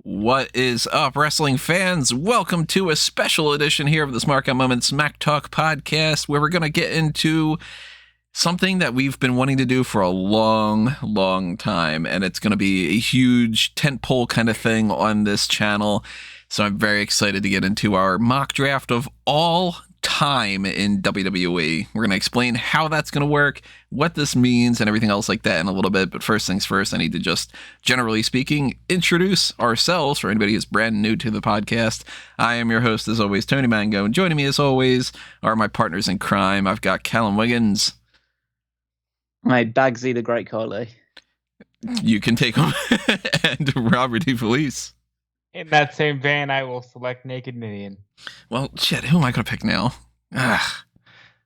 What is up, wrestling fans? Welcome to a special edition here of the Smark Moment Smack Talk podcast, where we're going to get into something that we've been wanting to do for a long time, and it's going to be a huge tentpole kind of thing on this channel. So I'm very excited to get into our mock draft of all time in WWE. We're going to explain how that's going to work, what this means, and everything else like that in a little bit. But first things first, I need to just, generally speaking, introduce ourselves for anybody who's brand new to the podcast. I am your host, as always, Tony Mango, and joining me, as always, are my partners in crime. I've got Callum Wiggins. My Bagsy the Great Coley. You can take him. And Robert DeFelice. In that same vein, I will select Naked Minion. Well, shit, who am I going to pick now? I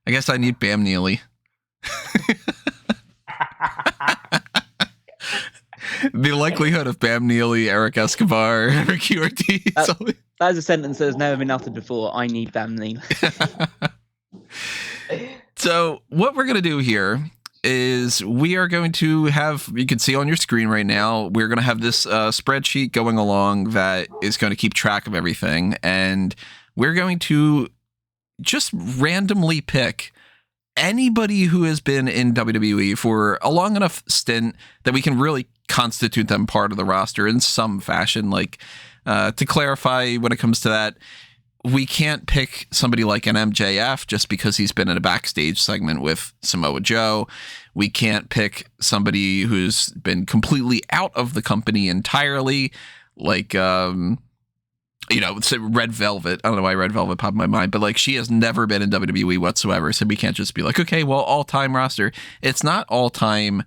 guess I need Bam Neely. The likelihood of Bam Neely, Eric Escobar, Ricky Ortiz. That is a sentence that has never been uttered before. I need Bam Neely. So what we're going to do here is we are going to have, you can see on your screen right now, we're going to have this spreadsheet going along that is going to keep track of everything. And we're going to just randomly pick anybody who has been in WWE for a long enough stint that we can really constitute them part of the roster in some fashion. Like, to clarify when it comes to that, we can't pick somebody like an MJF just because he's been in a backstage segment with Samoa Joe. We can't pick somebody who's been completely out of the company entirely, like, say Red Velvet. I don't know why Red Velvet popped in my mind, but like she has never been in WWE whatsoever. So we can't just be like, okay, well, all-time roster. It's not all-time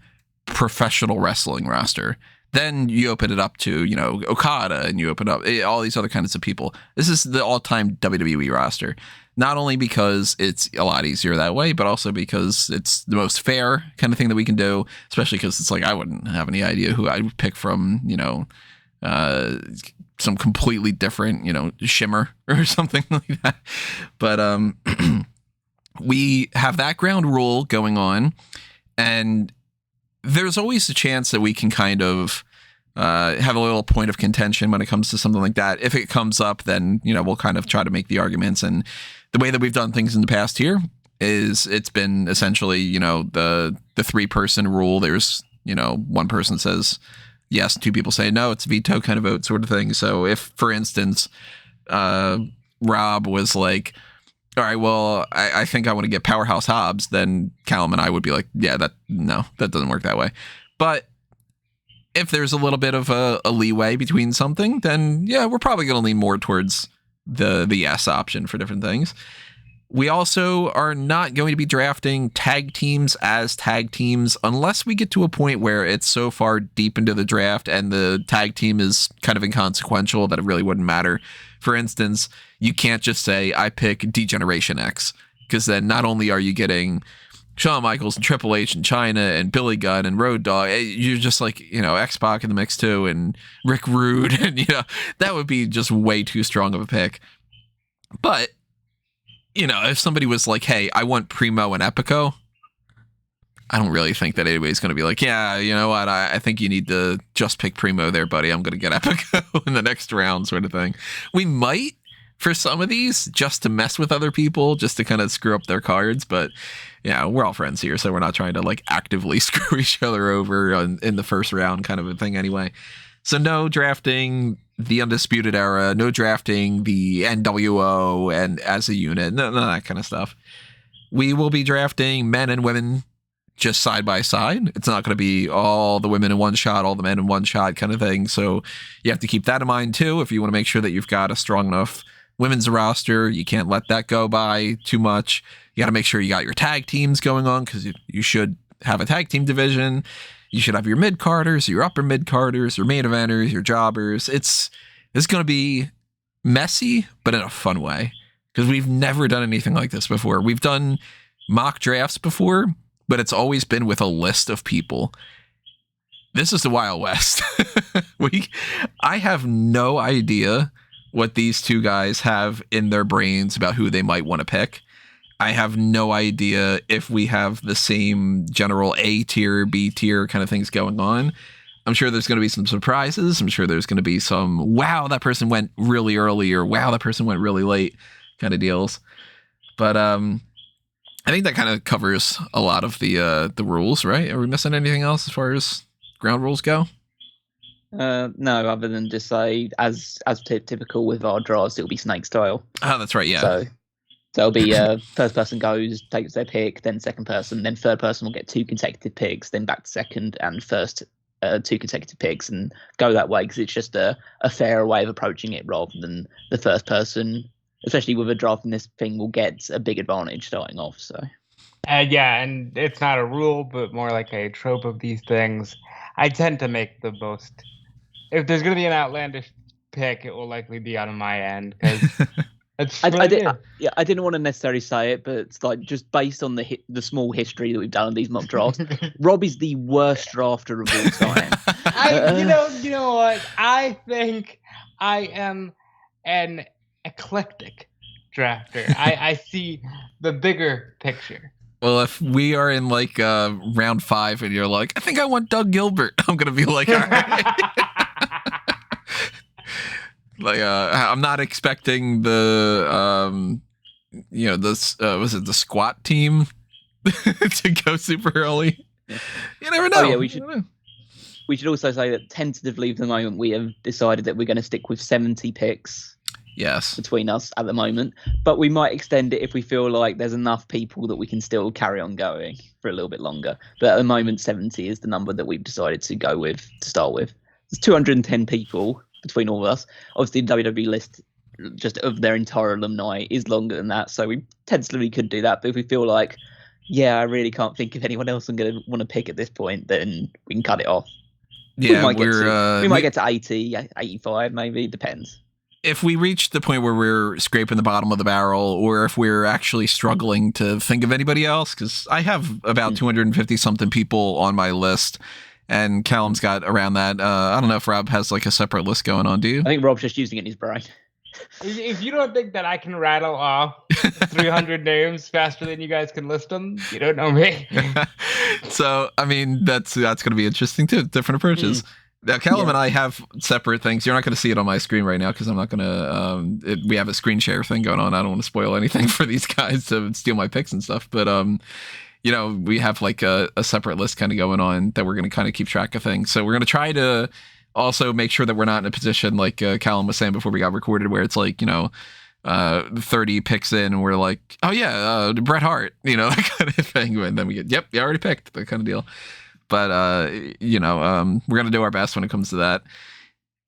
professional wrestling roster. Then you open it up to, Okada, and you open up all these other kinds of people. This is the all-time WWE roster. Not only because it's a lot easier that way, but also because it's the most fair kind of thing that we can do, especially because it's like I wouldn't have any idea who I would pick from, some completely different, Shimmer or something like that. But we have that ground rule going on, and there's always a chance that we can kind of have a little point of contention when it comes to something like that. If it comes up, then, we'll kind of try to make the arguments. And the way that we've done things in the past here is it's been essentially, the 3-person rule. There's, one person says yes, 2 people say no. It's a veto kind of vote sort of thing. So if, for instance, Rob was like, all right, well, I think I want to get Powerhouse Hobbs, then Callum and I would be like, yeah, that doesn't work that way. But if there's a little bit of a leeway between something, then yeah, we're probably going to lean more towards the yes option for different things. We also are not going to be drafting tag teams as tag teams unless we get to a point where it's so far deep into the draft and the tag team is kind of inconsequential that it really wouldn't matter. For instance, you can't just say, I pick D-Generation X, because then not only are you getting Shawn Michaels and Triple H and Chyna and Billy Gunn and Road Dogg, you're just like, X-Pac in the mix too, and Rick Rude, and, that would be just way too strong of a pick. But, if somebody was like, hey, I want Primo and Epico, I don't really think that anybody's going to be like, yeah, you know what, I think you need to just pick Primo there, buddy. I'm going to get Epico in the next round sort of thing. We might for some of these just to mess with other people, just to kind of screw up their cards. But yeah, we're all friends here, so we're not trying to like actively screw each other over in the first round kind of a thing anyway. So no drafting the Undisputed Era, no drafting the NWO and as a unit, none of that kind of stuff. We will be drafting men and women just side by side. It's not going to be all the women in one shot, all the men in one shot kind of thing. So you have to keep that in mind too. If you want to make sure that you've got a strong enough women's roster, you can't let that go by too much. You got to make sure you got your tag teams going on, because you should have a tag team division. You should have your mid-carders, your upper mid-carders, your main eventers, your jobbers. It's going to be messy, but in a fun way, because we've never done anything like this before. We've done mock drafts before, but it's always been with a list of people. This is the Wild West. I have no idea what these two guys have in their brains about who they might want to pick. I have no idea if we have the same general A tier, B tier kind of things going on. I'm sure there's going to be some surprises. I'm sure there's going to be some, wow, that person went really early, or wow, that person went really late kind of deals. But I think that kind of covers a lot of the rules, right? Are we missing anything else as far as ground rules go? No, other than just say, as typical with our draws, it'll be snake style. Oh, that's right, yeah. So it'll be first person goes, takes their pick, then second person, then third person will get 2 consecutive picks, then back to second and first 2 consecutive picks, and go that way, because it's just a fairer way of approaching it rather than the first person, especially with a draft in this thing, will get a big advantage starting off. So yeah, and it's not a rule, but more like a trope of these things. I tend to make the most. If there's going to be an outlandish pick, it will likely be on my end, because I didn't want to necessarily say it, but it's like, just based on the small history that we've done on these mock drafts, Rob is the worst drafter of all time. You know what? I think I am an eclectic drafter. I see the bigger picture. Well, if we are in like round 5 and you're like, I think I want Doug Gilbert, I'm gonna be like, all right. Like, I'm not expecting the was it the squat team to go super early? Yeah. You never know. Oh, yeah, we should also say that tentatively, for the moment, we have decided that we're going to stick with 70 picks. Yes. Between us at the moment, but we might extend it if we feel like there's enough people that we can still carry on going for a little bit longer. But at the moment, 70 is the number that we've decided to go with to start with. There's 210 people between all of us. Obviously, the WWE list just of their entire alumni is longer than that, so we tentatively could do that. But if we feel like, yeah, I really can't think of anyone else I'm going to want to pick at this point, then we can cut it off. Yeah, we might get to 80, 85, maybe. Depends. If we reach the point where we're scraping the bottom of the barrel, or if we're actually struggling to think of anybody else, because I have about 250 something people on my list, and Callum's got around that. I don't know if Rob has like a separate list going on. Do you? I think Rob's just using it in his brain. If you don't think that I can rattle off 300 names faster than you guys can list them, you don't know me. So, I mean, that's going to be interesting too. Different approaches. Now, Callum and I have separate things. You're not going to see it on my screen right now because I'm not going to. We have a screen share thing going on. I don't want to spoil anything for these guys to steal my picks and stuff. But we have like a separate list kind of going on that we're going to kind of keep track of things. So we're going to try to also make sure that we're not in a position like Callum was saying before we got recorded, where it's like 30 picks in and we're like, oh yeah, Bret Hart, that kind of thing. And then we get, yep, you already picked, that kind of deal. But, we're going to do our best when it comes to that.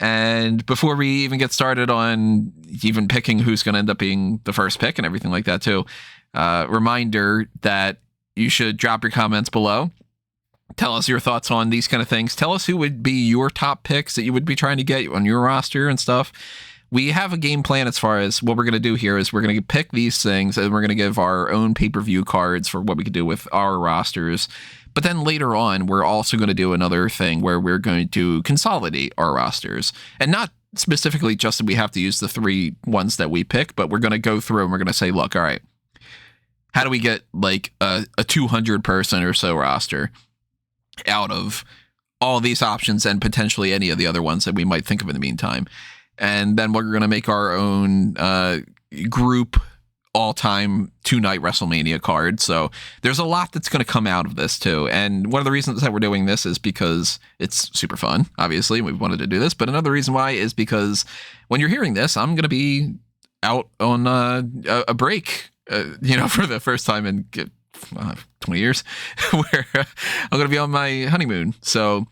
And before we even get started on even picking who's going to end up being the first pick and everything like that too, reminder that you should drop your comments below. Tell us your thoughts on these kind of things. Tell us who would be your top picks that you would be trying to get on your roster and stuff. We have a game plan as far as what we're going to do here is we're going to pick these things and we're going to give our own pay-per-view cards for what we could do with our rosters. But then later on, we're also going to do another thing where we're going to consolidate our rosters. And not specifically just that we have to use the 3 ones that we pick, but we're going to go through and we're going to say, look, all right, how do we get like a 200 person or so roster out of all these options and potentially any of the other ones that we might think of in the meantime? And then we're going to make our own group all-time 2-night WrestleMania card. So there's a lot that's going to come out of this too. And one of the reasons that we're doing this is because it's super fun. Obviously, we wanted to do this. But another reason why is because when you're hearing this, I'm going to be out on a break, for the first time in 20 years, where I'm going to be on my honeymoon. So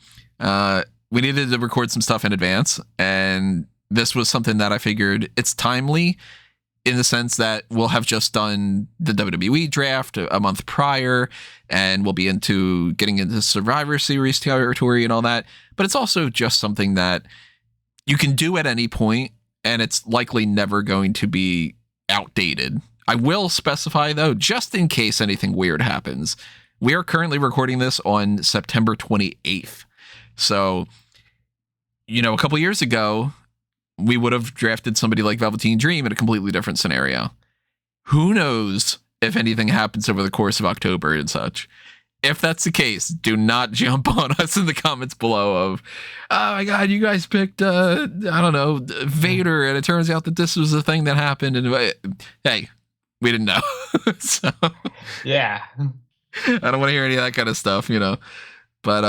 we needed to record some stuff in advance. And this was something that I figured it's timely in the sense that we'll have just done the WWE draft a month prior, and we'll be getting into Survivor Series territory and all that. But it's also just something that you can do at any point, and it's likely never going to be outdated. I will specify, though, just in case anything weird happens, we are currently recording this on September 28th. So, a couple years ago, we would have drafted somebody like Velveteen Dream in a completely different scenario. Who knows if anything happens over the course of October and such. if that's the case, do not jump on us in the comments below of, oh my God, you guys picked, I don't know, Vader, and it turns out that this was the thing that happened. And hey, we didn't know. So Yeah. I don't want to hear any of that kind of stuff, But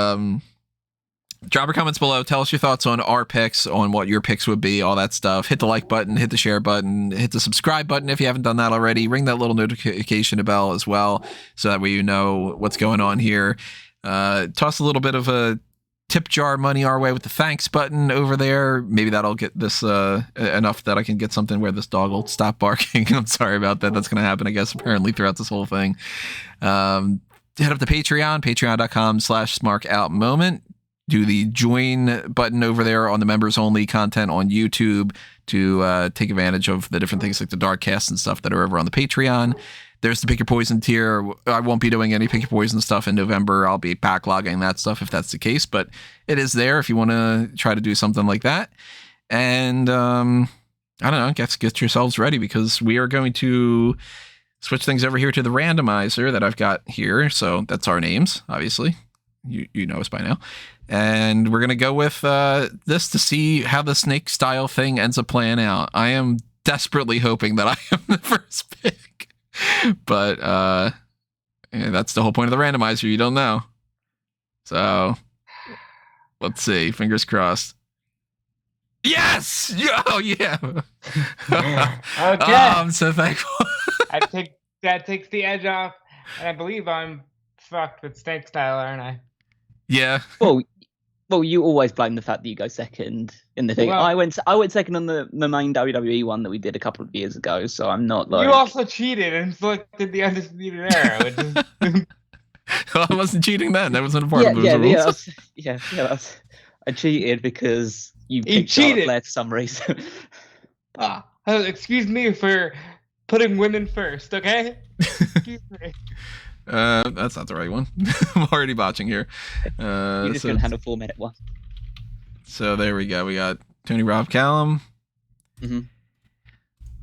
drop your comments below. Tell us your thoughts on our picks, on what your picks would be, all that stuff. Hit the like button, hit the share button, hit the subscribe button if you haven't done that already. Ring that little notification bell as well, so that way you know what's going on here. Toss a little bit of a tip jar money our way with the thanks button over there. Maybe that'll get this enough that I can get something where this dog will stop barking. I'm sorry about that. That's going to happen, I guess, apparently throughout this whole thing. Head up to Patreon, patreon.com/SmarkOutMoment. Do the join button over there on the members only content on YouTube to take advantage of the different things like the dark casts and stuff that are over on the Patreon. There's the Pick Your Poison tier. I won't be doing any Pick Your Poison stuff in November. I'll be backlogging that stuff if that's the case, but it is there if you want to try to do something like that. And I don't know, get yourselves ready, because we are going to switch things over here to the randomizer that I've got here. So that's our names, obviously. You know us by now. And we're going to go with this to see how the snake style thing ends up playing out. I am desperately hoping that I am the first pick. But that's the whole point of the randomizer. You don't know. So let's see. Fingers crossed. Yes! Oh, yeah. Okay. I'm so thankful. That takes the edge off. And I believe I'm fucked with snake style, aren't I? Yeah. Well, you always blame the fact that you go second in the thing. Well, I went second on the main WWE one that we did a couple of years ago, so I'm not like. You also cheated and selected the Undisputed Era, which is. Well, I wasn't cheating then. That wasn't a part of the rules. I cheated because you picked cheated. Flair for some reason. Excuse me for putting women first, okay? Excuse me. That's not the right one. I'm already botching here. You're just going to handle 4-minute one. So there we go. We got Tony, Rob, Callum. Mm-hmm.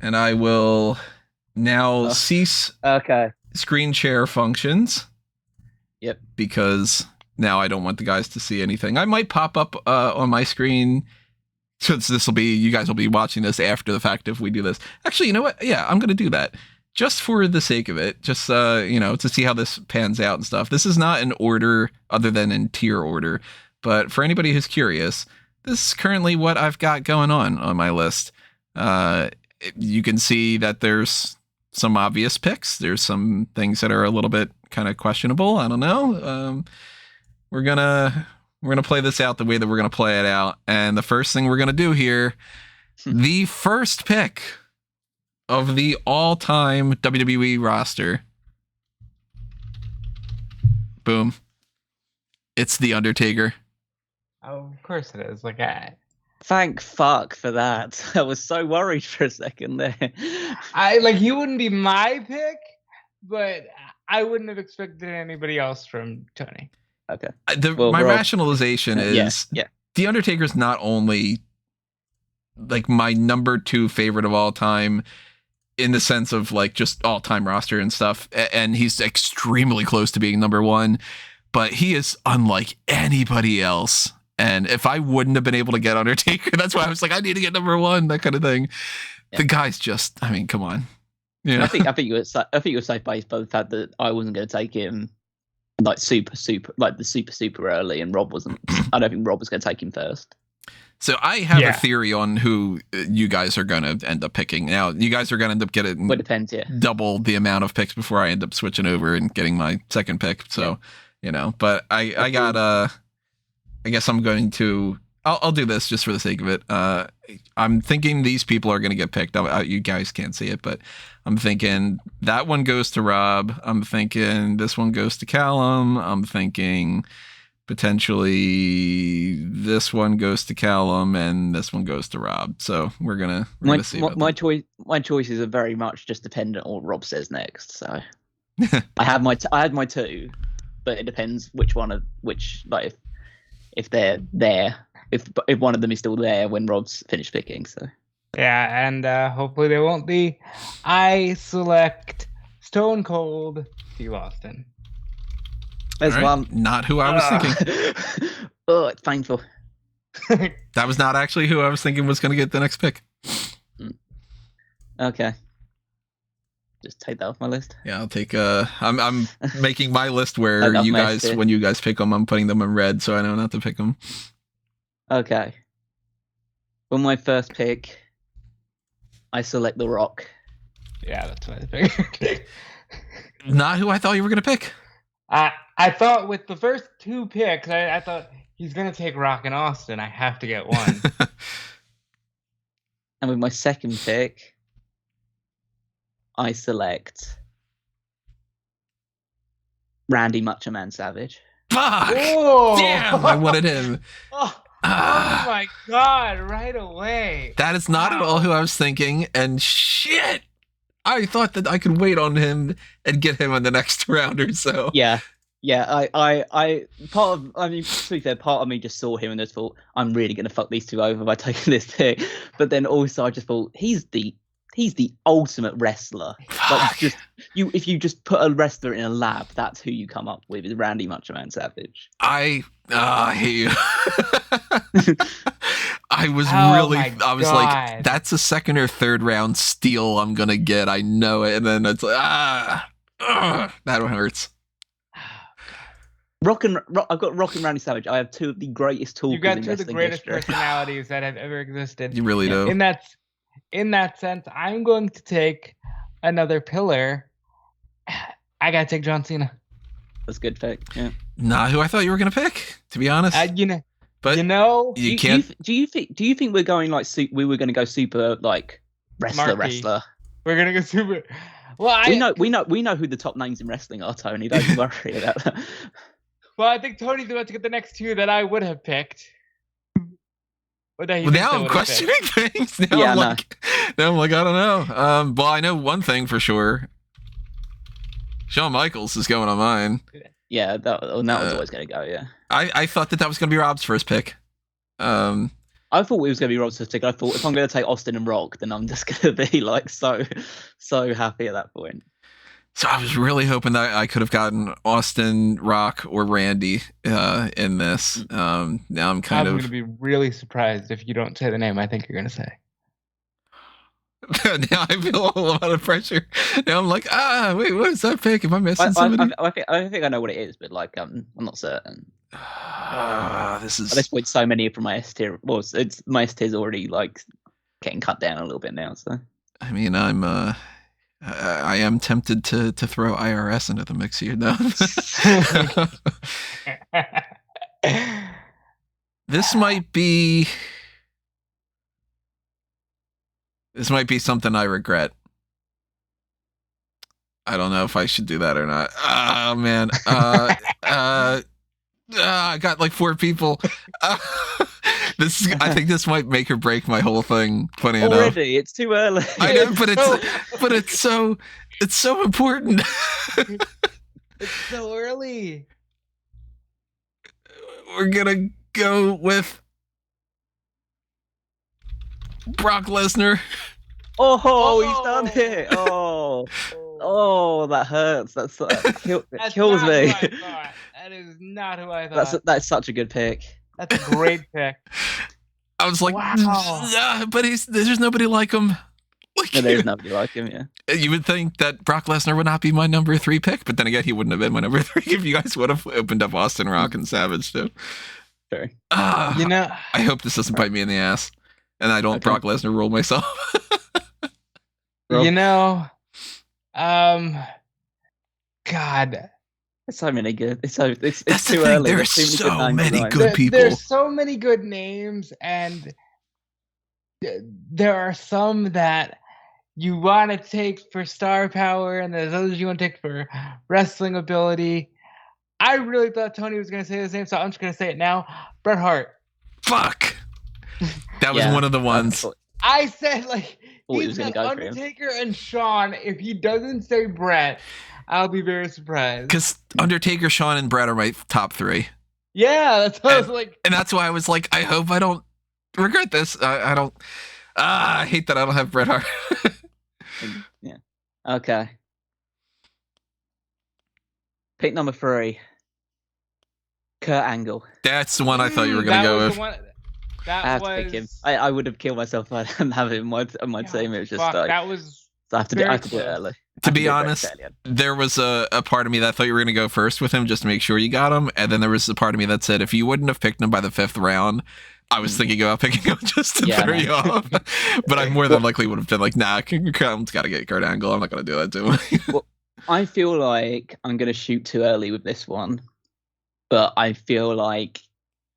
And I will now cease screen share functions. Yep. Because now I don't want the guys to see anything. I might pop up on my screen. So you guys will be watching this after the fact if we do this. Actually, you know what? Yeah, I'm going to do that. Just for the sake of it, just, to see how this pans out and stuff. This is not in order other than in tier order. But for anybody who's curious, this is currently what I've got going on my list. You can see that there's some obvious picks. There's some things that are a little bit kind of questionable. I don't know. We're gonna play this out the way that we're gonna play it out. And the first thing we're gonna do here, the first pick of the all-time WWE roster. Boom. It's The Undertaker. Oh, of course it is. Thank fuck for that. I was so worried for a second there. You wouldn't be my pick, but I wouldn't have expected anybody else from Tony. Okay. My rationalization is The Undertaker's not only my number 2 favorite of all time in the sense of just all time roster and stuff. And he's extremely close to being number 1, but he is unlike anybody else. And if I wouldn't have been able to get Undertaker, that's why I was I need to get number 1, that kind of thing. Yeah. The guy's just, come on. Yeah. I think you were safe by the fact that I wasn't going to take him super early, and Rob wasn't. I don't think Rob was going to take him first. So I have a theory on who you guys are going to end up picking. Now, you guys are going to end up getting double the amount of picks before I end up switching over and getting my second pick. So, but I got, I guess I'm going to, I'll do this just for the sake of it. I'm thinking these people are going to get picked. You guys can't see it, but I'm thinking that one goes to Rob. I'm thinking this one goes to Callum. I'm thinking potentially this one goes to Callum and this one goes to Rob. So we're gonna see. My choices are very much just dependent on what Rob says next. So I had my 2, but it depends which if they're there, if one of them is still there when Rob's finished picking. So yeah, and hopefully they won't be. I select Stone Cold Steve Austin. There's All right, one. not who I was thinking. Oh, it's painful. That was not actually who I was thinking was going to get the next pick. Okay. Just take that off my list. Yeah, I'll take. I'm making my list where I've you messed guys, it. when you guys pick them, I'm putting them in red, so I know not to pick them. Okay. For my first pick, I select The Rock. Yeah, that's what I figured. Not who I thought you were going to pick. I thought with the first two picks, I thought he's gonna take Rock and Austin. I have to get one. And with my second pick, I select Randy Macho Man Savage. Fuck! Oh! Damn! I wanted him. Oh my god! Right away. That is not at all who I was thinking. And shit, I thought that I could wait on him and get him in the next round or so. Yeah. I to be fair, part of me just saw him and just thought, I'm really gonna fuck these two over by taking this pick. But then also I just thought he's the ultimate wrestler. Like if you just put a wrestler in a lab, that's who you come up with, is Randy Macho Man Savage. I hate you. I was like, that's a second or third round steal I'm gonna get. I know it. And then it's like, that one hurts. I've got Rock and Randy Savage. I have two of the greatest talkers. You got in two of the wrestling greatest history. personalities that have ever existed. You really do. In that sense, I'm going to take another pillar. I gotta take John Cena. That's a good pick. Yeah. Not who I thought you were gonna pick, to be honest. Do you think we're going like we were going to go super like wrestler? We're gonna go super. Well, we know who the top names in wrestling are, Tony. Don't you worry about that. Well, I think Tony's about to get the next two that I would have picked. Now I'm questioning things. Now I'm like, I don't know. Well, I know one thing for sure. Shawn Michaels is going on mine. Yeah, that was always going to go. Yeah, I thought that was going to be Rob's first pick. I thought it was going to be Rob's first pick. I thought if I'm going to take Austin and Rock, then I'm just going to be like so happy at that point. So I was really hoping that I could have gotten Austin, Rock, or Randy in this. Now I'm going to be really surprised if you don't say the name I think you're going to say. Now I feel a lot of pressure. Now I'm like, wait, what is that pick? Am I missing somebody? I think I know what it is, but like, I'm not certain. This is at this point, so many from my S tier. Well, my S tier's already like getting cut down a little bit now. So I mean, I am tempted to throw IRS into the mix here, though. This might be something I regret. I don't know if I should do that or not. Oh man. I got like 4 people. I think this might make or break my whole thing. Funny enough. Already, it's too early. I know, but it's so important. It's so early. We're gonna go with Brock Lesnar. Oh, he's done it. Oh, that hurts. That kills me. That is not who I thought. That's such a good pick. That's a great pick. I was like, wow. But there's nobody like him. No, there's nobody like him, yeah. You would think that Brock Lesnar would not be my number 3 pick, but then again, he wouldn't have been my number 3 if you guys would have opened up Austin, Rock, and Savage too. Sure. I hope this doesn't bite me in the ass, and I don't Brock Lesnar rule myself. God. There's so many good. It's too the early. There's so many good people. There's so many good names, and there are some that you want to take for star power, and there's others you want to take for wrestling ability. I really thought Tony was going to say the same, so I'm just going to say it now. Bret Hart. Fuck. That was one of the ones. I said, like, he's got Undertaker and Shawn. If he doesn't say Bret, I'll be very surprised. Because Undertaker, Shawn, and Bret are my top 3. Yeah, that's what I was like. And that's why I was like, I hope I don't regret this. I don't. I hate that I don't have Bret Hart. Yeah. Okay. Pick number 3. Kurt Angle. That's the one I thought you were going to go with. I have to pick him. I would have killed myself if I didn't have him on my team. It was just like that was. So I have to do it early. To be honest, there was a part of me that thought you were going to go first with him just to make sure you got him, and then there was a part of me that said if you wouldn't have picked him by the 5th round, I was thinking about picking him just to throw you off. But I more than likely would have been like, nah, Callum's got to get Kurt Angle. I'm not going to do that to him. Well, I feel like I'm going to shoot too early with this one, but I feel like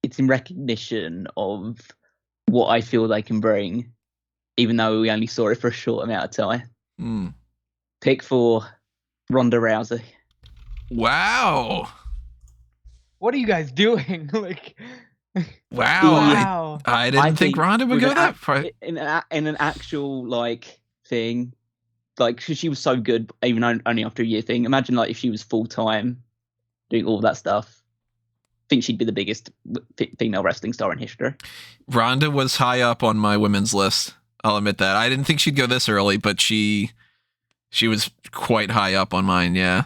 it's in recognition of what I feel they can bring, even though we only saw it for a short amount of time. Pick 4, Ronda Rousey. Wow. What are you guys doing? Wow. I didn't think Ronda would go that far. In an actual thing, she was so good, even only after a year thing. Imagine if she was full time doing all that stuff. I think she'd be the biggest female wrestling star in history. Ronda was high up on my women's list. I'll admit that. I didn't think she'd go this early, but she was quite high up on mine. Yeah.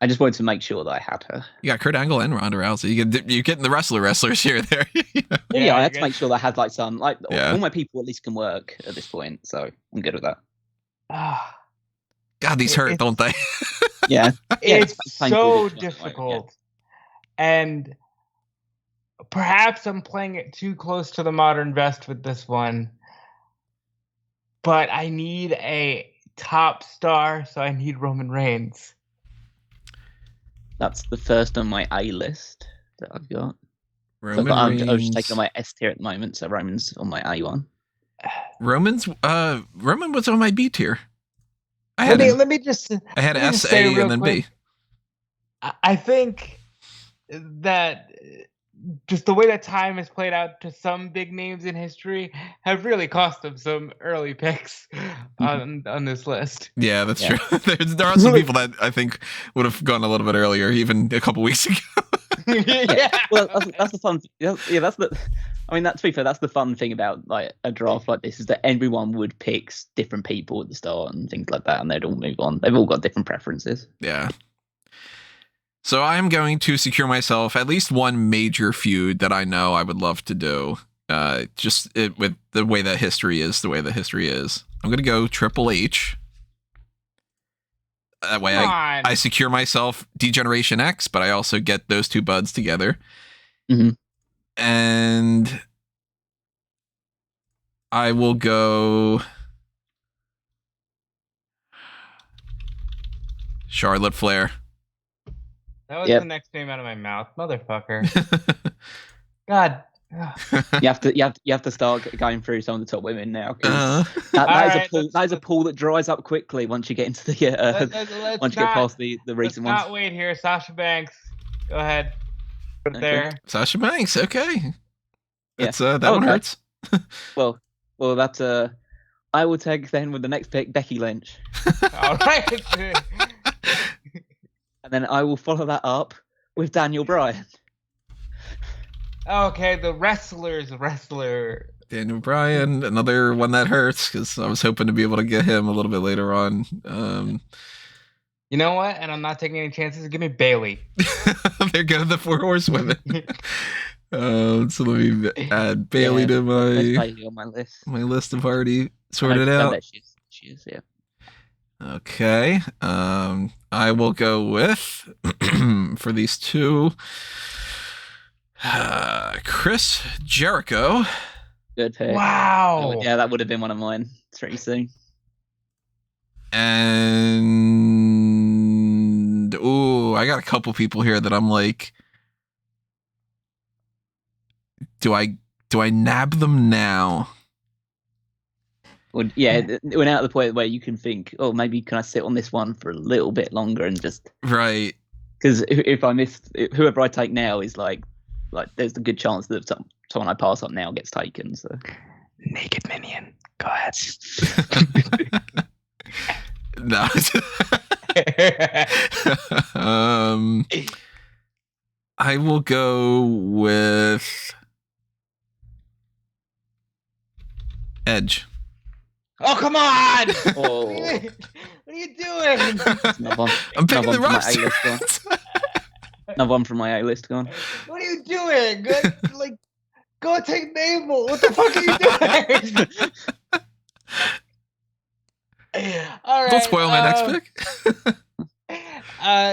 I just wanted to make sure that I had her. You got Kurt Angle and Ronda Rousey. You're getting the wrestlers here there. Yeah, I had to make sure that I had some all my people at least can work at this point, so I'm good with that. God, these hurt, don't they? Yeah. It's so difficult. And perhaps I'm playing it too close to the modern vest with this one. But I need a top star, so I need Roman Reigns. That's the first on my A list that I've got. Roman Reigns. I was just taking on my S tier at the moment, so Roman's on my A one. Roman was on my B tier. I had S, A, and then quick. B. I think that just the way that time has played out to some big names in history have really cost them some early picks on this list. Yeah, that's true. There are some people that I think would have gone a little bit earlier, even a couple weeks ago. Well, that's the fun. Yeah, that's the. I mean, to be fair, that's the fun thing about a draft like this is that everyone would pick different people at the start and things like that, and they'd all move on. They've all got different preferences. Yeah. So I'm going to secure myself at least one major feud that I know I would love to do. With the way that history is, I'm going to go Triple H. That way I secure myself D-Generation X, but I also get those two buds together. Mm-hmm. And I will go Charlotte Flair. That was the next name out of my mouth, motherfucker. God. you have to start going through some of the top women now. That is a pool that dries up quickly once you get into the once you get past the recent ones. Let's not wait here. Sasha Banks, go ahead. Put it there. Sasha Banks, okay. That's yeah. That one hurts. well, that's I will take then with the next pick, Becky Lynch. All right. And then I will follow that up with Daniel Bryan. Okay, the wrestler. Daniel Bryan, another one that hurts because I was hoping to be able to get him a little bit later on. You know what? And I'm not taking any chances. Give me Bayley. There go the 4 horsewomen. So let me add Bayley to my list of already sorted out. She is, yeah. Okay. I will go with for these two. Chris Jericho. Good pick. Wow. That would have been one of mine. It's pretty soon. And I got a couple people here that I'm like, do I nab them now? Well, yeah, we're now at the point where you can think, maybe can I sit on this one for a little bit longer and just right? Because if I miss whoever I take now is like there's a good chance that someone I pass on now gets taken. So Naked Minion, go ahead. No. I will go with Edge. Oh, come on! Oh. What are you doing? I'm picking the roster. Another one from my A list gone. What are you doing? Like, go take Mabel. What the fuck are you doing? All right. Don't spoil my next pick.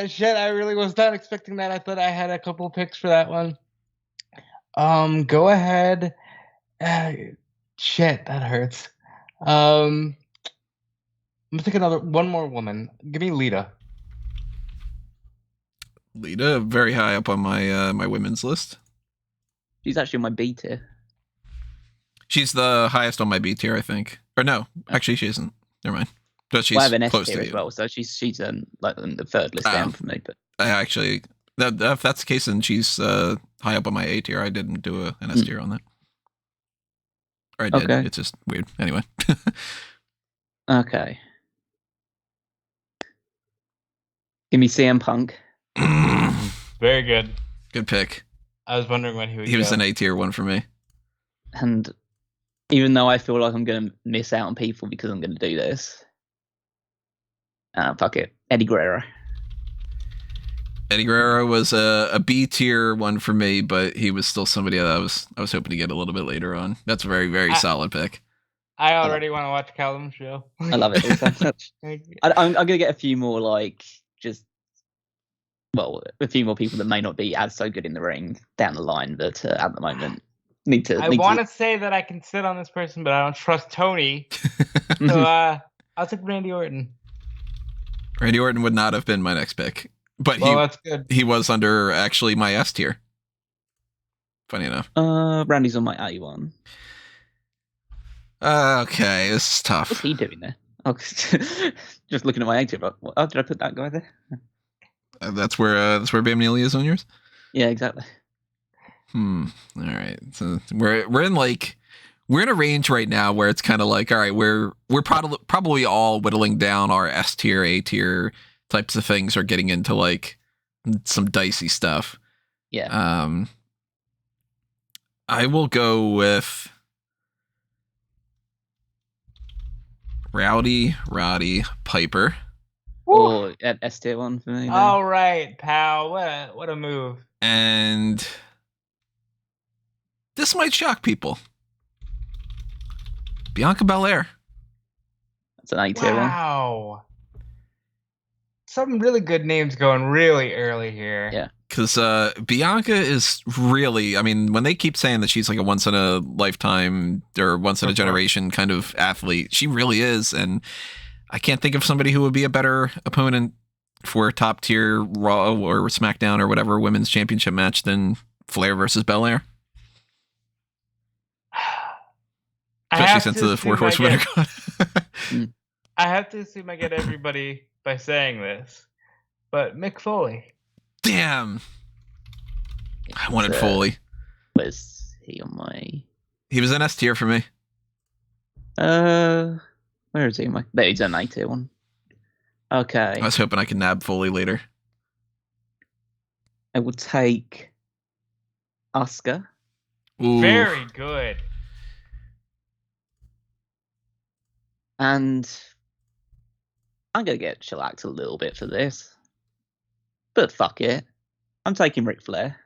Shit, I really was not expecting that. I thought I had a couple picks for that one. Go ahead. Shit, that hurts. I'm gonna take one more woman. Give me Lita. Lita, very high up on my my women's list. She's actually on my B tier. She's the highest on my B tier, I think. Or no, actually she isn't. Never mind. But she's I have an S close tier to as you. well, so she's like on the third list down for me. But I actually, if that's the case, then she's high up on my A tier. I didn't do an S tier on that. Or I did. Okay. It's just weird. Anyway. Okay. Give me CM Punk. Very good. Good pick. I was wondering when he would. He was an A tier one for me. And even though I feel like I'm going to miss out on people because I'm going to do this, fuck it. Eddie Guerrero. Eddie Guerrero was a B tier one for me, but he was still somebody that I was hoping to get a little bit later on. That's a very, very solid pick. I already want to watch Callum's show. I love it. I'm going to get a few more, like, just, well, a few more people that may not be as so good in the ring down the line, but at the moment, I want to say that I can sit on this person, but I don't trust Tony. So I'll take Randy Orton. Randy Orton would not have been my next pick, but that's good. He was under actually my S tier. Funny enough. Randy's on my A one. Okay, this is tough. What's he doing there? Oh, just looking at my A tier. Oh, did I put that guy there? That's where Bam Neely is on yours. Yeah, exactly. All right. So we're in a range right now where it's kind of like, all right, we're probably all whittling down our S tier, A tier types of things, or getting into like some dicey stuff. Yeah. I will go with Roddy Piper. Or at S tier one for me. Then. All right, pal. What a move. And this might shock people. Bianca Belair. That's an A tier one. Wow. Some really good names going really early here. Yeah. Because Bianca is really, I mean, when they keep saying that she's like a once in a lifetime or once in a generation kind of athlete, she really is. And I can't think of somebody who would be a better opponent for a top tier Raw or SmackDown or whatever women's championship match than Flair versus Belair. Especially since the Four Horsemen are gone. I have to assume I get everybody by saying this, but Mick Foley. Damn. I wanted Foley. Where's he on my... He was an S tier for me. Where is he? There, he's an A tier one. Okay. I was hoping I could nab Foley later. I will take Asuka. Ooh. Very good. And I'm going to get shellacked a little bit for this. But fuck it. I'm taking Ric Flair.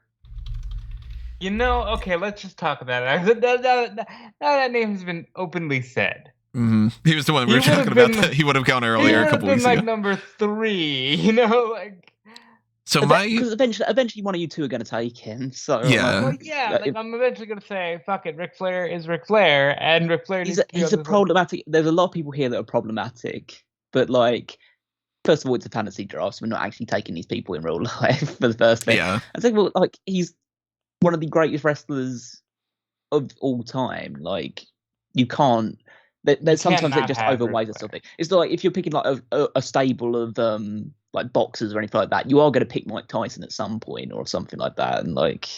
You know, okay, let's just talk about it. Now that name has been openly said. Mm-hmm. He was the one we were talking about. That he would have gone earlier a couple weeks ago. Like number 3, you know, like. So because eventually one of you two are going to take him. So yeah, I'm eventually going to say, fuck it, Ric Flair is Ric Flair, and Ric Flair. He's a problematic. There's a lot of people here that are problematic, but like, first of all, it's a fantasy draft, so we're not actually taking these people in real life for the first thing. Yeah, and second of all, like, he's one of the greatest wrestlers of all time. Like, you can't. There's sometimes it just overweighs or something. It's like if you're picking like a stable of like boxers or anything like that, you are going to pick Mike Tyson at some point or something like that, and like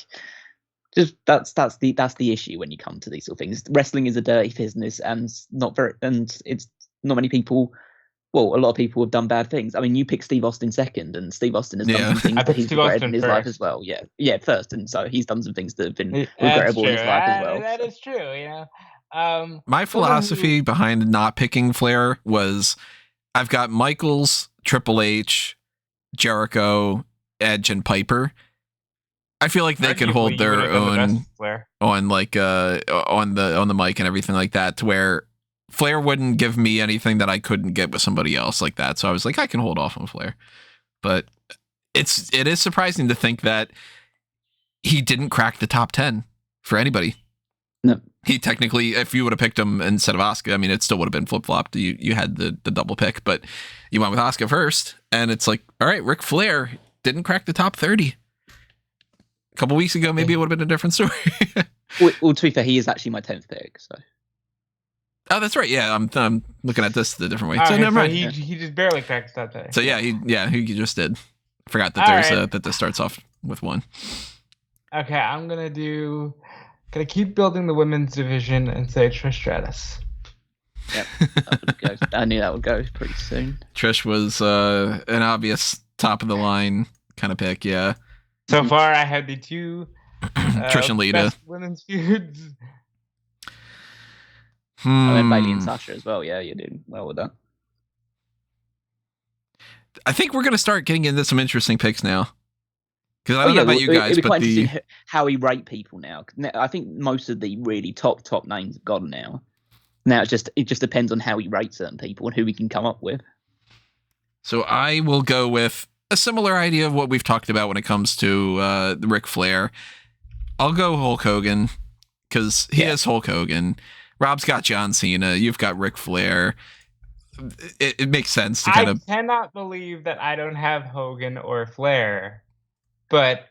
just that's the issue when you come to these sort of things. Wrestling is a dirty business, and it's not many people. Well, a lot of people have done bad things. I mean, you pick Steve Austin second, and Steve Austin has done some things that he's regretted in his life as well. Yeah, first, and so he's done some things that have been regrettable in his life as well. That is true, you know. My philosophy behind not picking Flair was I've got Michaels, Triple H, Jericho, Edge and Piper. I feel like they could Arguably, hold you their would have done the own best with Flair. on like on the mic and everything like that, to where Flair wouldn't give me anything that I couldn't get with somebody else like that. So I was like, I can hold off on Flair. But it is surprising to think that he didn't crack the top 10 for anybody. No. He technically, if you would have picked him instead of Asuka, I mean, it still would have been flip-flopped. You had the double pick, but you went with Asuka first, and it's like, all right, Ric Flair didn't crack the top 30. A couple weeks ago, maybe it would have been a different story. Well, to be fair, he is actually my 10th pick, so. Oh, that's right. Yeah, I'm looking at this the different way. Okay, So never mind. He just barely cracked that day. So he just did. Forgot that that this starts off with one. Okay, I'm gonna keep building the women's division and say Trish Stratus. Yep, I knew that would go pretty soon. Trish was an obvious top of the line kind of pick. Yeah. So far, I had the two Trish and Lita. best women's feuds. And then Bayley and Sasha as well. Yeah, you're doing well with that. I think we're going to start getting into some interesting picks now. Because I don't know about you guys, it'd be but quite interesting how we rate people now. I think most of the really top names have gone now. Now it just depends on how we rate certain people and who we can come up with. So I will go with a similar idea of what we've talked about when it comes to Ric Flair. I'll go Hulk Hogan because he is Hulk Hogan. Rob's got John Cena. You've got Ric Flair. It makes sense to kind of. I cannot believe that I don't have Hogan or Flair, but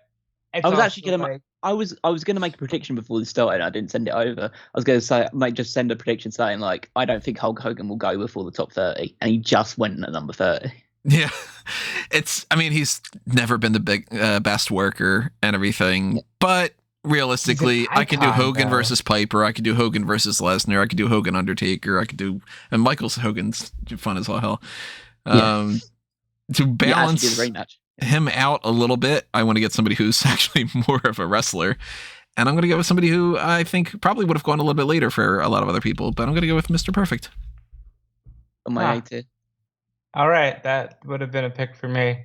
I was actually gonna. I was gonna make a prediction before this started. I didn't send it over. I was gonna say, just send a prediction saying like, I don't think Hulk Hogan will go before the top 30, and he just went at number 30. Yeah, he's never been the best worker and everything, but realistically, I can do Hogan versus Piper. I can do Hogan versus Lesnar. I can do Hogan Undertaker. And Michael's Hogan's fun as all hell. To balance him out a little bit, I want to get somebody who's actually more of a wrestler. And I'm going to go with somebody who I think probably would have gone a little bit later for a lot of other people, but I'm going to go with Mr. Perfect. On my A-tier. All right, that would have been a pick for me.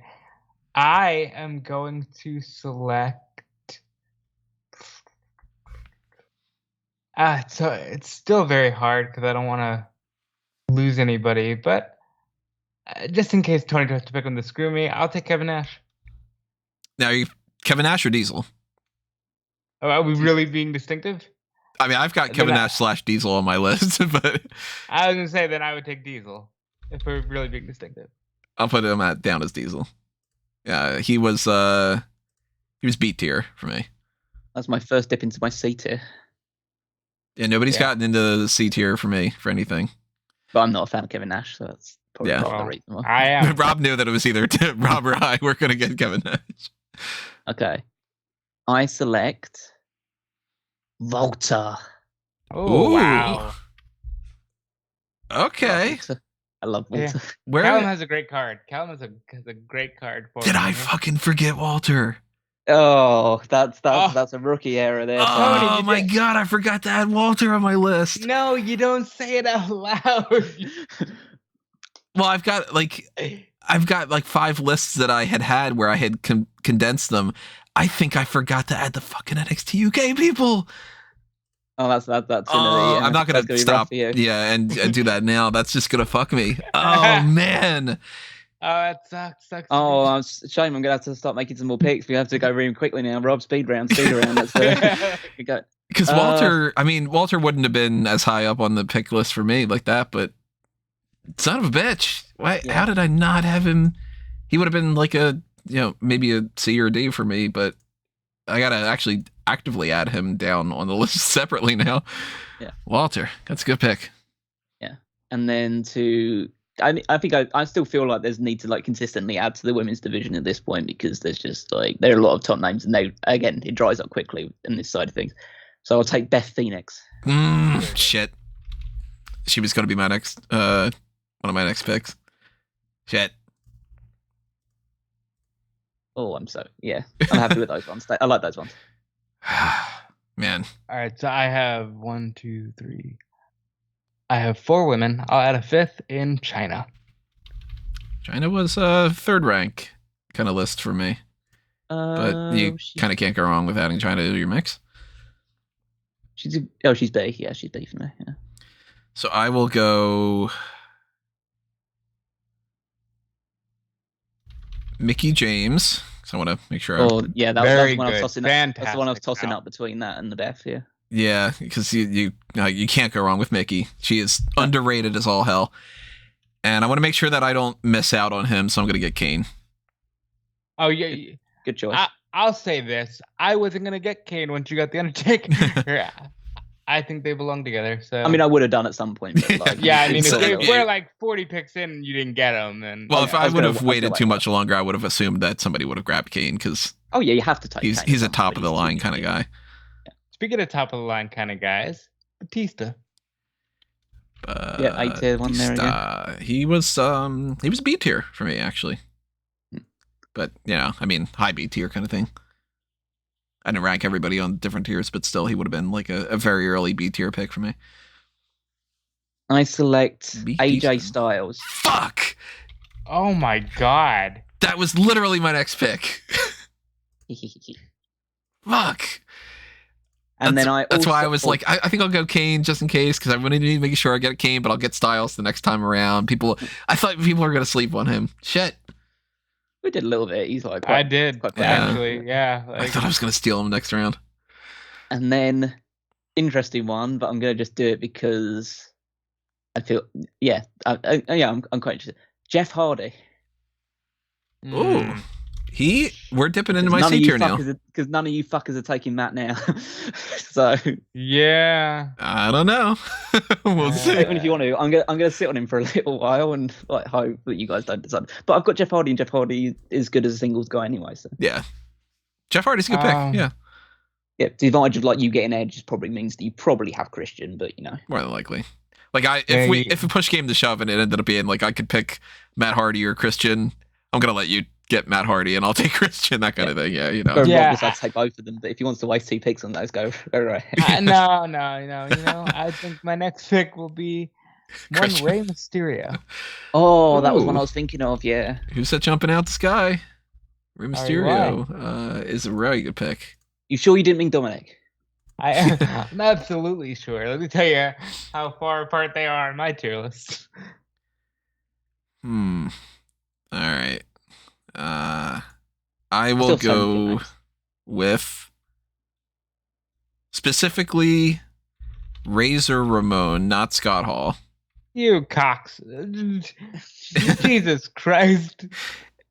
I am going to select. So it's still very hard because I don't want to lose anybody, but just in case Tony tries to pick him to screw me, I'll take Kevin Nash. Now, Kevin Nash or Diesel? Oh, are we really being distinctive? I mean, I've got Kevin Nash / Diesel on my list, but I was gonna say that I would take Diesel if we're really being distinctive. I'll put him down as Diesel. Yeah, he was B tier for me. That's my first dip into my C tier. Yeah, nobody's gotten into the C tier for me for anything. But I'm not a fan of Kevin Nash, so that's probably the reason why. I am. Rob knew that it was either Rob or I. We're gonna get Kevin Nash. Okay, I select Walter. Oh, wow. Okay. I love Walter. Yeah. Callum has a great card. Callum has a great card for Did I fucking forget Walter? Oh, that's a rookie error there. Oh my god, I forgot to add Walter on my list. No, you don't say it out loud. Well, I've got like 5 lists that I had where I had condensed them. I think I forgot to add the fucking NXT UK people. Oh, that's I'm not gonna stop. Yeah, and do that now. That's just gonna fuck me. Oh man. Oh, it sucks. Oh, it's a shame. I'm gonna have to start making some more picks. We have to go really quickly now. Rob, speed round. Let's go. Because Walter wouldn't have been as high up on the pick list for me like that, but son of a bitch. Why? Yeah. How did I not have him? He would have been like maybe a C or D for me, but I gotta actually actively add him down on the list separately now. Yeah, Walter, that's a good pick. Yeah, and then I think I still feel like there's need to like consistently add to the women's division at this point because there's just like there are a lot of top names and it dries up quickly in this side of things. So I'll take Beth Phoenix. Shit, she was going to be my next one of my next picks. Shit. Oh, I'm happy with those ones. I like those ones. Man. All right, so I have 1, 2, 3. I have 4 women. I'll add a 5th in China. China was a third rank kind of list for me. but you kind of can't go wrong with adding China to your mix. She's B. Yeah, she's B for me. Yeah. So I will go Mickie James. So I want to make sure. Oh yeah, that was Very one I was good. tossing. That's the one I was Fantastic tossing out. up between that and the death. Yeah. Yeah, because you can't go wrong with Mickie. She is underrated as all hell, and I want to make sure that I don't miss out on him. So I'm going to get Kane. Oh yeah. Good choice. I'll say this: I wasn't gonna get Kane once you got the Undertaker. I think they belong together. So I mean, I would have done at some point. But like, yeah, I mean, So- if we're like 40 picks in and you didn't get him, then Well, Oh, if yeah, I I was would gonna- have I was waited gonna too like much longer, I would have assumed that somebody would have grabbed Kane because oh yeah, you have to take. Kane he's a at top some of the point. line kind of guy. speaking of top of the line kind of guys, Batista. But A tier one there again. he was B tier for me actually, but I mean high B tier kind of thing. I didn't rank everybody on different tiers, but still he would have been like a very early B tier pick for me. I select Be AJ decent. Styles. Fuck, Oh my god. that was literally my next pick. Fuck. And then I. That's why I also- was like, I think I'll go Kane just in case because I want to make sure I get Kane, but I'll get Styles the next time around. I thought people were gonna sleep on him. Shit. we did a little bit. He's like. I did quite actually, yeah. I Like, thought I was gonna steal him next round. And then, interesting one, but I'm gonna just do it because I feel. Yeah, I'm quite interested. Jeff Hardy. Ooh. We're dipping into my C tier now. Because none of you fuckers are taking Matt now. So yeah. I don't know. We'll see. even if you want to, I'm gonna sit on him for a little while and like hope that you guys don't decide. But I've got Jeff Hardy, and Jeff Hardy is good as a singles guy anyway. So Yeah. Jeff Hardy's a good pick. Yeah, yeah, the advantage of like you getting Edge probably means that you probably have Christian, but more than likely. Like Yeah, if we push game to shove and it ended up being like I could pick Matt Hardy or Christian, I'm gonna let you get Matt Hardy and I'll take Christian, that kind of thing. Yeah, Or Yeah. Rob decides to take both of them. But if he wants to waste 2 picks on those, go right. No. I think my next pick will be one Christian. Rey Mysterio. Oh, that was one Ooh. I was thinking of. Yeah. Who's that jumping out the sky? Rey All right, Mysterio is a really good pick. You sure you didn't mean Dominic? I'm absolutely sure. Let me tell you how far apart they are on my tier list. All right. I will Still 17 go max. with specifically Razor Ramon, not Scott Hall. You cocks. Jesus Christ.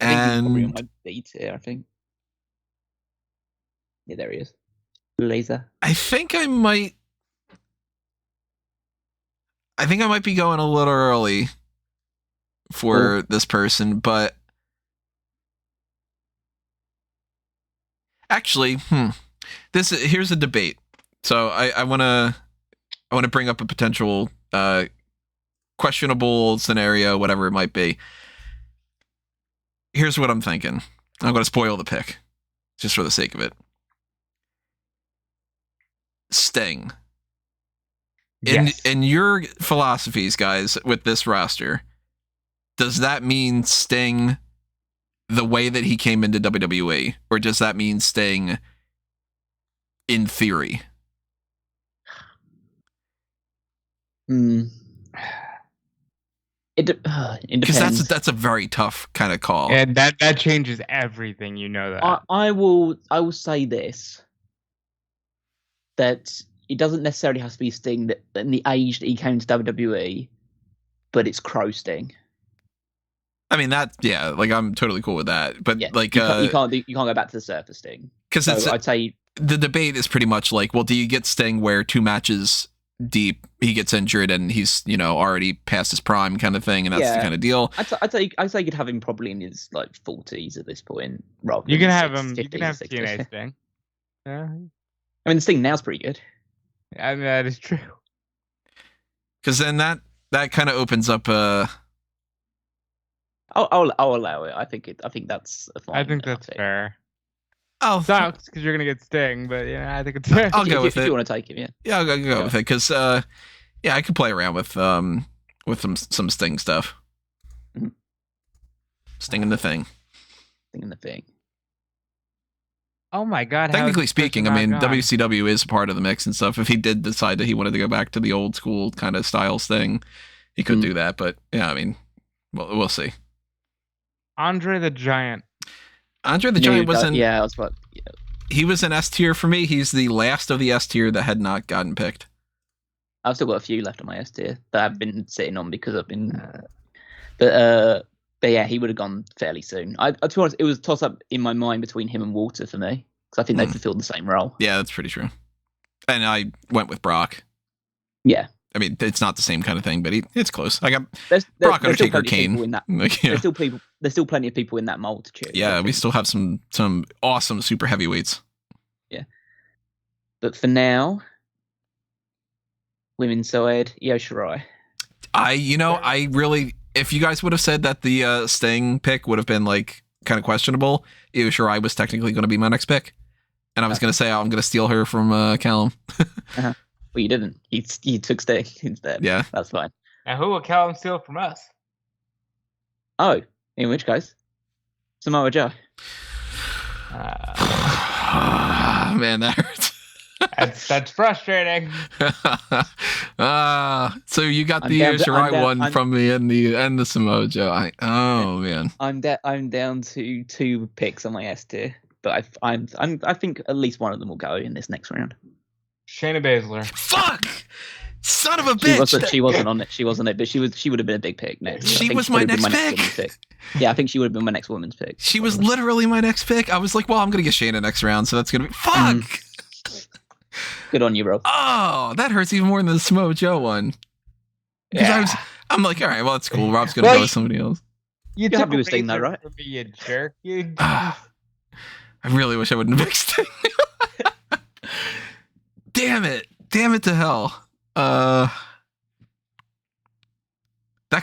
I think he's probably on And my B tier. I think. Yeah, there he is. Laser. I think I might be going a little early for this person, but actually, here's a debate. So I want to bring up a potential questionable scenario, whatever it might be. Here's what I'm thinking. I'm going to spoil the pick just for the sake of it. Sting. In your philosophies, guys, with this roster, does that mean Sting the way that he came into WWE, or does that mean Sting in theory? It depends. Because that's a very tough kind of call. And that changes everything, you know that. I will say this, that it doesn't necessarily have to be Sting that in the age that he came to WWE, but it's Crow Sting. I mean like I'm totally cool with that. But Yeah, like you can't go back to the surface Sting. because So I'd say the debate is pretty much like, well, do you get Sting where 2 matches deep he gets injured and he's already past his prime kind of thing, and that's the Yeah. kind of deal. I'd say you could have him probably in his like 40s at this point, rather. You than can have 50s, him. You can have 60s. TNA Sting. Yeah, I mean, the Sting now's pretty good. I mean, that is true. Because then that kind of opens up I'll allow it. I think that's a fine. I think that's pick. fair. oh Sucks because you're gonna get Sting, but I think it's fair. I'll go with if it. you want to take him, yeah. Yeah, I'll go with it because I could play around with some Sting stuff. Mhm. Sting in the thing. Sting in the thing. Oh my God! Technically speaking, I mean, WCW is part of the mix and stuff. If he did decide that he wanted to go back to the old school kind of styles thing, he could do that. But yeah, I mean, we'll see. Andre the Giant. Andre the Giant wasn't. Yeah, I was about. Yeah. He was an S tier for me. He's the last of the S tier that had not gotten picked. I've still got a few left on my S tier that I've been sitting on because I've been. But yeah, he would have gone fairly soon. To be honest, it was a toss up in my mind between him and Walter for me because I think they fulfilled the same role. Yeah, that's pretty true. And I went with Brock. Yeah. I mean, it's not the same kind of thing, but it's close. I got there's Brock, Undertaker, Kane. There's still plenty of people in that multitude. Yeah, we still have some awesome super heavyweights. Yeah. But for now, women's side, Io Shirai. I really, if you guys would have said that the Sting pick would have been like kind of questionable, Io Shirai was technically going to be my next pick. And I was going to say, I'm going to steal her from Callum. Well, you didn't. You took Sting instead. Yeah. That's fine. And who will Callum steal from us? Oh, in which case? Samoa Joe. Man, that hurts. That's frustrating. So you got the Shirai one from me and the Samoa Joe. Man. I'm down to 2 picks on my S tier, but I think at least one of them will go in this next round. Shayna Baszler. Fuck! Son of a bitch! She wasn't on it. She wasn't it, but she would have been a big pick next. She was my next pick. Yeah, I think she would have been my next woman's pick. She was literally my next pick. I was like, well, I'm gonna get Shayna next round, so that's gonna be fuck. Good on you, bro. Oh, that hurts even more than the Samoa Joe one. Because I'm like, all right, well, that's cool. Rob's gonna go with somebody else. You're happy with Sting, though, right? You jerk. I really wish I wouldn't have picked Sting. Damn it to hell. That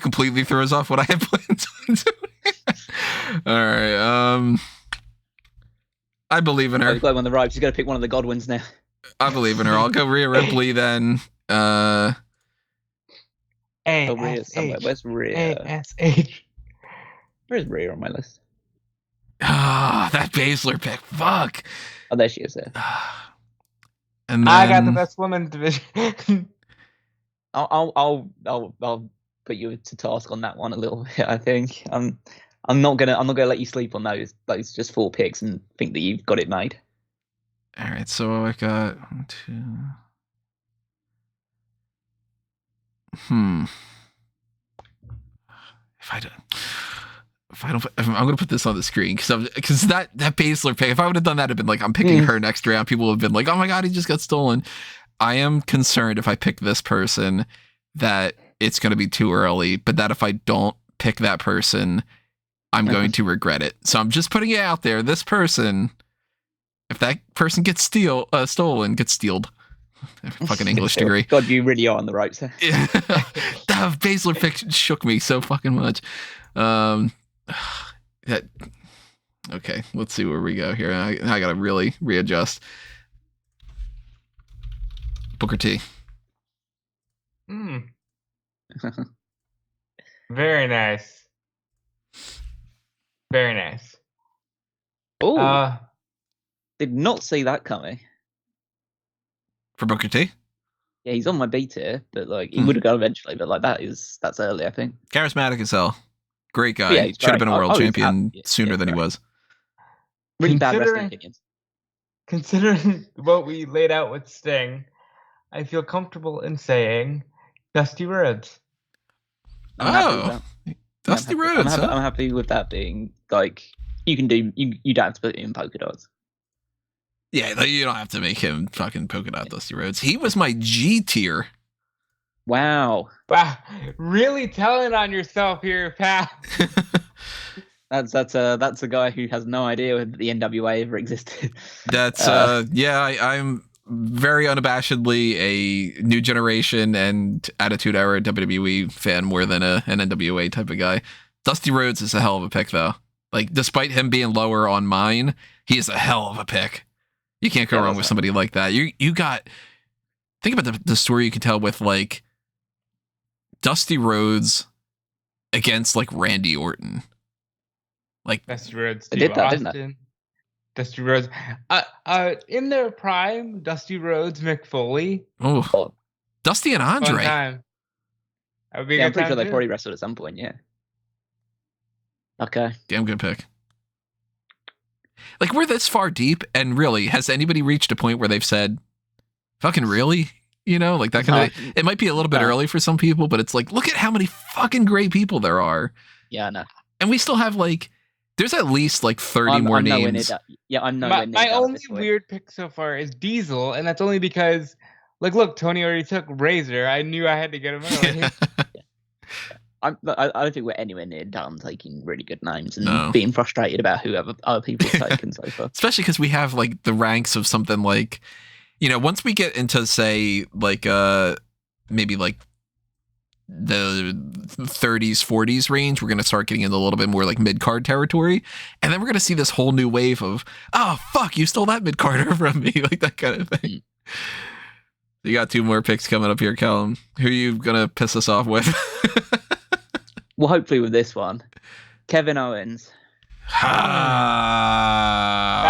completely throws off what I had planned on doing. All right. I believe in her. You've got one on the right. She's got to pick one of the Godwins now. I believe in her. I'll go Rhea Ripley then. Where's Rhea? A-S-H. Where's Rhea on my list? That Baszler pick. Fuck. Oh, there she is there. And then, I got the best women's division. I'll put you to task on that one a little bit. I think I'm not gonna let you sleep on those just 4 picks and think that you've got it made. All right, so I got 2. I'm gonna put this on the screen because that Baszler pick. If I would have done that, it'd been like I'm picking her next round. People would have been like, "Oh my god, he just got stolen." I am concerned if I pick this person that it's gonna be too early, but that if I don't pick that person, I'm going to regret it. So I'm just putting it out there. This person, if that person gets stolen, gets stealed. Fucking English degree. God, you really are on the ropes. Yeah. That Baszler pick shook me so fucking much. Okay, let's see where we go here. I gotta really readjust. Booker T. Very nice. Very nice. Oh, did not see that coming. For Booker T? Yeah, he's on my B tier, but like he would have gone eventually. But like that's early, I think. Charismatic as hell. Great guy. Yeah, should have been a world champion sooner than he was. Really bad wrestling opinions. Considering what we laid out with Sting, I feel comfortable in saying Dusty Rhodes. Dusty Rhodes. I'm happy with that being like you can do. You don't have to put it in polka dots. Yeah, you don't have to make him fucking polka dot Dusty Rhodes. He was my G tier. Wow, really telling on yourself here, pal. That's a guy who has no idea that the NWA ever existed. That's I'm very unabashedly a new generation and Attitude Era WWE fan more than an NWA type of guy. Dusty Rhodes is a hell of a pick though. Like despite him being lower on mine, he is a hell of a pick. You can't go wrong with somebody like that. You got think about the story you could tell with like Dusty Rhodes against like Randy Orton. Like Dusty Rhodes, I did that, didn't I? Dusty Rhodes. In their prime, Dusty Rhodes, Mick Foley. Oh, Dusty and Fun Andre. time. That would be a Yeah, I'm good pretty time sure they too. probably wrestled at some point. Yeah. Okay. Damn good pick. Like, we're this far deep, and really, has anybody reached a point where they've said, fucking really? You know, like that kind of, it might be a little bit early for some people, but it's like, look at how many fucking great people there are. Yeah, I know. And we still have like, there's at least like 30 more names. I'm nowhere near My down at only this point. weird pick so far is Diesel, and that's only because, like, look, Tony already took Razor. I knew I had to get him early. I don't think we're anywhere near done taking really good names and No. being frustrated about whoever other people have taken so far. Especially because we have like the ranks of something like, you know, once we get into say like maybe like the 30s 40s range, we're going to start getting into a little bit more like mid-card territory, and then we're going to see this whole new wave of, oh fuck, you stole that mid-carder from me, like that kind of thing. You got 2 more picks coming up here, Callum. Who are you going to piss us off with? Well, hopefully with this one, Kevin Owens.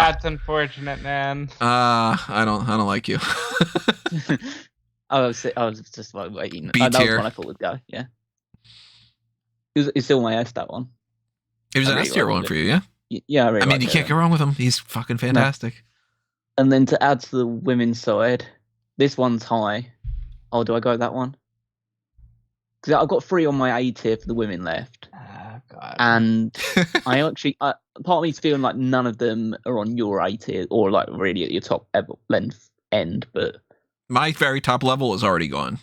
That's unfortunate, man. I don't like you. I was just like waiting. B That was tier. one I thought would go. Yeah. It's still my S, that one. It was I an really S tier like one it. for you, yeah? Yeah, I really I mean, like you it. can't go wrong with him. He's fucking fantastic. And then to add to the women's side, this one's high. Oh, do I go with that one? Because I've got 3 on my A tier for the women left. Oh, God. And I actually, part of me's feeling like none of them are on your A tier or like really at your top length end. But My very top level is already gone.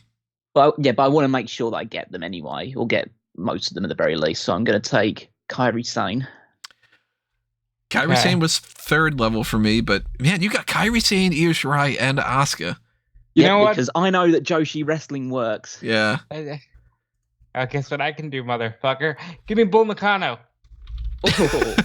But I want to make sure that I get them anyway, or get most of them at the very least. So I'm going to take Kairi Sane. Kairi Sane was 3rd level for me, but man, you got Kairi Sane, Io Shirai, and Asuka. You know what? Because I know that Joshi wrestling works. Yeah. Guess what I can do, motherfucker? Give me Bull Nakano. Oh,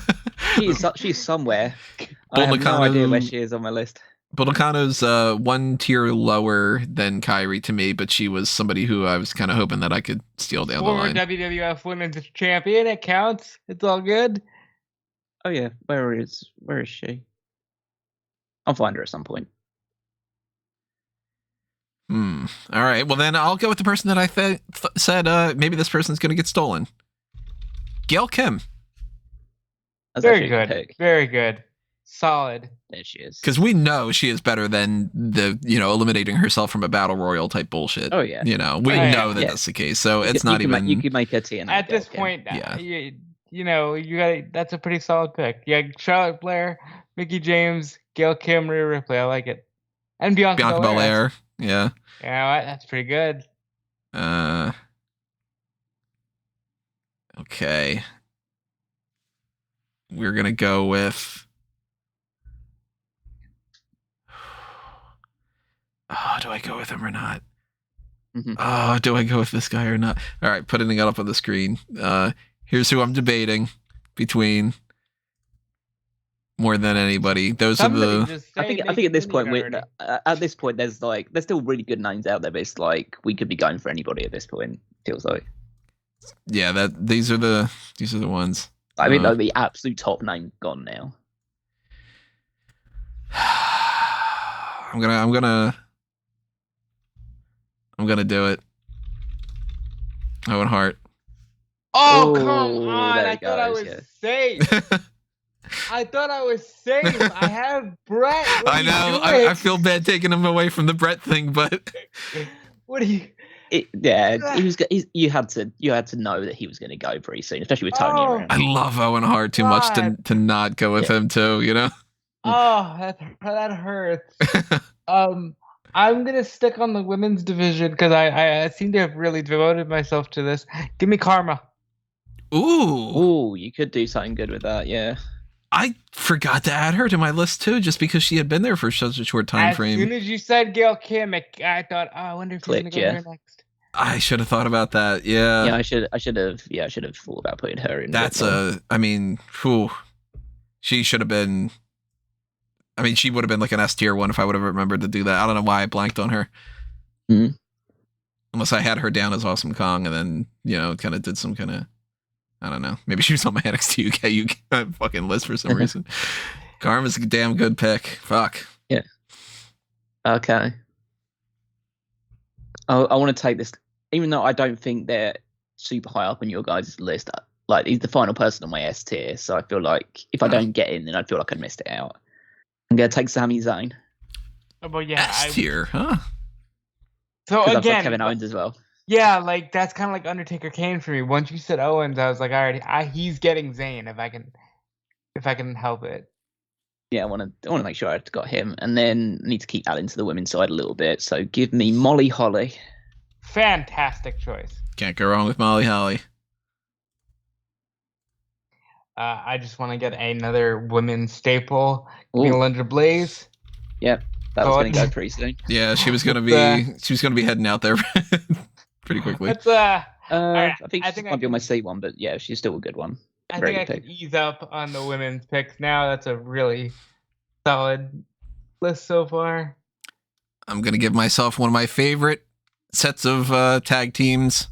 she's somewhere. Bull I have no Nakano- idea where she is on my list. Bulacano's 1 tier lower than Kairi to me, but she was somebody who I was kind of hoping that I could steal down the Former line. WWF Women's Champion. It counts. It's all good. Oh yeah, where is she? I'll find her at some point. All right. Well, then I'll go with the person that I said maybe this person's going to get stolen. Gail Kim. That's Very actually a good. pick. Very good. Solid. There she is. Because we know she is better than the, eliminating herself from a battle royal type bullshit. Oh yeah. We Oh, know yeah. that that's the case. So it's You not can even. you could make her TNA. At this Gail Kim. point, Yeah. you got that's a pretty solid pick. Yeah, Charlotte Flair, Mickey James, Gail Kim, Rhea Ripley. I like it. And Bianca Belair. Yeah. Yeah, that's pretty good. Okay. We're going to go with. Oh, do I go with him or not? Mhm. Oh, do I go with this guy or not? All right, putting it up on the screen. Here's who I'm debating between more than anybody. Those are the. I think at this point there's still really good names out there, but it's like we could be going for anybody at this point. Feels like. Yeah, these are the ones. I mean, the absolute top name gone now. I'm gonna do it. Owen Hart. Oh, come Oh, on! there I it thought I goes, was yeah. safe. I thought I was safe. I have Bret. What I are you know. doing? I feel bad taking him away from the Bret thing, but What are you? You had to know that he was going to go pretty soon, especially with Tony Oh. around. I love Owen Hart too much to not go with him too. Oh, that hurts. I'm gonna stick on the women's division because I seem to have really devoted myself to this. Give me Karma. Ooh, Ooh, you could do something good with that, yeah. I forgot to add her to my list too, just because she had been there for such a short time As soon frame. as you said Gail Kim, I thought, I wonder if he's gonna Clicked, go yeah. here next. I should have thought about that. Yeah, Yeah, I should have thought about putting her in. that's she should have been. I mean, she would have been like an S tier one if I would have remembered to do that. I don't know why I blanked on her. Mhm. Unless I had her down as Awesome Kong and then, kind of did some kind of, I don't know. Maybe she was on my NXT UK fucking list for some reason. Karma's a damn good pick. Fuck. Yeah. Okay. I want to take this, even though I don't think they're super high up on your guys' list. Like, he's the final person on my S tier, so I feel like if I don't get in, then I feel like I missed it out. I'm gonna take Sami Zayn. Oh, but yeah, S tier, huh? So Because I've got again, Kevin Owens as well. yeah, like that's kind of like Undertaker Kane for me. Once you said Owens, I was like, alright, he's getting Zayn if I can help it. Yeah, I want to make sure I've got him, and then need to keep adding to the women's side a little bit. So give me Molly Holly. Fantastic choice. Can't go wrong with Molly Holly. I just want to get another women's staple. Ooh. Melinda Blaze. Yep, that was going to go pretty soon. Yeah, she was gonna be heading out there pretty quickly. That's I think she might be on my C one, but yeah, she's still a good one. I think I can ease up on the women's picks now. That's a really solid list so far. I'm gonna give myself one of my favorite sets of tag teams.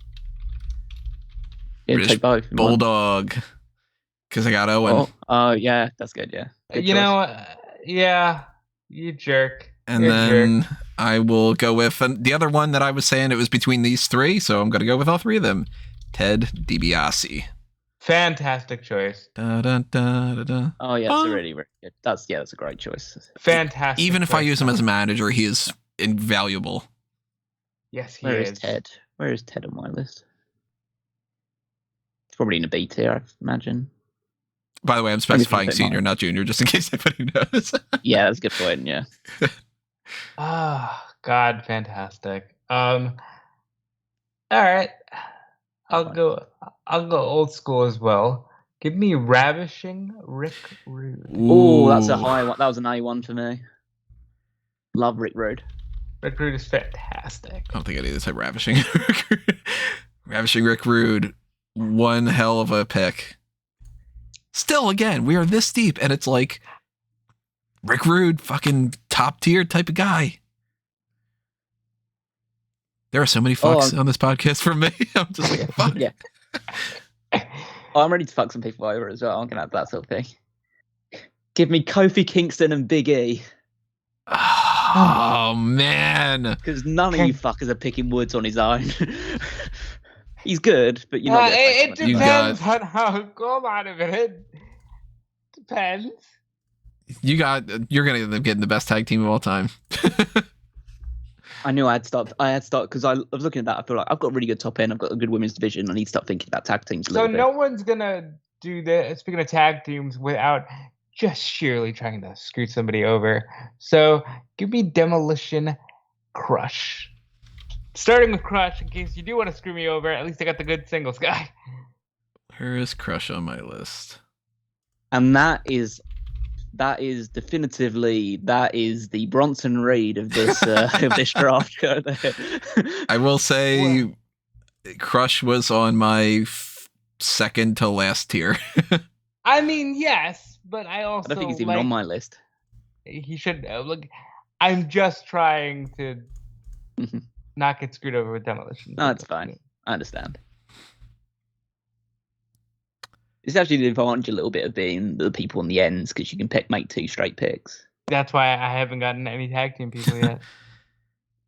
Yeah, British take both. Bulldog. Because I got Owen. Oh, yeah, that's good, yeah. Good you choice. know, yeah, you jerk. And You're a then jerk. I will go with the other one that I was saying it was between these three, so I'm going to go with all three of them. Ted DiBiase. Fantastic choice. Da, da, da, da, da. Oh, yeah, it's really, really good. That's a great choice. Fantastic. Even if I choice. use him as a manager, he is invaluable. Yes, he Where is. is Ted? Where is Ted on my list? It's probably in a B tier, I imagine. By the way, I'm specifying Anything senior, not junior, just in case anybody knows. Yeah, that's a good point, yeah. Oh, God, fantastic. All right. I'll go old school as well. Give me Ravishing Rick Rude. Oh, that's a high one. That was an A1 for me. Love Rick Rude. Rick Rude is fantastic. I don't think I need to type Ravishing. Ravishing Rick Rude. One hell of a pick. Still, again, we are this deep, and it's like Rick Rude, fucking top tier type of guy. There are so many fucks on this podcast from me. I'm just like, fuck. Yeah. I'm ready to fuck some people over as well. I'm gonna have that sort of thing. Give me Kofi Kingston and Big E. Oh man. Because none of you fuckers are picking Woods on his own. He's good, but you're not. It gonna depends on how. Go on a minute. Depends. You're gonna end up getting the best tag team of all time. I knew I had to start because I was looking at that. I feel like I've got a really good top end. I've got a good women's division. I need to start thinking about tag teams a So little bit. no one's gonna do this. Speaking of tag teams, without just sheerly trying to screw somebody over. So give me Demolition Crush. Starting with Crush, in case you do want to screw me over, at least I got the good singles guy. Where is Crush on my list? And that is definitively the Bronson Reed of this of this draft. I will say, Crush was on my second to last tier. I mean, yes, but I also I don't think he's even on my list. He should look. I'm just trying to not get screwed over with Demolition. No, it's fine. I understand. It's actually the advantage a little bit of being the people on the ends because you can make two straight picks. That's why I haven't gotten any tag team people yet.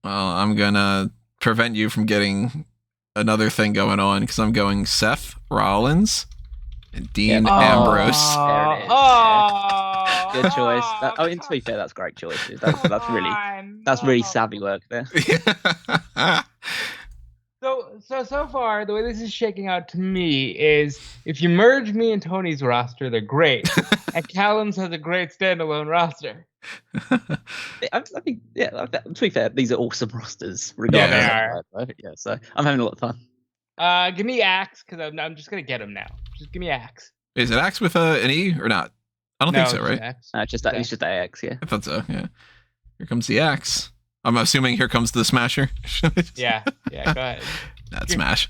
Well, I'm gonna prevent you from getting another thing going on because I'm going Seth Rollins and Dean Ambrose. There it is. Oh, Good choice. To be fair, that's great choices. That's really savvy work there. So far, the way this is shaking out to me is if you merge me and Tony's roster, they're great. And Callum's has a great standalone roster. I think, to be fair, these are awesome rosters. Regardless. Yeah, they are. Yeah, so I'm having a lot of fun. Give me Axe, because I'm just going to get him now. Just give me Axe. Is it Axe with an E or not? I don't think so, right? It's just AX, yeah. I thought so, yeah. Here comes the Axe. I'm assuming here comes the Smasher. Yeah, go ahead. Not Smash.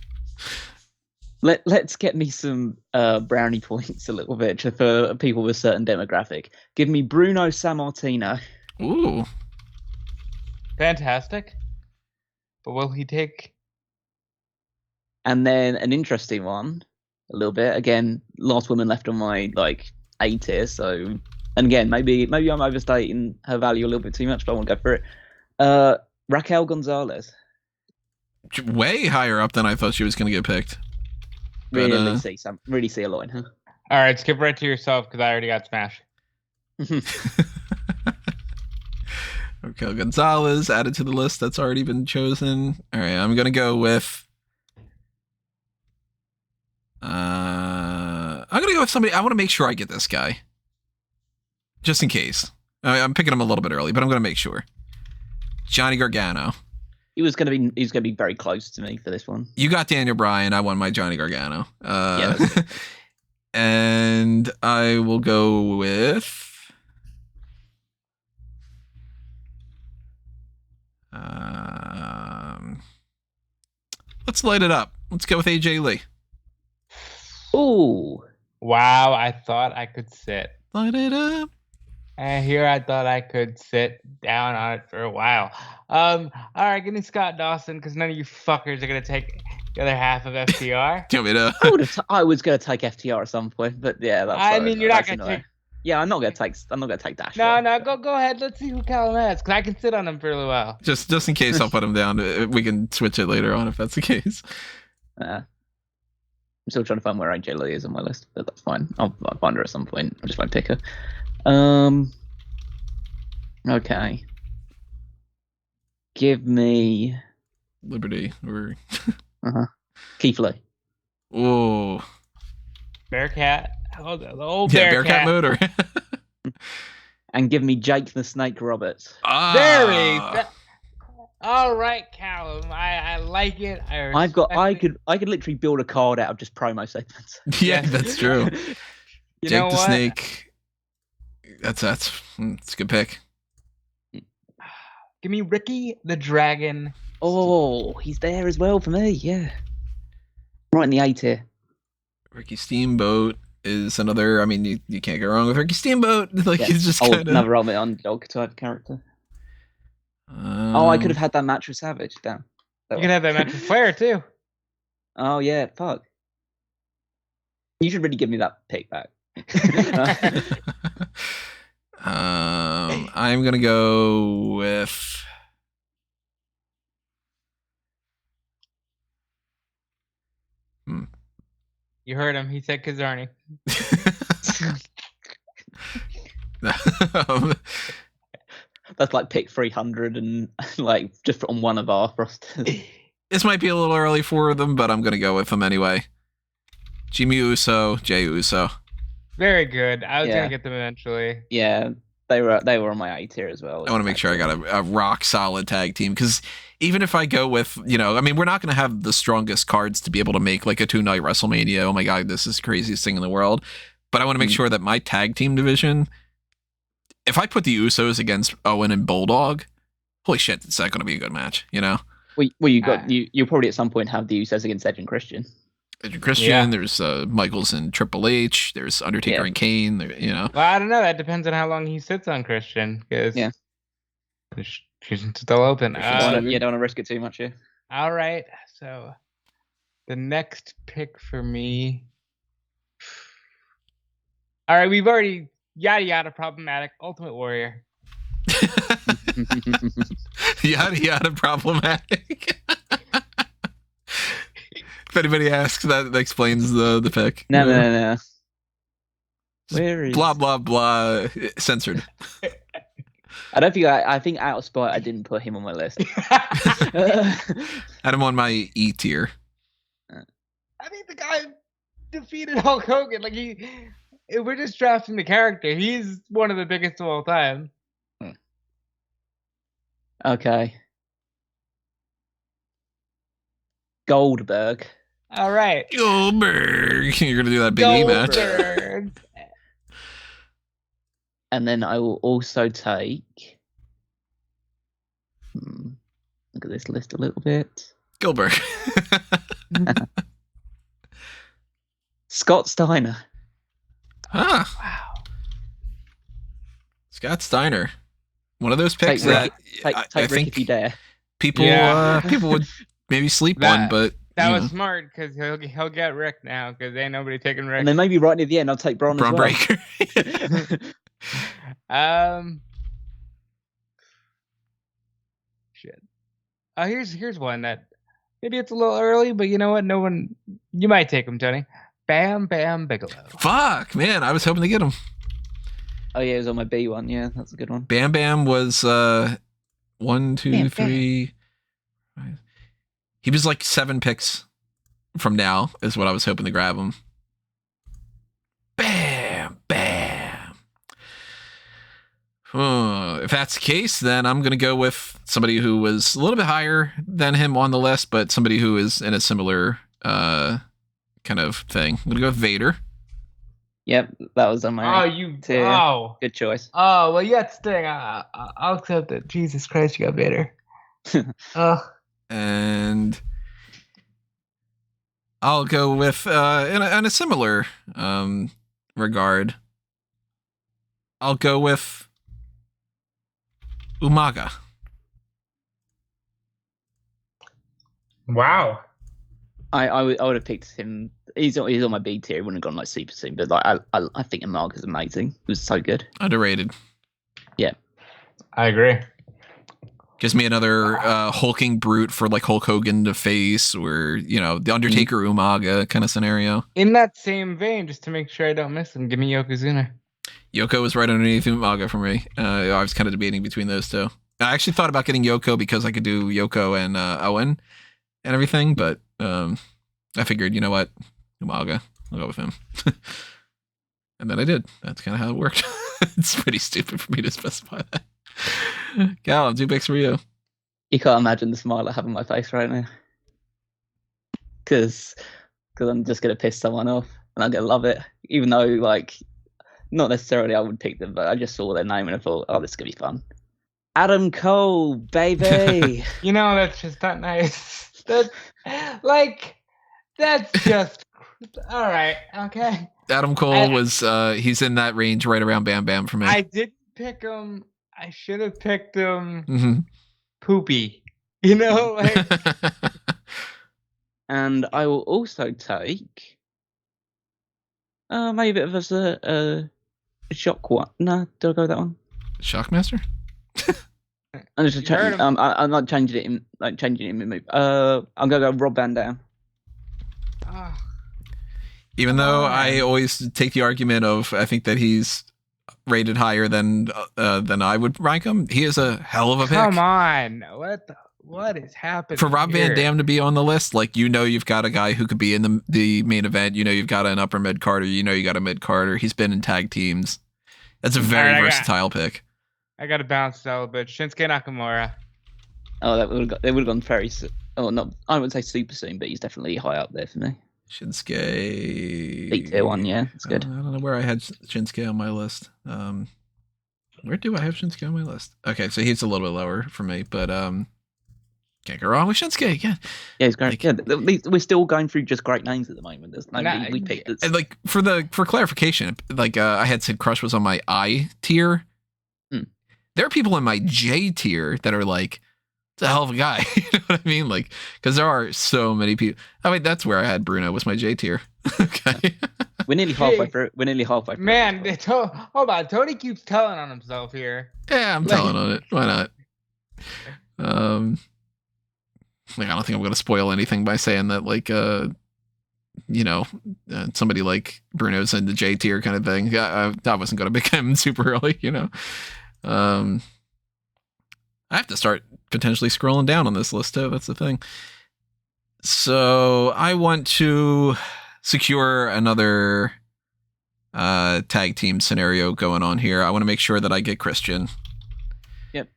Let's get me some brownie points a little bit for people with a certain demographic. Give me Bruno Sammartino. Ooh. Fantastic. But will he take... And then an interesting one, a little bit. Again, last woman left on my A tier, so And again, maybe I'm overstating her value a little bit too much, but I want to go for it. Raquel Gonzalez. Way higher up than I thought she was going to get picked. But, Really see a lot in her. All right, skip right to yourself because I already got smashed. Raquel Gonzalez added to the list that's already been chosen. All right, I'm going to go with... I'm going to go with somebody... I want to make sure I get this guy. Just in case. I'm picking him a little bit early, but I'm going to make sure. Johnny Gargano. He was going to be very close to me for this one. You got Daniel Bryan. I won my Johnny Gargano. Yeah, that's good. And I will go with... let's light it up. Let's go with AJ Lee. Ooh. Wow, I thought I could sit. Light it up. And here I thought I could sit down on it for a while. All right, give me Scott Dawson because none of you fuckers are going to take the other half of FTR. Do you want me to? I was going to take FTR at some point, but yeah. You're not going to take... Yeah, I'm not going to take Dash. No, go ahead. Let's see who Callum has because I can sit on him for a little while. Just in case I'll put him down. We can switch it later on if that's the case. I'm still trying to find where AJ Lee is on my list, but that's fine. I'll find her at some point. I just won't pick her. Okay. Give me Liberty or Keith Lee. Oh, Bearcat. Oh, the old Bearcat mode or and give me Jake the Snake Roberts. All right, Callum. I like it. I could literally build a card out of just promo segments. Yeah, that's true. Jake the Snake. That's a good pick. Give me Ricky the Dragon. Oh, he's there as well for me. Yeah, right in the A tier. Ricky Steamboat is another. I mean, you can't go wrong with Ricky Steamboat. Like he's just another ultimate underdog type character. I could have had that match with Savage. Damn. You can have that match with Flair too. Oh yeah, fuck. You should really give me that pick back. I'm gonna go with. You heard him. He said Kazarni. That's like pick 300 and like just on one of our rosters. This might be a little early for them, but I'm gonna go with them anyway. Jimmy Uso, Jey Uso. Very good. I was gonna get them eventually. Yeah, they were on my A tier as well. I want to make sure I got a rock solid tag team because even if I go with, I mean, we're not going to have the strongest cards to be able to make like a 2-night WrestleMania. Oh my God, this is the craziest thing in the world. But I want to make sure that my tag team division, if I put the Usos against Owen and Bulldog, holy shit, it's not going to be a good match, Well, you'll probably at some point have the Usos against Edge and Christian. There's Michaels and Triple H, there's Undertaker and Kane, Well, I don't know. That depends on how long he sits on Christian, because Christian's still open. You don't want to risk it too much here. All right, so the next pick for me. All right, we've already yada problematic Ultimate Warrior. Yada problematic. If anybody asks, that explains the pick. No. Where is blah blah blah censored? I think out of spite I didn't put him on my list. I had him on my E tier. I think the guy defeated Hulk Hogan. Like we're just drafting the character. He's one of the biggest of all time. Okay. Goldberg. All right. Goldberg. You're going to do that Big E match. And then I will also take... Look at this list a little bit. Goldberg. Scott Steiner. Wow. Scott Steiner. One of those picks take I Rick think if you dare. People would maybe sleep on, but that was smart because he'll get Rick now because ain't nobody taking Rick. And then maybe right near the end I'll take Braun as well. Breaker. Shit. Here's one that maybe it's a little early, but you know what? No one. You might take him, Tony. Bam Bam Bigelow. Fuck, man. I was hoping to get him. Oh, yeah, it was on my B one. Yeah, that's a good one. Bam Bam was 1, 2, Bam, 3. He was like 7 picks from now is what I was hoping to grab him. Bam Bam. If that's the case, then I'm going to go with somebody who was a little bit higher than him on the list, but somebody who is in a similar kind of thing. I'm going to go with Vader. Yep, that was on my tier. Oh, Good choice. Oh, well, yeah, Sting. I'll accept it. Jesus Christ, you got Vader. And I'll go with in a similar regard. I'll go with Umaga. Wow. I would have picked him. He's on my B tier. He wouldn't have gone like super soon, but like I think Umaga's amazing. He was so good. Underrated. Yeah, I agree. Gives me another hulking brute for like Hulk Hogan to face, or the Undertaker Umaga kind of scenario. In that same vein, just to make sure I don't miss him, give me Yokozuna. Yoko was right underneath Umaga for me. I was kind of debating between those two. I actually thought about getting Yoko because I could do Yoko and Owen and everything, but I figured, you know what, Umaga, I'll go with him. And then I did. That's kind of how it worked. It's pretty stupid for me to specify that. Callum, 2 picks for you. You can't imagine the smile I have on my face right now, because I'm just gonna piss someone off and I'm gonna love it, even though like not necessarily I would pick them, but I just saw their name and I thought, oh, this is gonna be fun. Adam Cole, baby. That's just not nice. That's just all right. Okay. Adam Cole was he's in that range right around Bam Bam for me. I didn't pick him. I should have picked him. Mm-hmm. Poopy. And I will also take maybe a bit of a shock one. No, did I go with that one? Shockmaster? I'm just I'm not changing it in move. I'm gonna go Rob Van Dam. Even though I always take the argument of I think that he's rated higher than I would rank him, he is a hell of a pick. Come on, what is happening for Rob here? Van Dam to be on the list? Like, you've got a guy who could be in the main event. You've got an upper mid carder. You got a mid carder. He's been in tag teams. That's a very versatile pick. I got to bounce a little bit. Shinsuke Nakamura. Oh, they would have gone very. Oh, not. I wouldn't say super soon, but he's definitely high up there for me. Shinsuke. B tier 1, yeah, it's good. I don't know where I had Shinsuke on my list. Where do I have Shinsuke on my list? Okay, so he's a little bit lower for me, but can't go wrong with Shinsuke. Yeah, he's great. We're still going through just great names at the moment. There's nobody we picked. And like for clarification, like I had said, Crush was on my I tier. There are people in my J tier that are like, it's a hell of a guy. You know what I mean? Like, because there are so many people. Oh wait, that's where I had Bruno. Was my J tier? Okay. We're nearly halfway through. Man, hold on. Tony keeps telling on himself here. Yeah, I'm telling on it. Why not? Like, I don't think I'm going to spoil anything by saying that, like, somebody like Bruno's in the J tier kind of thing. I wasn't going to pick him super early, I have to start potentially scrolling down on this list too. That's the thing. So I want to secure another tag team scenario going on here. I want to make sure that I get Christian. Yep.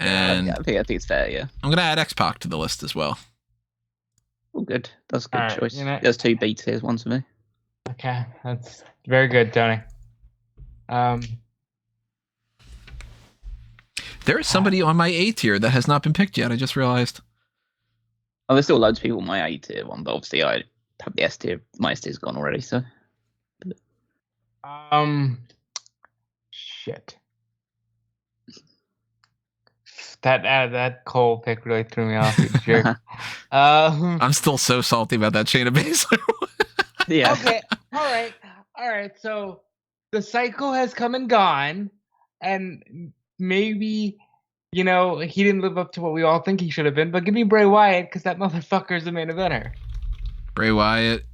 And I think it's fair, yeah. I'm going to add X-Pac to the list as well. Oh, good. That's a good choice. There's 2 B tiers, one for me. Okay, that's very good, Tony. There is somebody on my A tier that has not been picked yet. I just realized. Oh, there's still loads of people on my A tier one, but obviously I have the S tier. My S tier's gone already, so. Shit. That Cole pick really threw me off. Sure. I'm still so salty about that Shayna Baszler. Yeah. Okay. All right. So the cycle has come and gone, and maybe, he didn't live up to what we all think he should have been, but give me Bray Wyatt, because that motherfucker's the main eventer. Bray Wyatt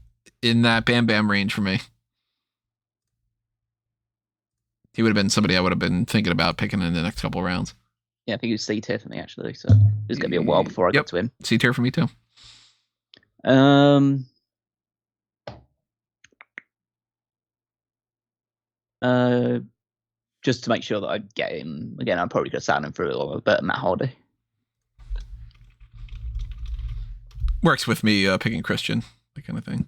in that Bam Bam range for me. He would have been somebody I would have been thinking about picking in the next couple of rounds. Yeah, I think he was C tier for me, actually. So it's going to be a while before I get to him. C tier for me, too. Just to make sure that I get him, again, I probably could have sat him for a little bit, Matt Hardy. Works with me picking Christian, that kind of thing.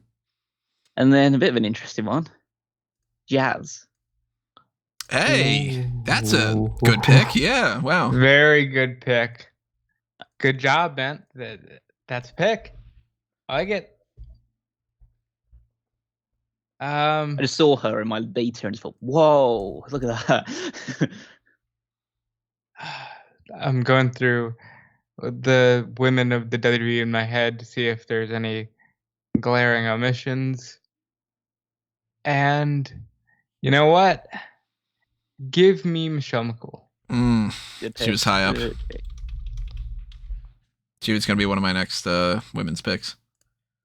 And then a bit of an interesting one. Jazz. Hey, that's a good pick. Yeah, wow. Very good pick. Good job, man. That's a pick. I like it. I just saw her in my B tier and just thought, whoa, look at that. I'm going through the women of the WWE in my head to see if there's any glaring omissions. And you know what? Give me Michelle McCool. She was high up. She was going to be one of my next women's picks.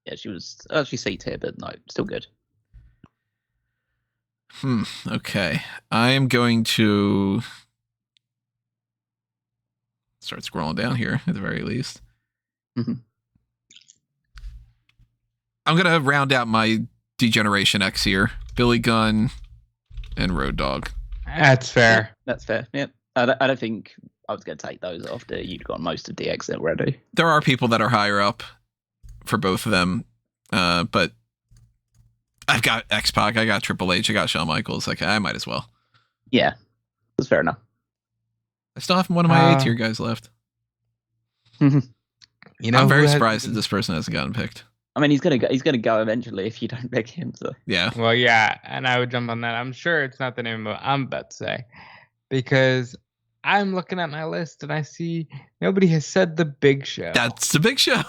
Yeah, she was actually C tier, but no, still good. Okay. I am going to start scrolling down here at the very least. Mm-hmm. I'm going to round out my Degeneration X here. Billy Gunn and Road Dogg. That's fair. Yeah, that's fair. Yep. I don't think I was going to take those after you'd got most of DX already. There are people that are higher up for both of them, but I've got X-Pac, I got Triple H, I got Shawn Michaels. Like, I might as well. Yeah, that's fair enough. I still have one of my A-tier guys left. I'm very surprised that this person hasn't gotten picked. I mean, he's gonna go eventually if you don't pick him. So yeah. Well, yeah, and I would jump on that. I'm sure it's not the name of what I'm about to say, because I'm looking at my list and I see nobody has said the Big Show. That's the Big Show.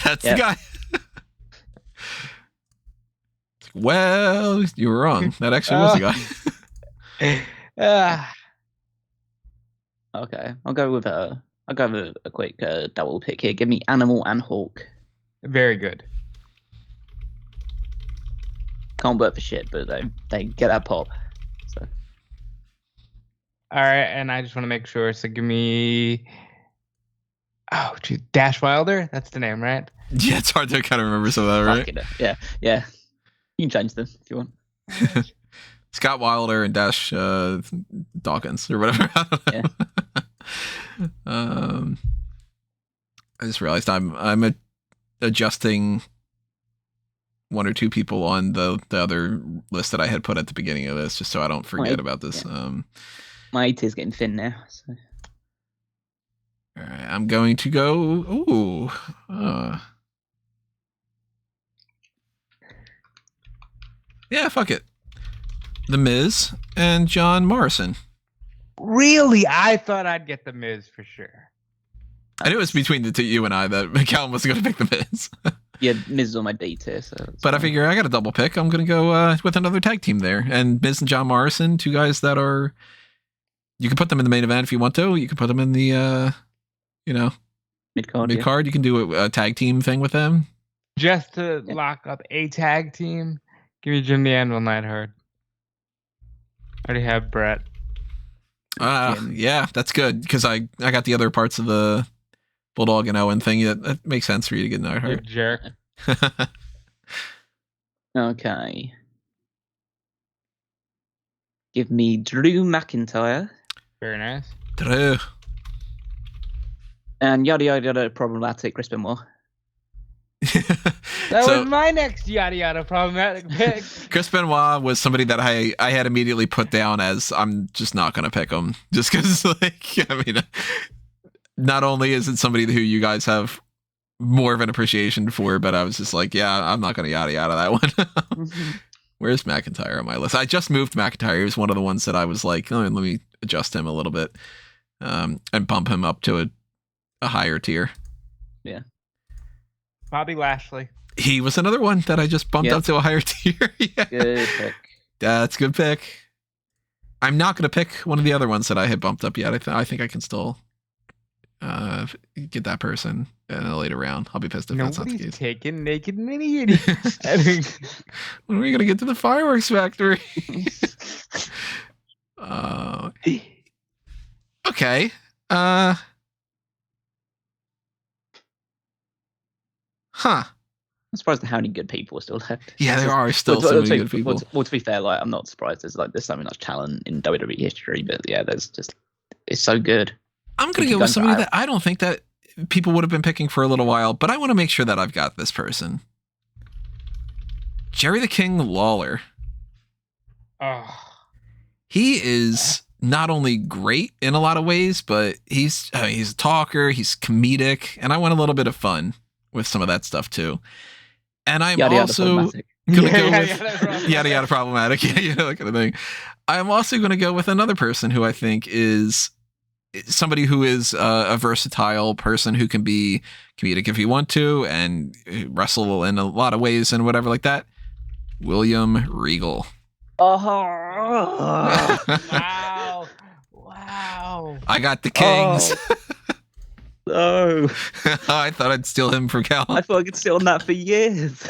That's the guy. Well, you were wrong. That actually was the guy. Okay, I'll go with a quick double pick here. Give me Animal and Hawk. Very good. Can't work for shit, but they get that pop. So. All right, and I just want to make sure. So give me, Dash Wilder. That's the name, right? Yeah, it's hard to kind of remember some of that, right? Yeah. You can change them if you want. Scott Wilder and Dash Dawkins or whatever. I don't know. I just realized I'm adjusting one or two people on the other list that I had put at the beginning of this, just so I don't forget about this. Yeah. My 8 is getting thin now. So. All right, I'm going to go. Yeah, fuck it. The Miz and John Morrison. Really? I thought I'd get The Miz for sure. I knew it was between the two, you and I, that Callum was going to pick The Miz. Yeah, Miz is on my D tier. So but I figure I got a double pick. I'm going to go with another tag team there. And Miz and John Morrison, two guys that are... You can put them in the main event if you want to. You can put them in the, mid-card. Mid-card. You can do a tag team thing with them. Just to lock up a tag team, give me Jim the Anvil Neidhart. I already have Bret. Yeah, that's good, because I got the other parts of the Bulldog and Owen thing. That makes sense for you to get Neidhart. Jerk. Okay. Give me Drew McIntyre. Very nice. Drew. And yada yada problematic Chris Benoit. That was my next yada yada problematic pick. Chris Benoit was somebody that I had immediately put down as I'm just not going to pick him. Just because, not only is it somebody who you guys have more of an appreciation for, but I was just like, yeah, I'm not going to yada yada that one. Where's McIntyre on my list? I just moved McIntyre. He was one of the ones that I was like, let me adjust him a little bit and bump him up to a higher tier. Yeah. Bobby Lashley. He was another one that I just bumped up to a higher tier. Yeah. Good pick. That's a good pick. I'm not going to pick one of the other ones that I had bumped up yet. I think I can still get that person in a later round. I'll be pissed if that's not the Nobody's case. taking naked mini idiots. When are we going to get to the fireworks factory? Okay. Huh. I'm surprised at how many good people are still left. Yeah, there are still so many good people. Well, to be fair, like I'm not surprised. There's so much talent in WWE history, but yeah, it's so good. I'm gonna go with somebody that I don't think that people would have been picking for a little while, but I want to make sure that I've got this person. Jerry the King Lawler. Oh. He is not only great in a lot of ways, but he's a talker, he's comedic, and I want a little bit of fun with some of that stuff too. And I'm also going to go with yada yada problematic, that kind of thing. I'm also going to go with another person who I think is somebody who is a versatile person who can be comedic if you want to and wrestle in a lot of ways and whatever like that. William Regal. Wow. I got the Kings. Oh. I thought I'd steal him for Callum. I thought I could sit on that for years.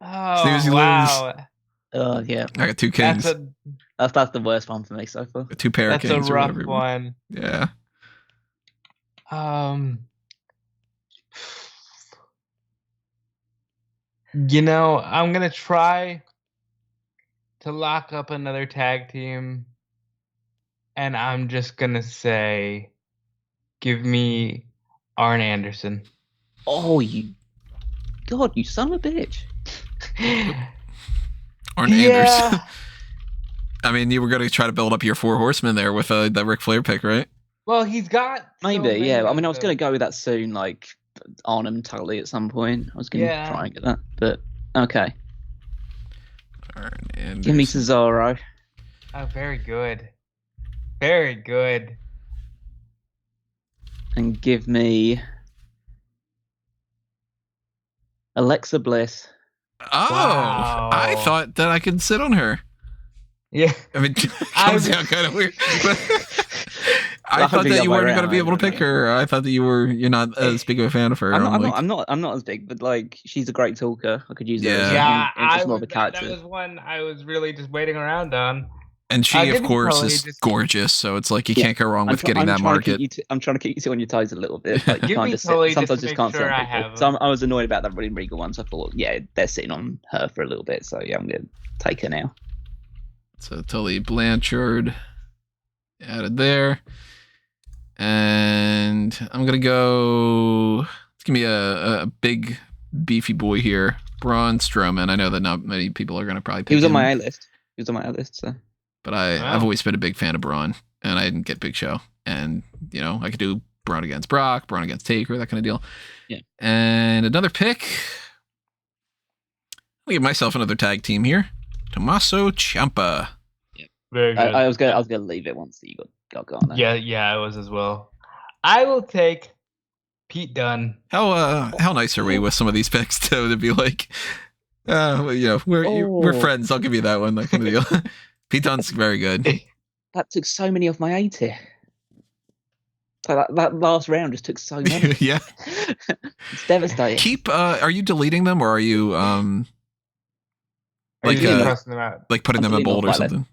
Wow. Oh, yeah. I got two Kings. That's the worst one for me so far. Two pair of Kings. That's a rough one. Yeah. I'm going to try to lock up another tag team. And I'm just going to say, give me Arn Anderson. Oh, you son of a bitch. Arn Anderson. I mean, you were going to try to build up your four horsemen there with the Ric Flair pick, right? Well, he's got... Maybe, yeah. I mean, I was going to go with that soon, like Arnhem Tully at some point. I was going to try and get that, but okay. Arn Anderson. Give me Cesaro. Oh, very good. Very good. And give me Alexa Bliss. Oh, wow. I thought that I could sit on her. Yeah. I mean, it comes out kind of weird. I thought that you weren't going to be able to pick her. I thought that you're not as big of a fan of her. I'm not as big, but like she's a great talker. I could use her. Yeah. As more of a character. That was one I was really just waiting around on. And she, of course, is gorgeous, so it's like you can't go wrong with getting that market. I'm trying to keep you on your toes a little bit. Like, you can't just sometimes just can't sit on people. So I was annoyed about that really Regal one, so I thought, yeah, they're sitting on her for a little bit, so yeah, I'm going to take her now. So Tully Blanchard added there. And I'm going to go... Let's give me a big, beefy boy here. Braun Strowman. I know that not many people are going to probably pick him. He was on my A list, so... But I've always been a big fan of Braun, and I didn't get Big Show. And, I could do Braun against Brock, Braun against Taker, that kind of deal. Yeah. And another pick. I'll give myself another tag team here. Tommaso Ciampa. Yeah. Very good. I was gonna leave it once you got gone there. Yeah, I was as well. I will take Pete Dunne. How nice are we with some of these picks, though, to be like, we're friends. I'll give you that one. That kind of deal. Pete Dunne's very good. That took so many off my A tier. So that last round just took so many. Yeah. It's devastating. Are you deleting them, or are you putting them in bold or something?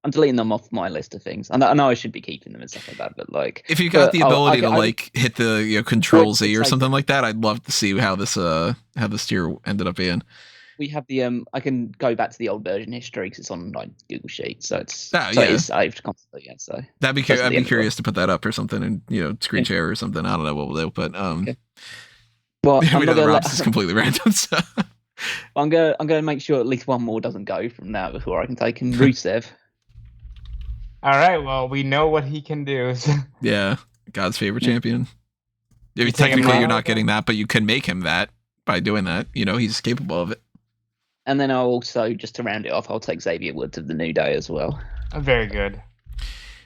I'm deleting them off my list of things. I know I should be keeping them and stuff like that, but like if you got the ability to hit the Control Z or something like that, I'd love to see how this tier ended up being. We have the I can go back to the old version history because it's on like Google Sheets, so it's it is saved constantly. Yeah, so I'd be curious to put that up or something, and screen share or something. I don't know what we'll do, but okay. Well, we know the Rob's is completely random. So I'm gonna make sure at least one more doesn't go from now before I can take him. Rusev. All right, well, we know what he can do. So. Yeah, God's favorite champion. I mean, technically, you're not getting that, but you can make him that by doing that. He's capable of it. And then I'll also, just to round it off, I'll take Xavier Woods of the New Day as well. Very good.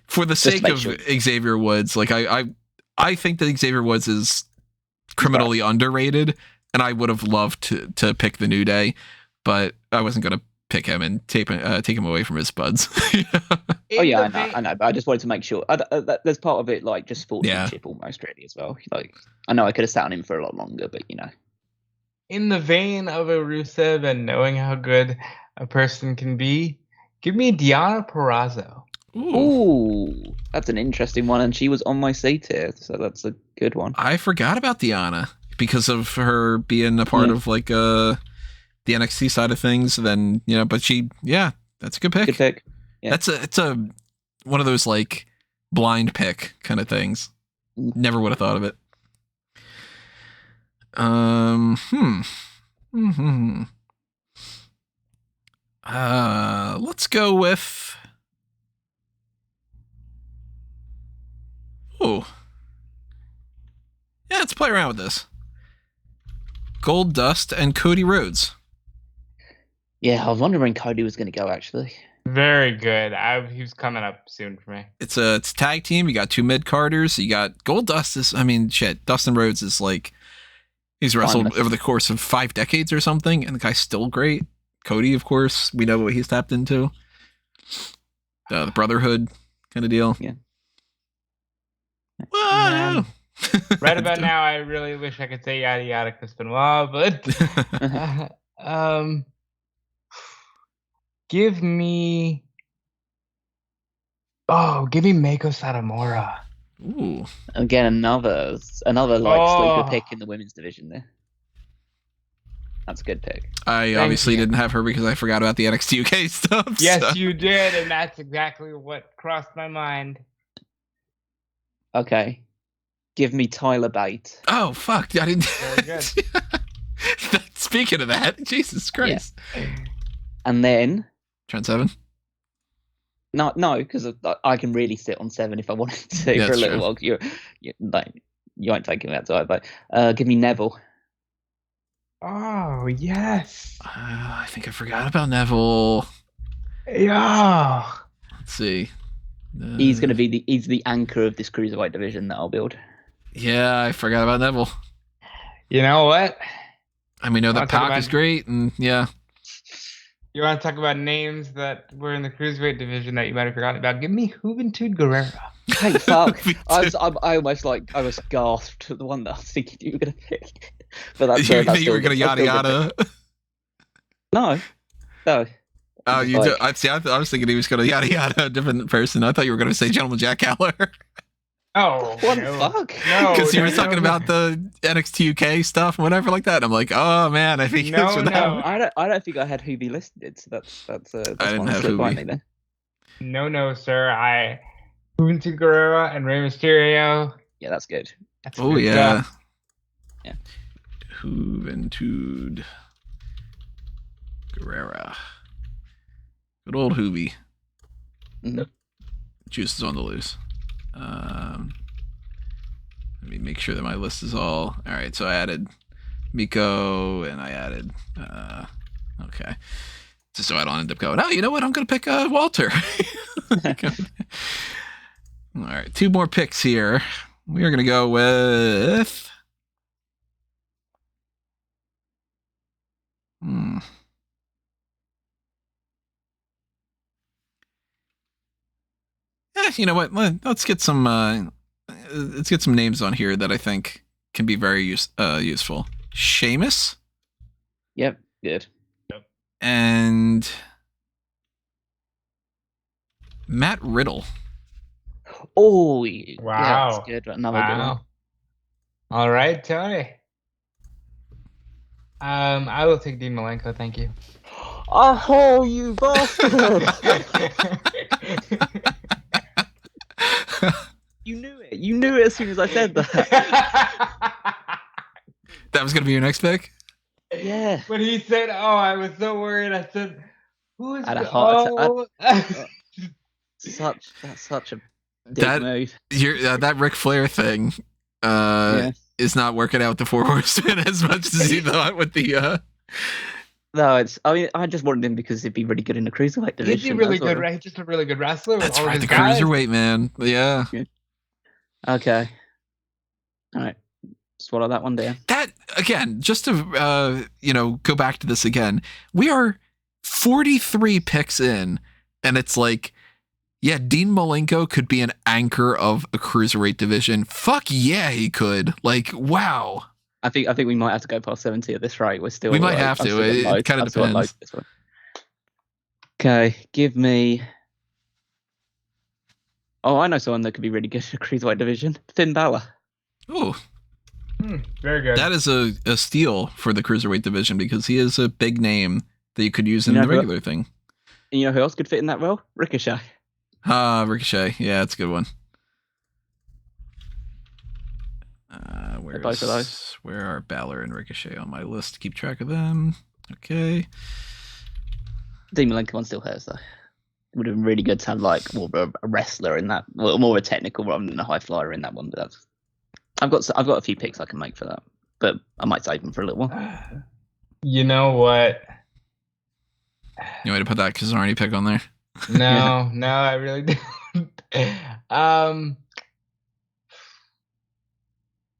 For the sake of Xavier Woods, like I think that Xavier Woods is criminally underrated, and I would have loved to pick the New Day. but I wasn't going to pick him and take him away from his spuds. Oh yeah, I know, but I just wanted to make sure. There's part of it like just sportsmanship almost really as well. Like I know I could have sat on him for a lot longer, but you know. In the vein of a Rusev and knowing how good a person can be, give me Deonna Purrazzo. Ooh, that's an interesting one, and she was on my C tier, so that's a good one. I forgot about Deonna because of her being a part of like the NXT side of things. Then but that's a good pick. Good pick. Yeah. It's a one of those like blind pick kind of things. Never would have thought of it. Let's go with. Oh. Yeah, let's play around with this. Gold Dust and Cody Rhodes. Yeah, I was wondering when Cody was going to go, actually. Very good. He was coming up soon for me. It's a tag team. You got two mid-carders. You got Gold Dust Dustin Rhodes is like, he's wrestled over the course of 5 decades or something, and the guy's still great. Cody, of course, we know what he's tapped into. The Brotherhood kind of deal. Yeah. Whoa! Right about now, I really wish I could say yada yada Chris Benoit, but give me Meiko Satomura. Ooh. Again, another sleeper pick in the women's division there. That's a good pick. I obviously didn't have her because I forgot about the NXT UK stuff. Yes, you did, and that's exactly what crossed my mind. Okay. Give me Tyler Bate. Oh, fuck. I didn't. Very good. Speaking of that, Jesus Christ. Yeah. And then. Trent 7? No, because I can really sit on 7 if I wanted to for a little while. You ain't taking that time, but give me Neville. Oh, yes. I think I forgot about Neville. Yeah. Let's see. He's going to be the anchor of this cruiserweight division that I'll build. Yeah, I forgot about Neville. You know what? I mean, that Pac is great, and yeah. You want to talk about names that were in the cruiserweight division that you might have forgotten about? Give me Juventud Guerrero. Hey, fuck! I almost gasped at the one that I was thinking you were going to pick. But that's you think you were going to yada yada? No. Oh, you do. I was thinking he was going to yada yada a different person. I thought you were going to say Gentleman Jack Gallagher. Oh, what the fuck? No, because you were talking about the NXT UK stuff and whatever like that. And I'm like, oh man, I think it's for that one. I don't think I had Hoovy listed, so that's I didn't have Hoovy. Then. No, sir. Juventud Guerrero and Rey Mysterio. Yeah, that's good. That's good stuff. Yeah. Juventud Guerrero. Good old Hoovy. Mm-hmm. Juice is on the loose. Let me make sure that my list is all right. So I added Miko and I added okay, just so I don't end up going, oh, you know what, I'm gonna pick Walter. All right, 2 more picks here. We are gonna go with you know what, let's get some names on here that I think can be very useful. Sheamus. Yep, good. Yep. And Matt Riddle. Oh, wow. Yeah, that's good. Another good one. All right, Tony. I will take Dean Malenko, thank you. Oh, you bastard! You knew it. You knew it as soon as I said that. That was gonna be your next pick? Yeah. When he said, "Oh," I was so worried. I said, "Who is?" I had a heart attack. That's such a dick move. That Ric Flair thing is not working out with the Four Horsemen as much as you thought with the. No, I just wanted him because he'd be really good in the cruiserweight division. He'd be really good, right? He's just a really good wrestler. That's right, the cruiserweight man. Yeah. Okay. All right. Swallow that one down. That again, just to go back to this again, we are 43 picks in, and it's like, yeah, Dean Malenko could be an anchor of a cruiserweight division. Fuck yeah, he could. Like, wow. I think we might have to go past 70 at this rate. We might have to. It kind of depends. Okay, give me. Oh, I know someone that could be really good for the cruiserweight division. Finn Balor. Oh, very good. That is a steal for the cruiserweight division because he is a big name that you could use in the regular thing. And you know who else could fit in that role? Ricochet. Ricochet. Yeah, that's a good one. Both of those. Where are Balor and Ricochet on my list? Keep track of them. Okay. Dean Malenko one still hurts though. It would have been really good to have like more of a wrestler in that, well, more of a technical rather than a high flyer in that one. But that's, I've got a few picks I can make for that, but I might save them for a little while. You know what? You want me to put that Kazarni pick on there? No, I really don't.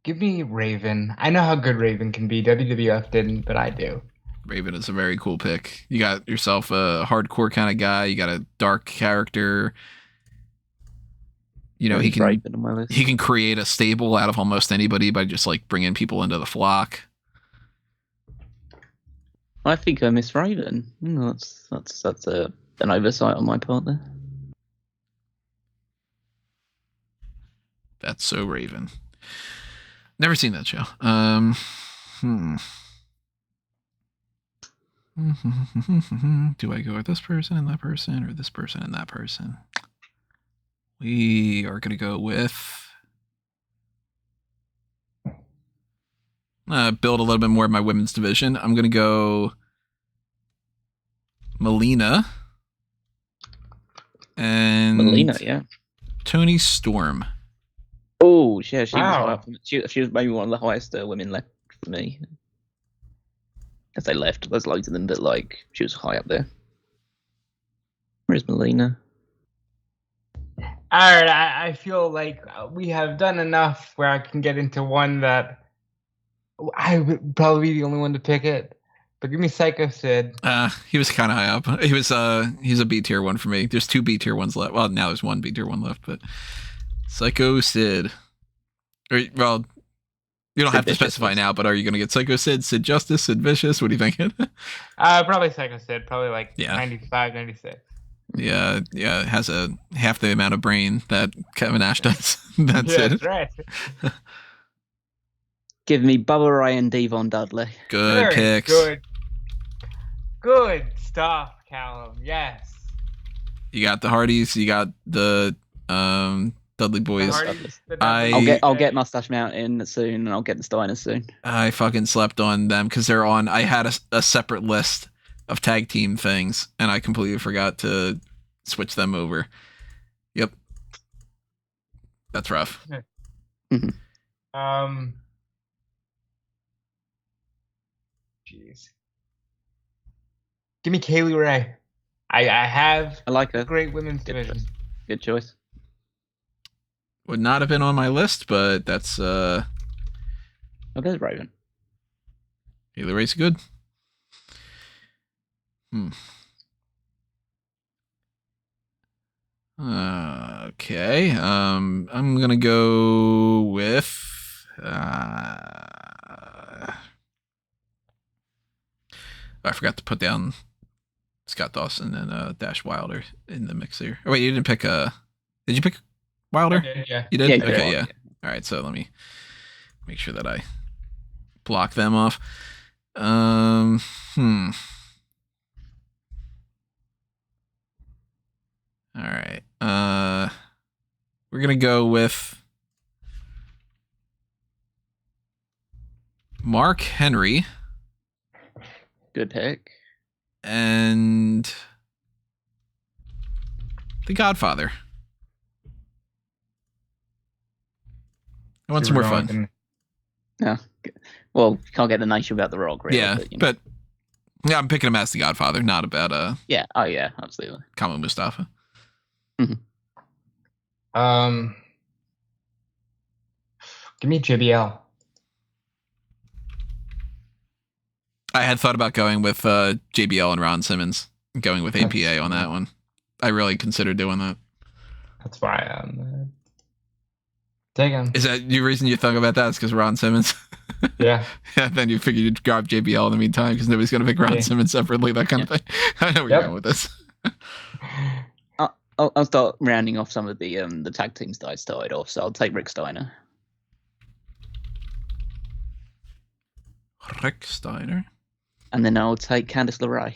Give me Raven. I know how good Raven can be. WWF didn't, but I do. Raven is a very cool pick. You got yourself a hardcore kind of guy. You got a dark character. You know, he can create a stable out of almost anybody by just like bringing people into the flock. I think I miss Raven. That's an oversight on my part there. That's so Raven. Never seen that show. Do I go with this person and that person, or this person and that person? We are going to go with build a little bit more of my women's division. I'm going to go Melina and yeah. Toni Storm. Oh, yeah, she was high up. She was maybe one of the highest women left for me. As they left, there's loads of them, but like she was high up there. Where's Melina? All right, I feel like we have done enough where I can get into one that I would probably be the only one to pick it. But give me Psycho Sid. He was kind of high up. He's a B tier one for me. There's 2 B tier ones left. Well, now there's 1 B tier one left, but Psycho Sid. Or, well, you don't have to specify now, but are you going to get Psycho Sid, Sid Justice, Sid Vicious? What are you thinking? Probably Psycho Sid. Probably like 95, 96. Yeah, it has half the amount of brain that Kevin Nash does. That's it. That's right. Give me Bubba Ray and Devon Dudley. Good picks. Good stuff, Callum. Yes. You got the Hardys. You got the Dudley Boys. I'll get Mustache Mountain soon, and I'll get the Steiners soon. I fucking slept on them because they're on. I had a separate list of tag team things, and I completely forgot to switch them over. Yep. That's rough. Mm-hmm. Jeez. Give me Kaylee Ray. I like her. Great women's division. Good choice. Would not have been on my list, but that's Oh, there's Raven. Kaylee Ray's good. Okay. I'm gonna go with I forgot to put down Scott Dawson and Dash Wilder in the mix here. Oh wait, you didn't pick did you pick Wilder? Yeah. You did? Yeah, okay, yeah. All right, so let me make sure that I block them off. All right. We're going to go with Mark Henry. Good pick. And The Godfather. I want some more fun. Yeah. Well, you can't get the nice about The Rock, really. Yeah, but yeah, I'm picking him as The Godfather, not about Yeah. Oh, yeah. Absolutely. Kama Mustafa. Mm-hmm. Give me JBL. I had thought about going with JBL and Ron Simmons, going with APA on that one. I really considered doing that. That's why take him. Is that the reason you thought about that? Is because Ron Simmons? Yeah. Yeah. Then you figured you'd grab JBL in the meantime because nobody's going to pick Ron Simmons separately, that kind of thing. I know where you're going with this. I'll start rounding off some of the tag teams that I started off. So I'll take Rick Steiner. Rick Steiner. And then I'll take Candice LeRae.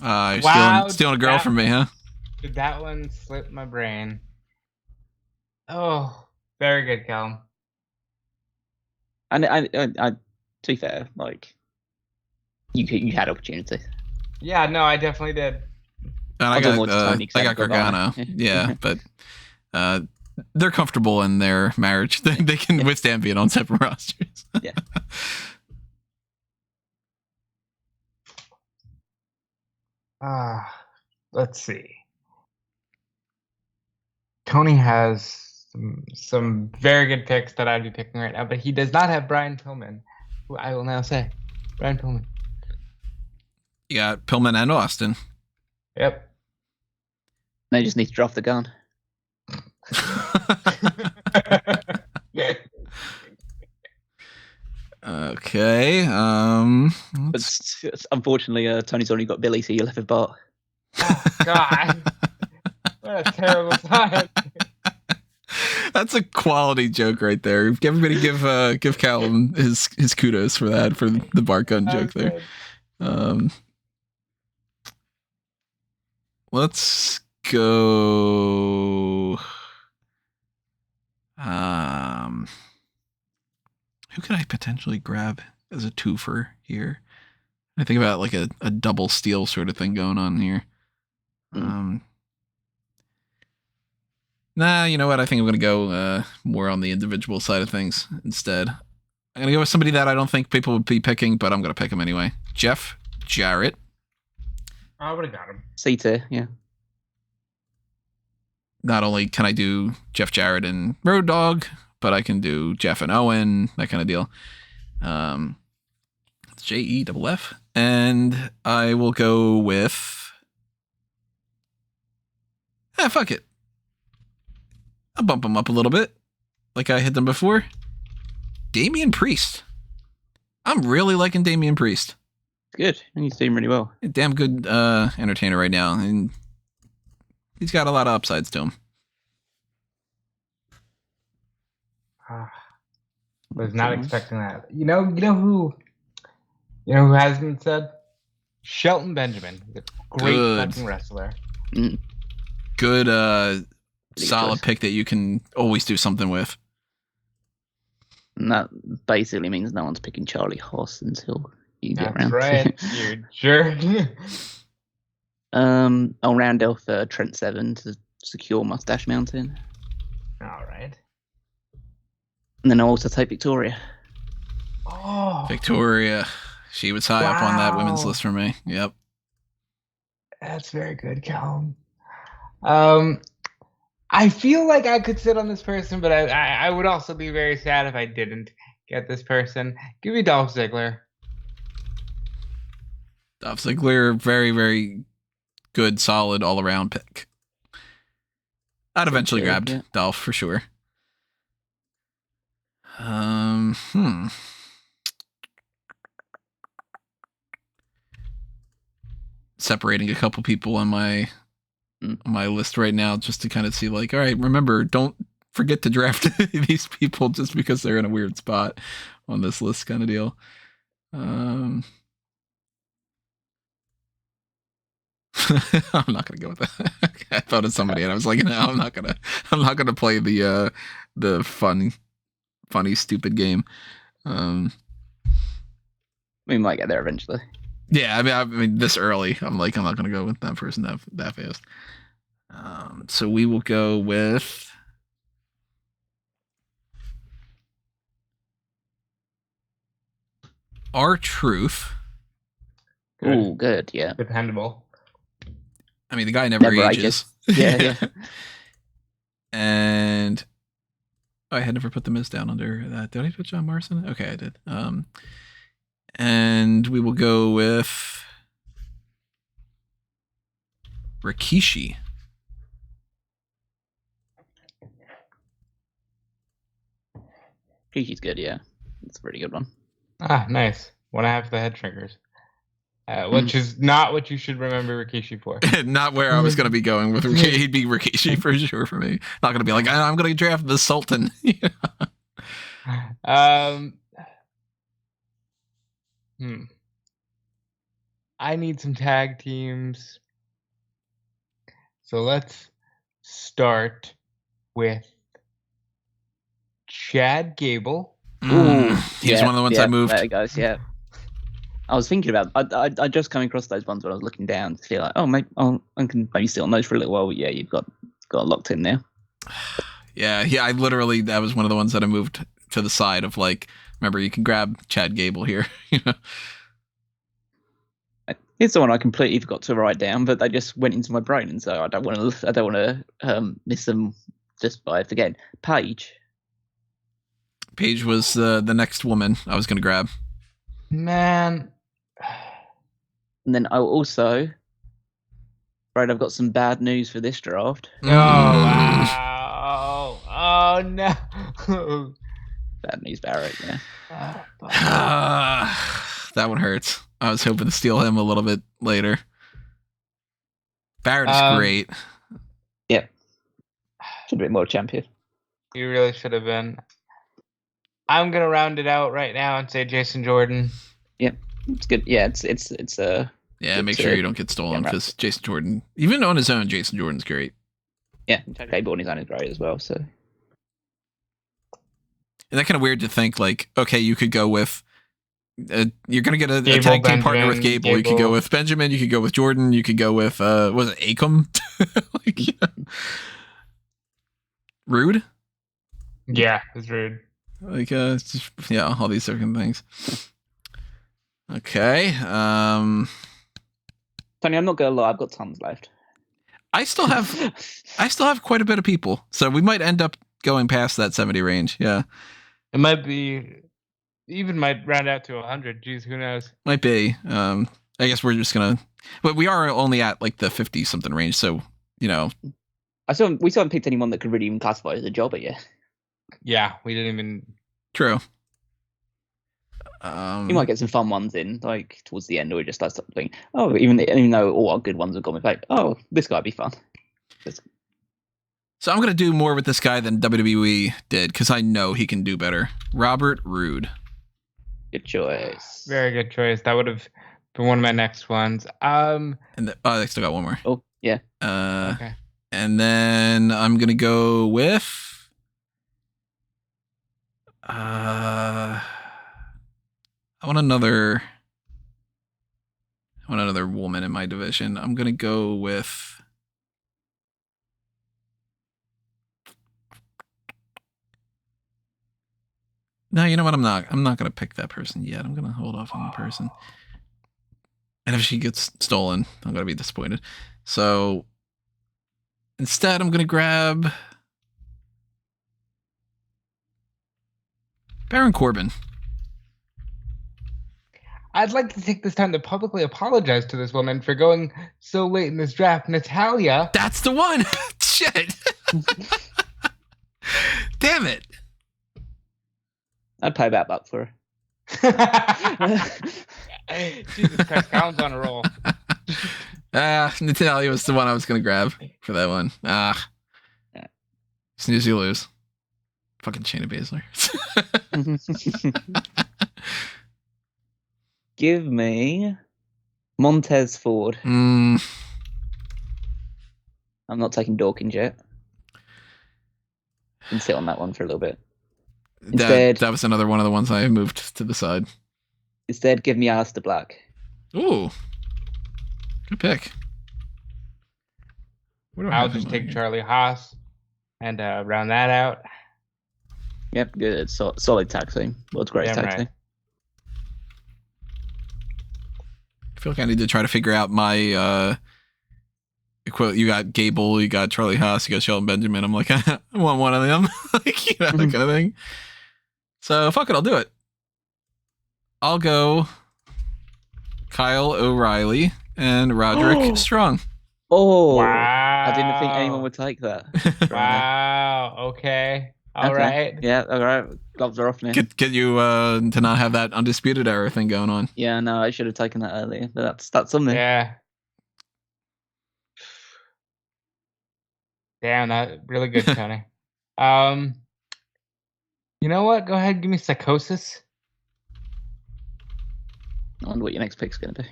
You're stealing a girl from me, huh? Did that one slip my brain? Oh, very good, Callum. And I to be fair, like you had opportunity. Yeah, no, I definitely did. And I got Gargano. Yeah, but they're comfortable in their marriage. They can withstand being on separate rosters. Yeah. Let's see. Tony has some very good picks that I'd be picking right now, but he does not have Brian Pillman, who I will now say. Brian Pillman. You got Pillman and Austin. Yep. They just need to drop the gun. Okay. But unfortunately, Tony's only got Billy, so you're left with Bart. Oh, God. What a terrible time. That's a quality joke right there. Everybody give Callum his kudos for that, for the Bart gun joke there. Let's go. Who could I potentially grab as a twofer here? I think about like a double steal sort of thing going on here. Nah, you know what? I think I'm going to go more on the individual side of things instead. I'm going to go with somebody that I don't think people would be picking, but I'm going to pick him anyway. Jeff Jarrett. I would have got him. C-tier, yeah. Not only can I do Jeff Jarrett and Road Dogg, but I can do Jeff and Owen, that kind of deal. It's JEFF. And I will go with... fuck it. I'll bump him up a little bit, like I hit them before. Damian Priest. I'm really liking Damian Priest. Good. And he's doing really well. A damn good entertainer right now. And he's got a lot of upsides to him. Was not expecting that. You know who hasn't said? Shelton Benjamin. He's a great fucking wrestler. Good solid pick that you can always do something with. And that basically means no one's picking Charlie Haas until you get around. That's right. You jerk. I'll round off Trent Seven to secure Mustache Mountain. All right. And then I'll also take Victoria. Oh, Victoria. She was high up on that women's list for me. Yep. That's very good, Callum. I feel like I could sit on this person, but I would also be very sad if I didn't get this person. Give me Dolph Ziggler. Dolph Ziggler, very, very good, solid, all-around pick. I'd eventually grab Dolph for sure. Separating a couple people on my list right now just to kind of see, like, all right, remember, don't forget to draft these people just because they're in a weird spot on this list, kind of deal. I'm not gonna go with that. I thought of somebody and I was like, no, I'm not gonna play the funny stupid game. We might get there eventually. Yeah, I mean this early, I'm not gonna go with that person that fast. So we will go with R-Truth. Oh, good, yeah. Dependable. I mean, the guy never ages. Yeah. And I had never put the Miz down under that. Did I put John Morrison? Okay, I did. And we will go with Rikishi. Rikishi's good, yeah. That's a pretty good one. Ah, nice. 1.5 the head shrinkers. Which is not what you should remember Rikishi for. Not where I was going to be going with Rikishi. He'd be Rikishi for sure for me. Not going to be like, I'm going to draft the Sultan. I need some tag teams. So let's start with Chad Gable. He's one of the ones I moved. There it goes, yeah. I was thinking about. I just came across those ones when I was looking down to feel like, I can maybe sit on those for a little while. But yeah, you've got locked in now. Yeah. I literally, that was one of the ones that I moved to the side of, like, remember, you can grab Chad Gable here. Here's the one I completely forgot to write down, but they just went into my brain, and so I don't want to miss them just by forgetting. Paige. Paige was the next woman I was going to grab. Man. And then I'll also, right, I've got some bad news for this draft. Oh, wow. Oh, no. Bad news, Barrett, yeah. That one hurts. I was hoping to steal him a little bit later. Barrett is great. Yeah. Should have been more champion. You really should have been. I'm going to round it out right now and say Jason Jordan. Yep. It's good. Yeah, it's yeah, make sure you don't get stolen, because Jason Jordan, even on his own, Jason Jordan's great. Yeah, Gable on his own is great as well. So, and that kind of weird to think, like, okay, you could go with you're gonna get a tag team partner with Gable. You could go with Benjamin. You could go with Jordan. You could go with was it Akam? Like, yeah. Rude. Yeah, it's rude. Like just, yeah, all these different things. Okay. Tony, I'm not gonna lie, I've got tons left. I still have quite a bit of people, so we might end up going past that 70 range. Yeah, it might be, even might round out to 100. Jeez, who knows? Might be. I guess we're just gonna, but we are only at like the 50 something range, so you know. We still haven't picked anyone that could really even classify as a jobber yet. Yeah, we didn't even. True. You might get some fun ones in, like towards the end, or just like something. Oh, even though all our good ones have gone with, like, oh, this guy'd be fun. So I'm gonna do more with this guy than WWE did, because I know he can do better. Robert Roode. Good choice. Very good choice. That would have been one of my next ones. I still got one more. Oh yeah. Okay. And then I'm gonna go with. I want another woman in my division. I'm gonna go with. No, you know what? I'm not gonna pick that person yet. I'm gonna hold off on the person. And if she gets stolen, I'm gonna be disappointed. So instead, I'm gonna grab Baron Corbin. I'd like to take this time to publicly apologize to this woman for going so late in this draft. Natalya. That's the one. Shit. Damn it. I'd pay about $1 for her. Jesus Christ, Callum's on a roll. Natalya was the one I was going to grab for that one. Snooze, you lose. Fucking Shayna Baszler. Give me Montez Ford. I'm not taking Dawkins yet. Can sit on that one for a little bit. Instead, that was another one of the ones I moved to the side. Instead, give me Aleister Black. Ooh, good pick. I'll just take Charlie Haas and round that out. Yep, good. Solid tag team. World's greatest tag team. I feel like I need to try to figure out my quote. You got Gable, you got Charlie Haas, you got Shelton Benjamin. I'm like, I want one of them. Like, that kind of thing. So fuck it, I'll do it. I'll go Kyle O'Reilly, and Roderick Strong. Oh, Wow. I didn't think anyone would take that. Wow. Okay. All right. Yeah, all right. Gloves are off now. Get you to not have that undisputed era thing going on. Yeah, no, I should have taken that earlier, but that's something. Yeah. Damn, that really good, Tony. You know what? Go ahead, give me Psychosis. I wonder what your next pick's going to be.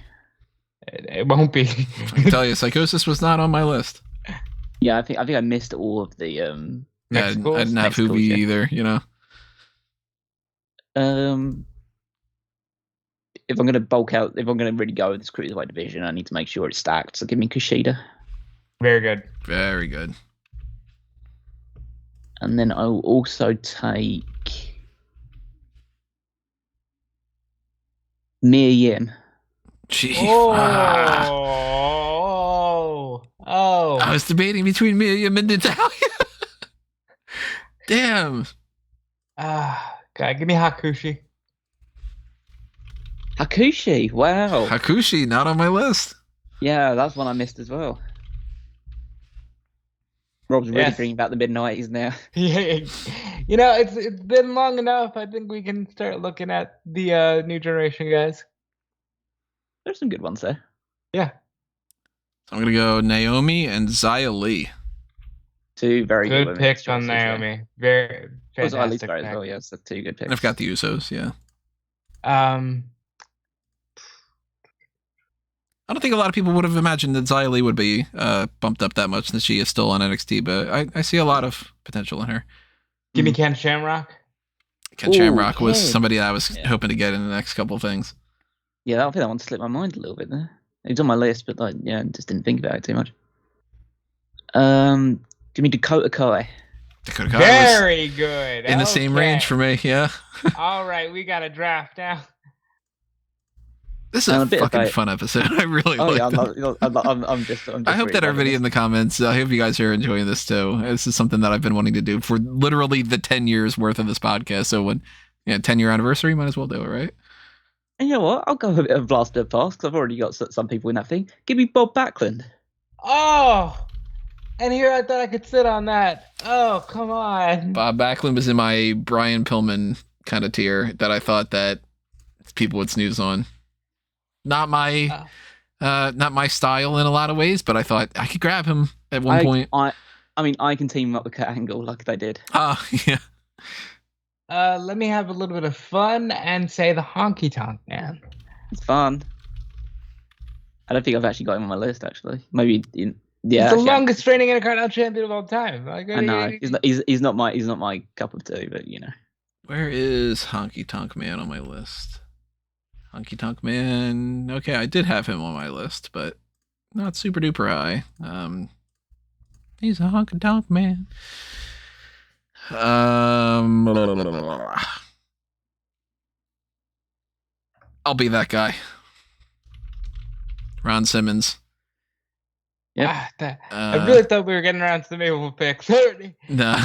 It won't be. I can tell you, Psychosis was not on my list. Yeah, I think I missed all of the Yeah, I didn't have Mexicals, Hoovy yeah. either, you know. If I'm going to bulk out, if I'm going to really go with this cruiserweight division, I need to make sure it's stacked. So give me Kushida. Very good. Very good. And then I'll also take Mia Yim. Gee. Oh. I was debating between Miriam and Natalia. Damn. God, give me Hakushi. Hakushi, wow. Hakushi, not on my list. Yeah, that's one I missed as well. Rob's really Yes. bringing back the mid-90s now. Yeah, you know, it's been long enough. I think we can start looking at the new generation guys. There's some good ones there. Yeah, So I'm going to go Naomi and Xia Li. Two very good good women's picks on choices there. Naomi. Very Was at least fantastic. great as pick. well, yes. That's two good picks. And I've got the Usos, yeah. I don't think a lot of people would have imagined that Xia Li would be bumped up that much since she is still on NXT, but I see a lot of potential in her. Give me Ken Shamrock. Ken Shamrock was Ken. somebody that I was Yeah. hoping to get in the next couple of things. Yeah, I think that one slipped my mind a little bit there. It was on my list, but just didn't think about it too much. Give me Dakota Kai. Dakota Kai was Very good. in the same range for me, yeah. All right, we got a draft now. This is And a a bit fucking about- fun episode. I really Oh like yeah, it. I'm just I hope that everybody in the comments, I hope you guys are enjoying this too. This is something that I've been wanting to do for literally the 10 years worth of this podcast. So when 10-year anniversary, might as well do it, right? And you know what? I'll go a bit of blast of past because I've already got some people in that thing. Give me Bob Backlund. Oh, and here I thought I could sit on that. Oh, come on. Bob Backlund was in my Brian Pillman kind of tier that I thought that people would snooze on. Not my style in a lot of ways, but I thought I could grab him at one point. I mean, I can team up with Kurt Angle like they did. Oh, yeah. Let me have a little bit of fun and say the Honky Tonk Man. It's fun. I don't think I've actually got him on my list. Actually, maybe. He's Yeah, the actually, longest reigning Intercontinental Champion of all time. Like, I know he's not my cup of tea, but you know. Where is Honky Tonk Man on my list? Honky Tonk Man. Okay, I did have him on my list, but not super duper high. He's a Honky Tonk Man. I'll be that guy. Ron Simmons. Yeah. I really thought we were getting around to the Maple picks already. No,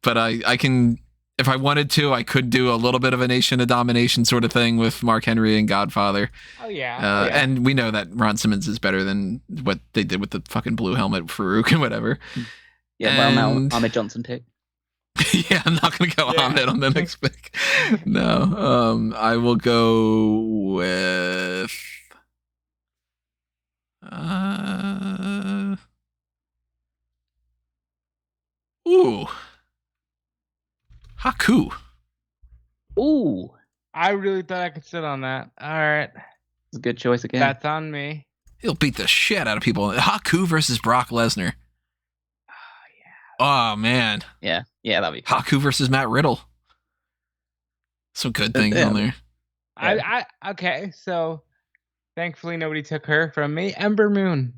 but I can, if I wanted to, I could do a little bit of a Nation of Domination sort of thing with Mark Henry and Godfather. Oh yeah. And we know that Ron Simmons is better than what they did with the fucking blue helmet, Farouk and whatever. Yeah, well, And- now I'm a Johnson pick. Yeah, I'm not gonna go Ahmed on the next pick. No, I will go with. Haku. Ooh, I really thought I could sit on that. All right, it's a good choice again. that's on me. He'll beat the shit out of people. Haku versus Brock Lesnar. Oh man, yeah, that'd be fun. Haku versus Matt Riddle. Some good things on there. I okay. So, thankfully nobody took her from me. Ember Moon.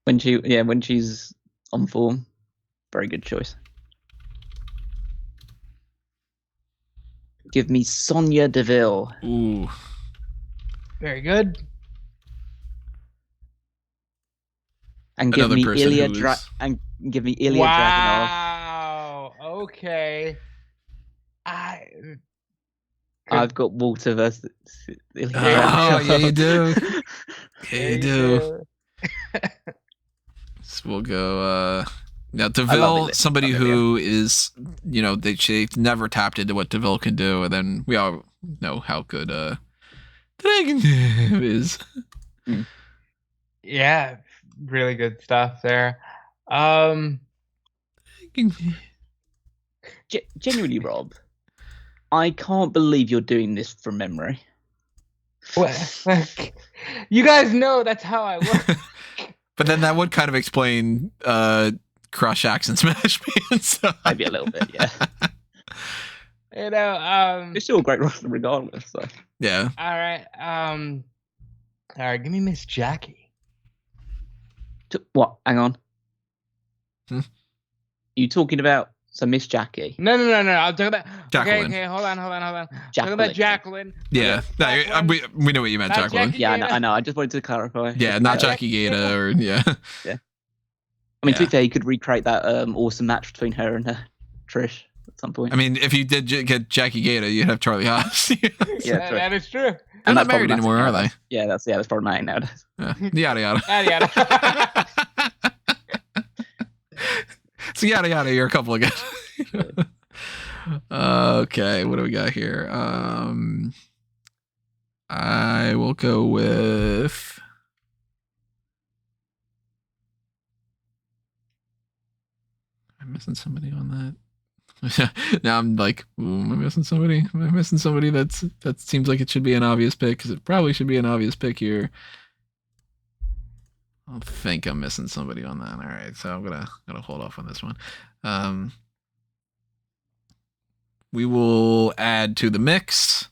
when she's on form, very good choice. Give me Sonya Deville. Ooh, Very good. And give Another me person Ilya who's- Dragunov. Wow. Okay. I've got Walter versus. Oh, yeah, you do. Yeah, you do. So we'll go. Now, DeVille, somebody who is, they've never tapped into what DeVille can do, and then we all know how good Dragon is. Yeah, really good stuff there. Genuinely, Rob, I can't believe you're doing this from memory. You guys know that's how I work. But then that would kind of explain Crush Axe and Smash Man. So. Maybe a little bit, yeah. It's still a great wrestler regardless. So. Yeah. All right. Give me Miss Jackie. What? Hang on. You talking about Miss Jackie? No. I'm talking about Jacqueline. Okay, hold on. Talking about Jacqueline. Yeah, we know what you meant, Jacqueline. Yeah, I know. I just wanted to clarify. Yeah, not Jackie Gata or Yeah. I mean, to be fair, you could recreate that awesome match between her and Trish at some point. I mean, if you did get Jackie Gata, you'd have Charlie Haas. Yeah, that is true. They're not married anymore, are they? Yeah, that's problematic nowadays. Yada yada. So yada yada, you're a couple again. Okay, what do we got here? I will go with I'm missing somebody on that. Now I'm like, am I missing somebody? Am I missing somebody that seems like it should be an obvious pick? Because it probably should be an obvious pick here. I think I'm missing somebody on that. All right, so I'm gonna hold off on this one. We will add to the mix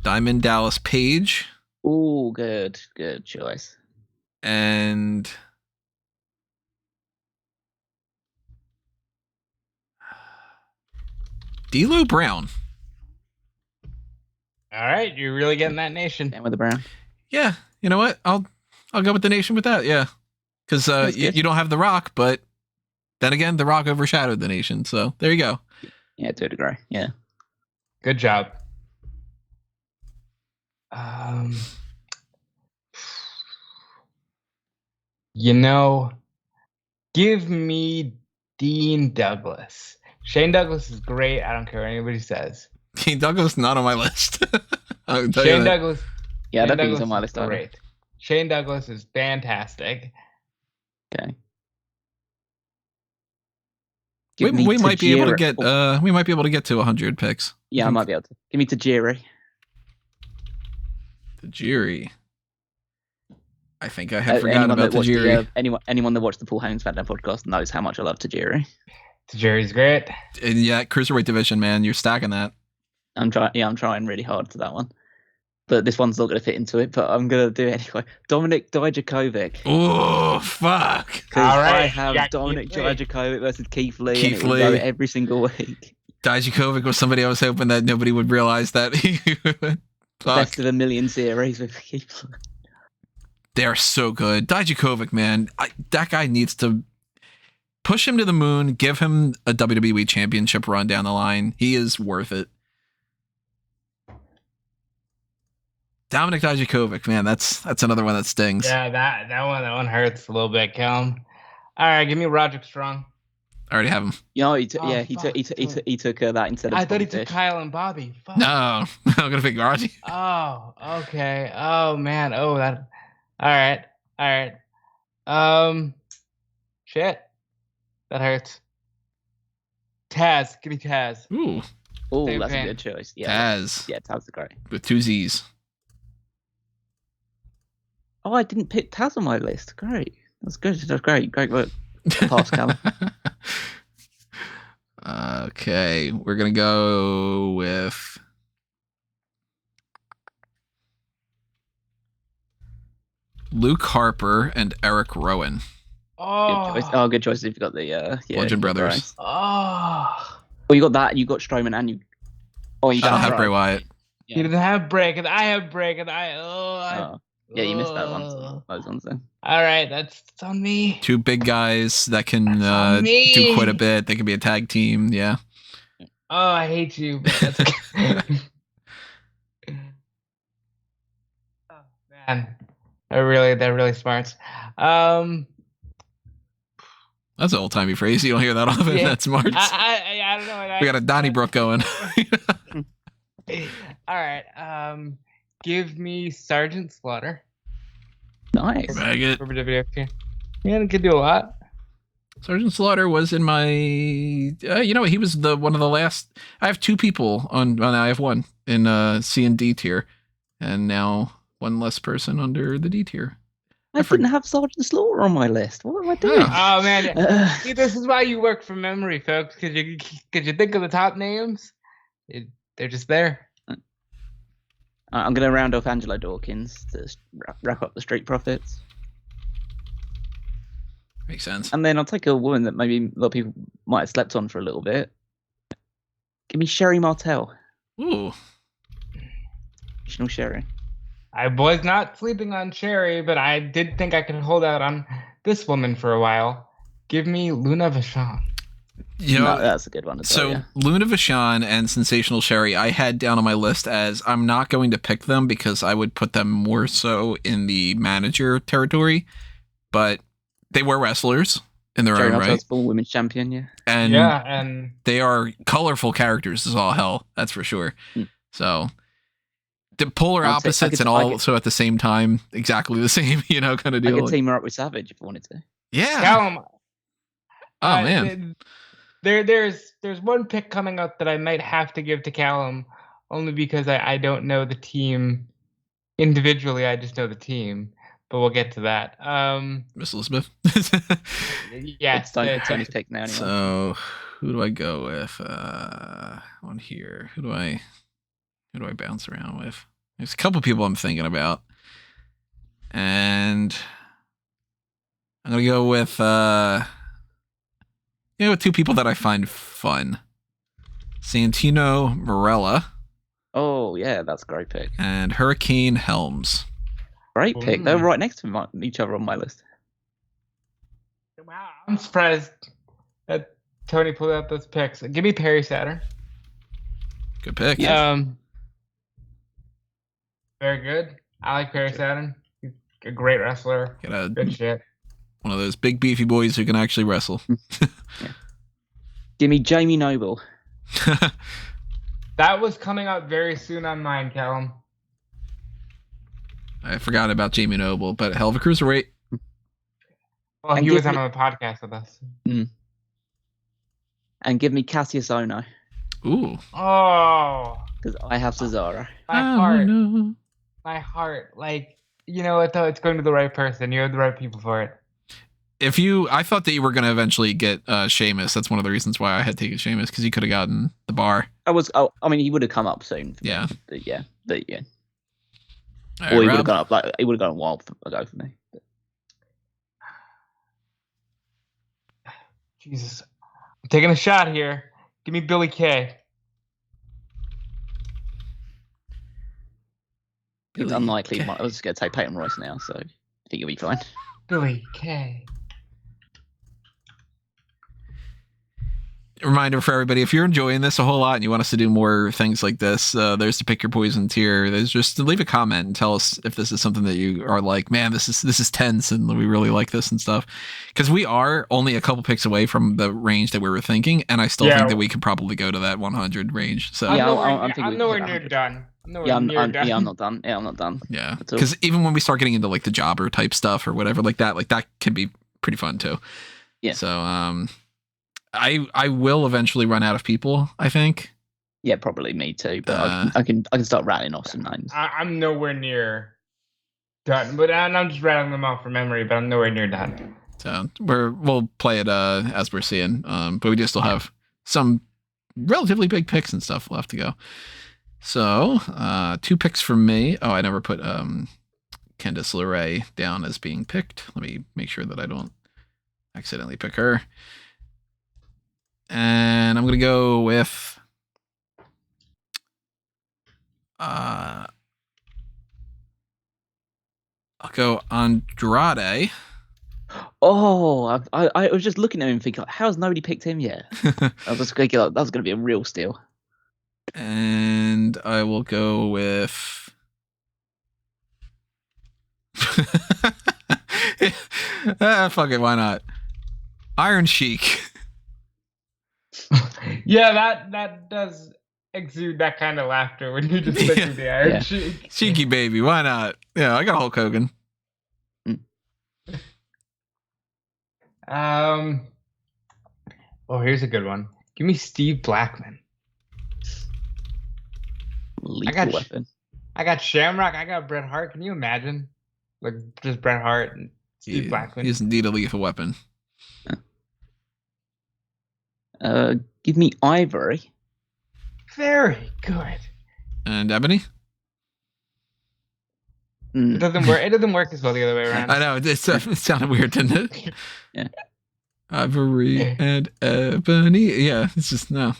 Diamond Dallas Page. Oh, good choice. And D'Lo Brown. All right, you're really getting that nation. And with the Brown. Yeah, you know what? I'll go with the nation with that. Yeah, because you don't have The Rock, but then again, The Rock overshadowed the nation. So there you go. Yeah, to a degree. Yeah. Good job. Give me Dean Douglas. Shane Douglas is great. I don't care what anybody says. Dean Douglas not on my list. Shane Douglas. Yeah, I don't think he's on my list. Great. Shane Douglas is fantastic. Okay. We might be able to get. We might be able to get to 100 picks. Yeah, I might be able to. Give me Tajiri. Tajiri. I think I had forgotten about Tajiri. Anyone that watched the Paul Holmes SmackDown podcast knows how much I love Tajiri. Tajiri's great. And yeah, cruiserweight division, man, you're stacking that. I'm trying really hard to that one. But this one's not going to fit into it, but I'm going to do it anyway. Dominic Dijakovic. Oh, fuck. Because I have Dominic Dijakovic versus Keith Lee. And it will go every single week. Dijakovic was somebody I was hoping that nobody would realize that he would. Best of a Million series with Keith Lee. They're so good. Dijakovic, man. That guy needs to push him to the moon, give him a WWE championship run down the line. He is worth it. Dominic Dijakovic, man, that's another one that stings. Yeah, that one hurts a little bit, Callum. All right, give me Roderick Strong. I already have him. He took that instead of. I thought he took Kyle and Bobby. Fuck. No, I'm gonna pick Roddy. Oh, okay. Oh man. Oh that. All right. Shit. That hurts. Taz, give me Taz. Ooh. Oh, that's a good choice. Yeah. Taz. Yeah, Taz is great. With 2 Z's. Oh, I didn't pick Taz on my list. Great. That's good. That's great. Great work. Pass, Callum. Okay, we're gonna go with Luke Harper and Eric Rowan. Oh, good choice. Oh, good choice. You've got the Bludgeon Brothers. Oh, you got that. You got Strowman, and you. Oh, you don't have Bray Wyatt. Yeah. You didn't have Bray, and I have Bray, and Yeah, you missed that one. Those ones then. All right, that's on me. 2 big guys that can on me. do quite a bit. They can be a tag team. Yeah. Oh, I hate you. But that's okay. Oh man, they're really smart. That's an old-timey phrase. You don't hear that often. Yeah. That's smart. I don't know. We got a Donnybrook going. All right. Give me Sergeant Slaughter. Nice. Bag it. For WWF. Yeah, it could do a lot. Sergeant Slaughter was in my. He was one of the last. I have 2 people on. Well, now I have 1 in C and D tier, and now 1 less person under the D tier. I didn't have Sergeant Slaughter on my list. What am I doing? Oh man, see, this is why you work from memory, folks. Because you think of the top names, they're just there. I'm going to round off Angelo Dawkins to wrap up the Street Profits. Makes sense. And then I'll take a woman that maybe a lot of people might have slept on for a little bit. Give me Sherry Martel. Ooh. Additional Sherry. I was not sleeping on Sherry, but I did think I could hold out on this woman for a while. Give me Luna Vachon. That's a good one. Luna Vachon and Sensational Sherry, I had down on my list as I'm not going to pick them because I would put them more so in the manager territory, but they were wrestlers in their own right. Full women's champion, yeah. And they are colorful characters as all hell. That's for sure. So the polar opposites and also at the same time, exactly the same, kind of deal. I could team her up with Savage if I wanted to. Yeah. Callum. Oh man. There's one pick coming up that I might have to give to Callum, only because I don't know the team individually. I just know the team, but we'll get to that. Miss Elizabeth. Yeah, it's Tony's pick now. Anyway. So who do I go with on here? Who do I bounce around with? There's a couple people I'm thinking about, and I'm gonna go with 2 people that I find fun. Santino Marella. Oh yeah, that's a great pick. And Hurricane Helms. Great pick. They're right next to each other on my list. Wow, I'm surprised that Tony pulled out those picks. Give me Perry Saturn. Good pick. Yes. Very good. I like Perry Saturn. He's a great wrestler. Good shit. One of those big beefy boys who can actually wrestle. Yeah. Give me Jamie Noble. That was coming up very soon on mine, Callum. I forgot about Jamie Noble, but hell of a cruiserweight. Well, he was on the podcast with us. And give me Cassius Ohno. Ooh. Oh. Because I have Cesaro. My heart. Like, I thought it's going to the right person. You have the right people for it. I thought that you were going to eventually get Sheamus. That's one of the reasons why I had taken Sheamus, because you could have gotten the bar. He would have come up soon. Yeah. But yeah. Right, or he would have gone up. He would have gone a while ago for me. Jesus. I'm taking a shot here. Give me Billy Kay. It's unlikely. I was just going to say Peyton Royce now, so I think you'll be fine. Billy Kay. Reminder for everybody, if you're enjoying this a whole lot and you want us to do more things like this, there's the Pick Your Poison tier. There's just to leave a comment and tell us if this is something that you are like, man, this is tense and we really like this and stuff. Because we are only a couple picks away from the range that we were thinking, and I still think that we could probably go to that 100 range. So I'm nowhere near done. I'm not done. Yeah, I'm not done. Yeah, because even when we start getting into like the jobber type stuff or whatever like that can be pretty fun too. Yeah. So I will eventually run out of people, I think. Yeah, probably me too. But I can start rattling off some names. I'm nowhere near done, but I'm just rattling them off from memory. But I'm nowhere near done. So we'll play it as we're seeing. But we do still have some relatively big picks and stuff we'll have to go. So 2 picks from me. Oh, I never put Candice LeRae down as being picked. Let me make sure that I don't accidentally pick her. And I'm going to go with go Andrade. Oh, I was just looking at him thinking, how's nobody picked him yet? I was just thinking, that was going to be a real steal. And I will go with... fuck it, why not? Iron Sheik. Yeah, that does exude that kind of laughter when you just look at the Iron Sheik. Cheeky baby, why not? Yeah, I got Hulk Hogan. Oh, here's a good one. Give me Steve Blackman. Lethal weapon. I got Shamrock. I got Bret Hart. Can you imagine? Like, just Bret Hart and Steve Blackman. He's indeed a lethal weapon. Give me Ivory. Very good. And Ebony? It doesn't work. It doesn't work as well the other way around. I know. It sounded weird, didn't it? Yeah. Ivory and Ebony. Yeah, it's just no.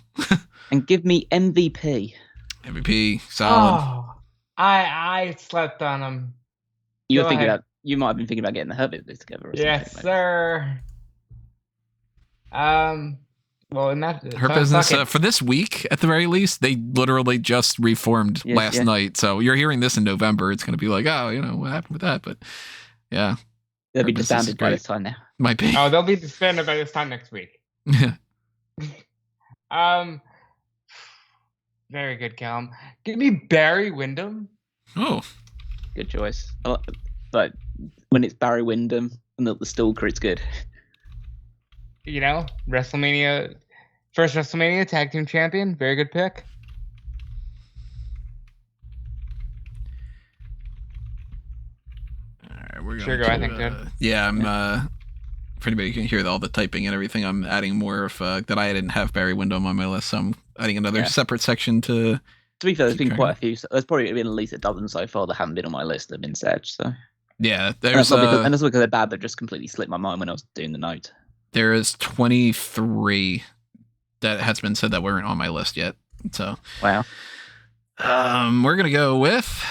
And give me MVP. MVP, solid. Oh, I slept on him. You might have been thinking about getting the Hurt Business together. Or yes, something, sir. Well, in that Hurt Business for this week, at the very least, they literally just reformed last night. So you're hearing this in November. It's going to be like, oh, what happened with that? But yeah, they'll be disbanded by this time now. Might be. Oh, they'll be disbanded by this time next week. Yeah. Very good, Callum. Give me Barry Windham. Oh, good choice. But when it's Barry Windham and the Stalker, it's good. WrestleMania, first WrestleMania tag team champion. Very good pick. All right, we're going Sure, I think good. Yeah, I'm. For anybody who can hear all the typing and everything, I'm adding more of that. I didn't have Barry Windham on my list, so I'm adding another separate section to. To be fair, there's been quite a few. There's probably been at least a dozen so far that haven't been on my list that have been said. So yeah, and that's not because they're bad, but just completely slipped my mind when I was doing the note. There is 23 that has been said that weren't on my list yet. So wow. We're gonna go with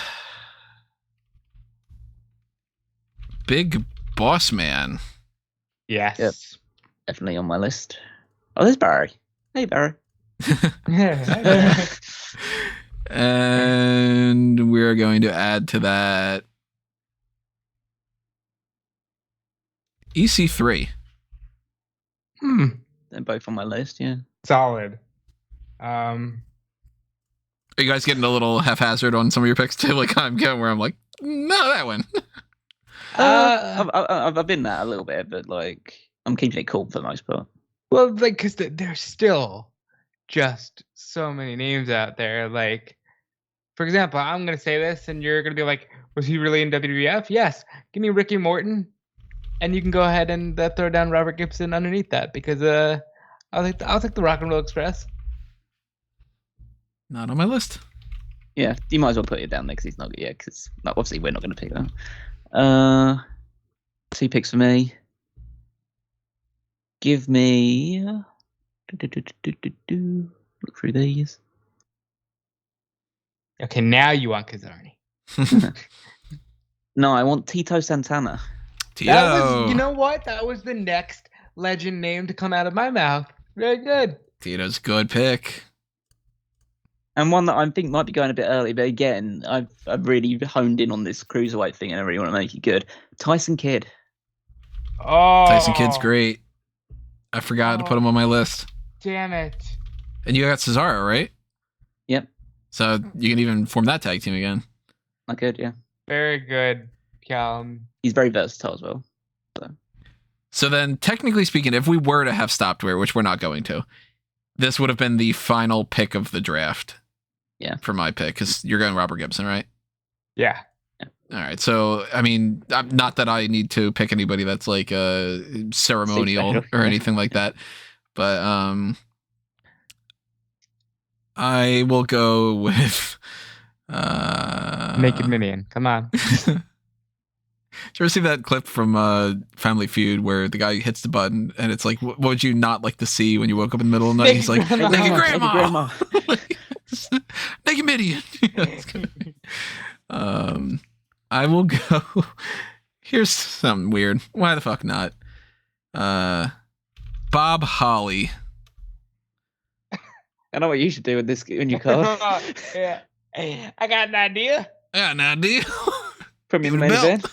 Big Boss Man. Yes. Yep. Definitely on my list. Oh, there's Barry. Hey, Barry. And we're going to add to that EC3. They're both on my list, yeah. Solid. Are you guys getting a little haphazard on some of your picks too? Like I'm going where I'm like, no, that one. I've been that a little bit, but like I'm keeping it cool for the most part. Well, like, because there's still just so many names out there. Like, for example, I'm gonna say this, and you're gonna be like, "Was he really in WWF?" Yes. Give me Ricky Morton, and you can go ahead and throw down Robert Gibson underneath that because I'll take the Rock and Roll Express. Not on my list. Yeah, you might as well put it down there because he's not. Yeah, because obviously we're not going to pick that. 2 picks for me. Give me. Look through these. Okay, now you want Kazarni. No, I want Tito Santana. Tito. You know what? That was the next legend name to come out of my mouth. Very good. Tito's good pick. And one that I think might be going a bit early, but again, I've really honed in on this cruiserweight thing and I really want to make it good. Tyson Kidd. Oh, Tyson Kidd's great. I forgot to put him on my list. Damn it. And you got Cesaro, right? Yep. So you can even form that tag team again. I could, yeah. Very good, Callum. He's very versatile as well. So then, technically speaking, if we were to have stopped where, which we're not going to, this would have been the final pick of the draft. Yeah. For my pick, because you're going Robert Gibson, right? Yeah. All right. So, I mean, not that I need to pick anybody that's like ceremonial or anything like that, but I will go with Naked Minion. Come on. Did you ever see that clip from Family Feud where the guy hits the button and it's like, what would you not like to see when you woke up in the middle of the night? He's like, naked grandma. Naked Midian. I will go Here's something weird. Why the fuck not? Bob Holly. I know what you should do with this in your car. Yeah. I got an idea. From your Give it a main belt. event.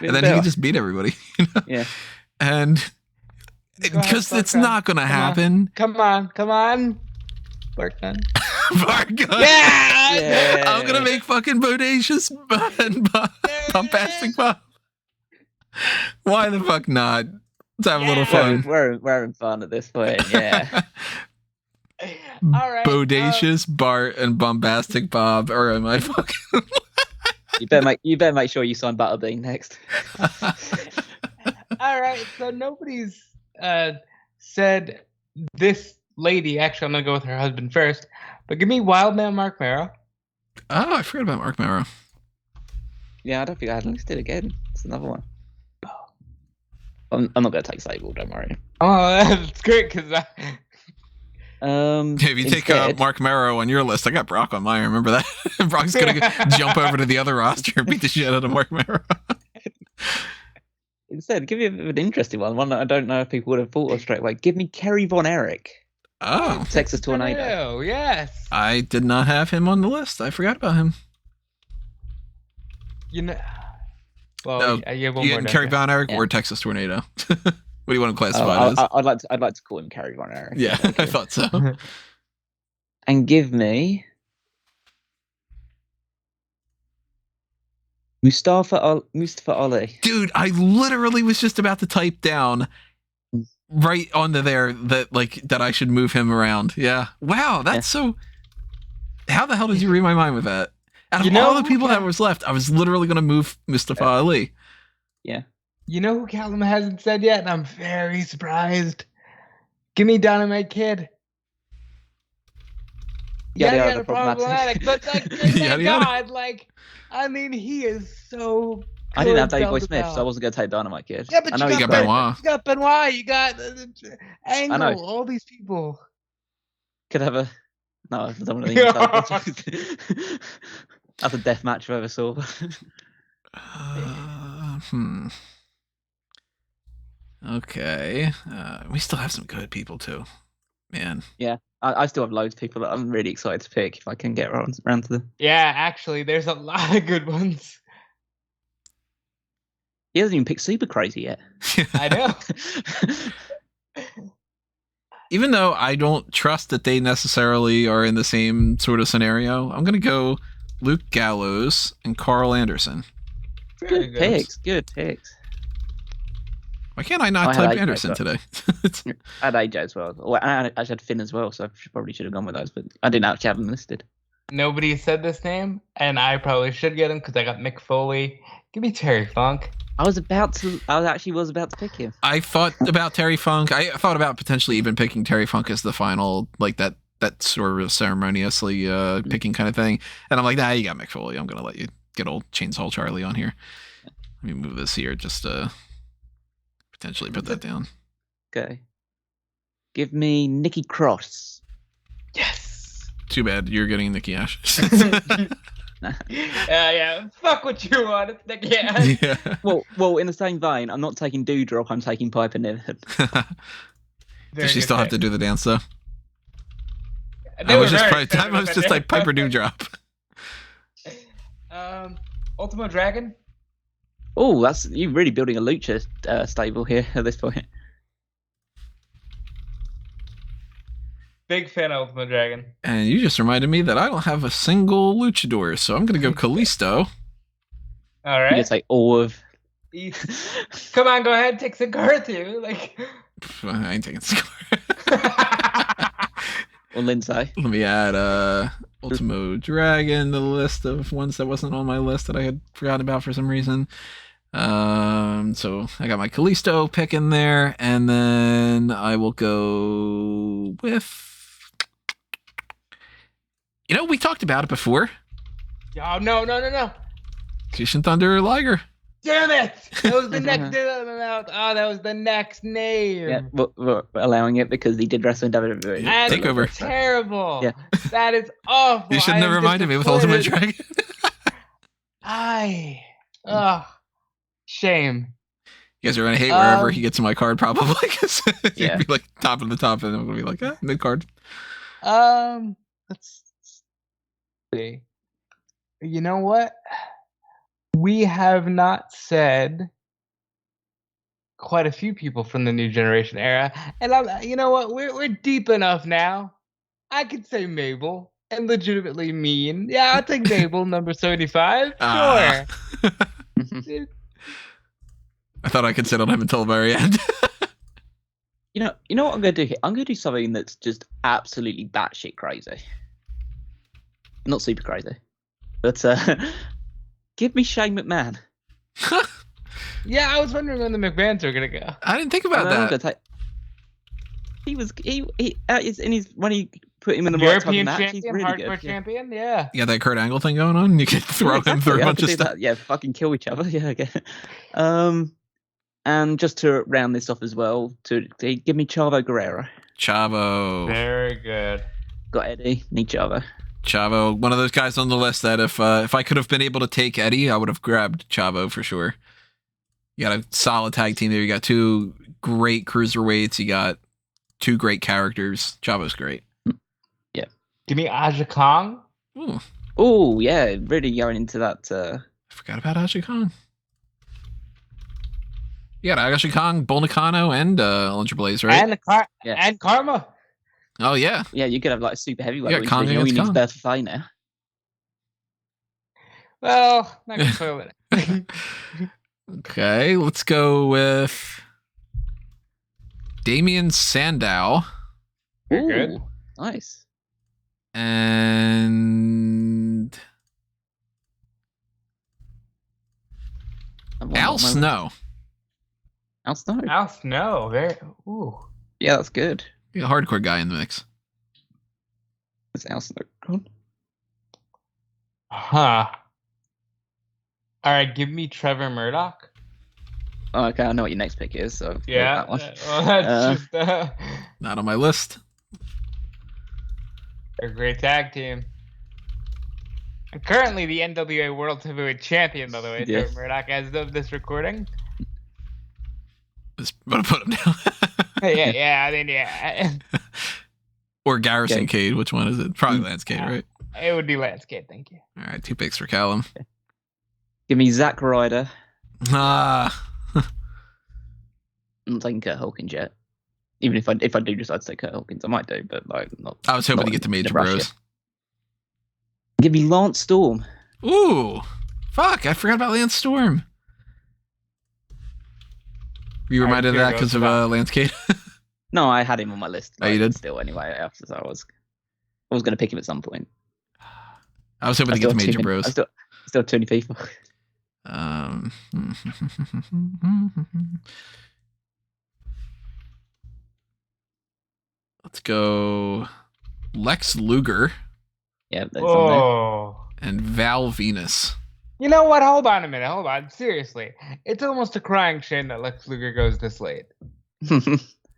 And then he can just beat everybody. Yeah. And Go ahead, because it's Bark not going to happen. Come on. Bark gun. Bark gun. Yeah! I'm going to make fucking bodacious and bombastic Bob. Why the fuck not? Let's have a little fun. We're having fun at this point, yeah. All right. Bodacious Bart and bombastic Bob. Or am I fucking... You better make sure you sign Butterbean next. All right, so nobody's said this lady. Actually, I'm gonna go with her husband first. But give me Wildman Mark Marrow. Oh, I forgot about Mark Marrow. Yeah, I don't think I had listed again. It's another one. I'm not gonna take Sable. Don't worry. Oh, that's great because If you take Mark Marrow on your list, I got Brock on mine. Remember that? Brock's gonna jump over to the other roster and beat the shit out of Mark Marrow. Instead, give me an interesting one that I don't know if people would have thought of straight away. Give me Kerry Von Erich. Oh, Texas Tornado. Yes. I did not have him on the list. I forgot about him. You know. Well, No, you have one you more. getting Kerry Von Erich Yeah. or Texas Tornado? What do you want to classify it as? I'd like to call him Kerry Von Erich. Yeah, I thought so. And give me Mustafa Ali. Dude, I literally was just about to type down right onto there that I should move him around. Yeah. Wow, that's so. How the hell did you read my mind with that? Out of all the people that was left, I was literally going to move Mustafa Ali. Yeah. You know who Callum hasn't said yet, and I'm very surprised. Give me Dynamite Kid. Yada problematic, but like, thank God, like, I mean, he is so. I didn't have Davey Boy Smith, so I wasn't going to take Dynamite Kid. Yeah, but I know you got Benoit. You got Benoit. You got Angle. I know. All these people. Could have a. No, I don't want to think That's a death match if I ever saw. Okay. We still have some good people too. Man. Yeah, I still have loads of people that I'm really excited to pick if I can get around to them. Yeah, actually, there's a lot of good ones. He hasn't even picked Super Crazy yet. I know. Even though I don't trust that they necessarily are in the same sort of scenario, I'm going to go Luke Gallows and Carl Anderson. Good picks. Why can't I not type Anderson today? I had AJ as well. I actually had Finn as well, so I probably should have gone with those, but I didn't actually have them listed. Nobody said this name, and I probably should get him because I got Mick Foley. Give me Terry Funk. I actually was about to pick him. I thought about Terry Funk. I thought about potentially even picking Terry Funk as the final, like that sort of ceremoniously picking kind of thing. And I'm like, nah, you got Mick Foley. I'm going to let you get old Chainsaw Charlie on here. Let me move this here just potentially put that down. Okay. Give me Nikki Cross. Yes. Too bad you're getting Nikki Ash. Yeah. Fuck what you want. It's Nikki Ash. Yeah. Well, in the same vein, I'm not taking Doudrop. I'm taking Piper Niven. Does she still have to do the dance though? I was just like Piper Doudrop. Ultimo Dragon. Oh, that's you really building a lucha stable here at this point. Big fan of Ultimo Dragon. And you just reminded me that I don't have a single luchador, so I'm going to go Kalisto. All right. You can take all of. Come on, go ahead, take Cigar too. Like, I ain't taking Cigar. Or Lindsay. Let me add Ultimo Dragon, the list of ones that wasn't on my list that I had forgotten about for some reason. So I got my Kalisto pick in there, and then I will go with. You know, we talked about it before. Oh, no. Kishin Thunder Liger. Damn it! That was the next. That was the next name. Yeah, we're allowing it because he did wrestle in WWE. Takeover. Terrible. Yeah. That is awful. You shouldn't have reminded me with Ultimate Dragon. Shame. You guys are gonna hate wherever he gets in my card, probably. Because Yeah. he'd be like top of the top, and I'm gonna be like, mid card. Let's see. You know what? We have not said quite a few people from the new generation era, and you know what? We're deep enough now. I could say Mabel and legitimately mean. Yeah, I'll take Mabel, number 75. Sure. I thought I could sit on him until the very end. You know what I'm gonna do here? I'm gonna do something that's just absolutely batshit crazy. Not super crazy, but give me Shane McMahon. Yeah, I was wondering when the McMahons were gonna go. I didn't think about that. He when he put him in the European right type of match, champion, he's really hardcore good. champion, yeah. You got that Kurt Angle thing going on? You could throw him through a bunch of stuff. Yeah, fucking kill each other. Yeah, okay. And just to round this off as well, to give me Chavo Guerrero. Chavo. Very good. Got Eddie, need Chavo. Chavo, one of those guys on the list that if I could have been able to take Eddie, I would have grabbed Chavo for sure. You got a solid tag team there. You got two great cruiserweights. You got two great characters. Chavo's great. Yeah. Give me Aja Kong. Ooh. Oh, yeah, really going into that. I forgot about Aja Kong. You got Aja Kong, Bull Nakano, and Ultra Blaze, right? And Karma. Oh, yeah. Yeah, you could have like a super heavyweight. Yeah, Kong all you need is Kong. Beth Faye now. Well, not gonna spoil it. Okay, let's go with Damian Sandow. You're good. Nice. And Al Snow. Al Snow. Al Snow. Very. Ooh. Yeah, that's good. You got a hardcore guy in the mix. Is Al Snow gone? Huh. All right, give me Trevor Murdoch. Oh, okay, I know what your next pick is. So Yeah. that one. Well, that's just Not on my list. a great tag team. And currently the NWA World Heavyweight Champion, by the way, Yeah. Trevor Murdoch, as of this recording. Just gonna put him down. yeah, I mean, yeah. Or Garrison Cade. Which one is it? Probably Lance Cade, right? It would be Landscape, thank you. All right, 2 picks for Callum. Give me Zack Ryder. Ah. I'm taking Kurt Hawkins yet. Even if I do decide to take Kurt Hawkins, I might do, but like not. I was hoping to get to Major Bros. Give me Lance Storm. Ooh. Fuck, I forgot about Lance Storm. Were you reminded of that because of Lance Cade? No, I had him on my list. Oh, you did? Still, anyway, after so I was going to pick him at some point. I was hoping to get to Major Bros. I still have too many people. Let's go Lex Luger. Yeah, that's on there. Oh. And Val Venus. You know what? Hold on a minute. Hold on. Seriously. It's almost a crying shame that Lex Luger goes this late.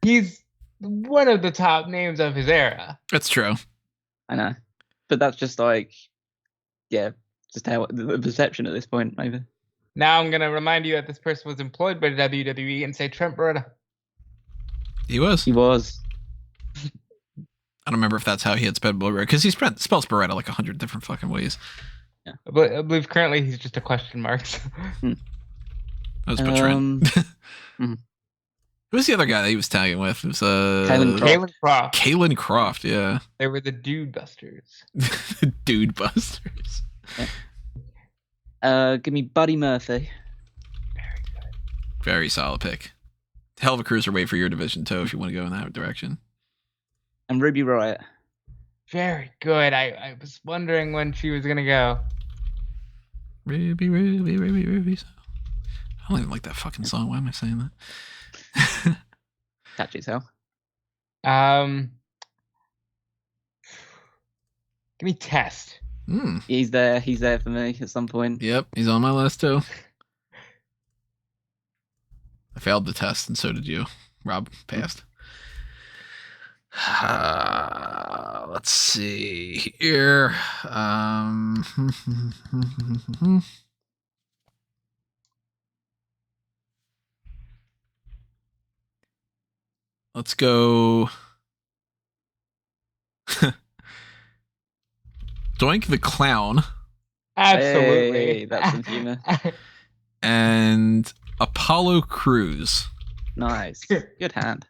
He's one of the top names of his era. That's true. I know. But that's just like, yeah, just how the perception at this point, maybe. Now I'm going to remind you that this person was employed by WWE and say Trent Beretta. He was. He was. I don't remember if that's how he had spelled Beretta, because he spells Beretta like 100 different fucking ways. Yeah. I believe currently he's just a question mark. That was Trent. Who's the other guy that he was tagging with? It was Kalen Croft. Kalen Croft, yeah. They were the Dude Busters. Dude Busters. Yeah. Give me Buddy Murphy. Very good. Very solid pick. Hell of a cruiserweight for your division, too, if you want to go in that direction. And Ruby Riott. Very good. I was wondering when she was going to go. Ruby. I don't even like that fucking song. Why am I saying that? Catchy as hell. Give me Test. He's there for me at some point. Yep, he's on my list too. I failed the test, and so did you. Rob passed. Let's see here. Let's go. Doink the Clown. Absolutely. Hey, that's some humor. And Apollo Crews. Nice. Good hand.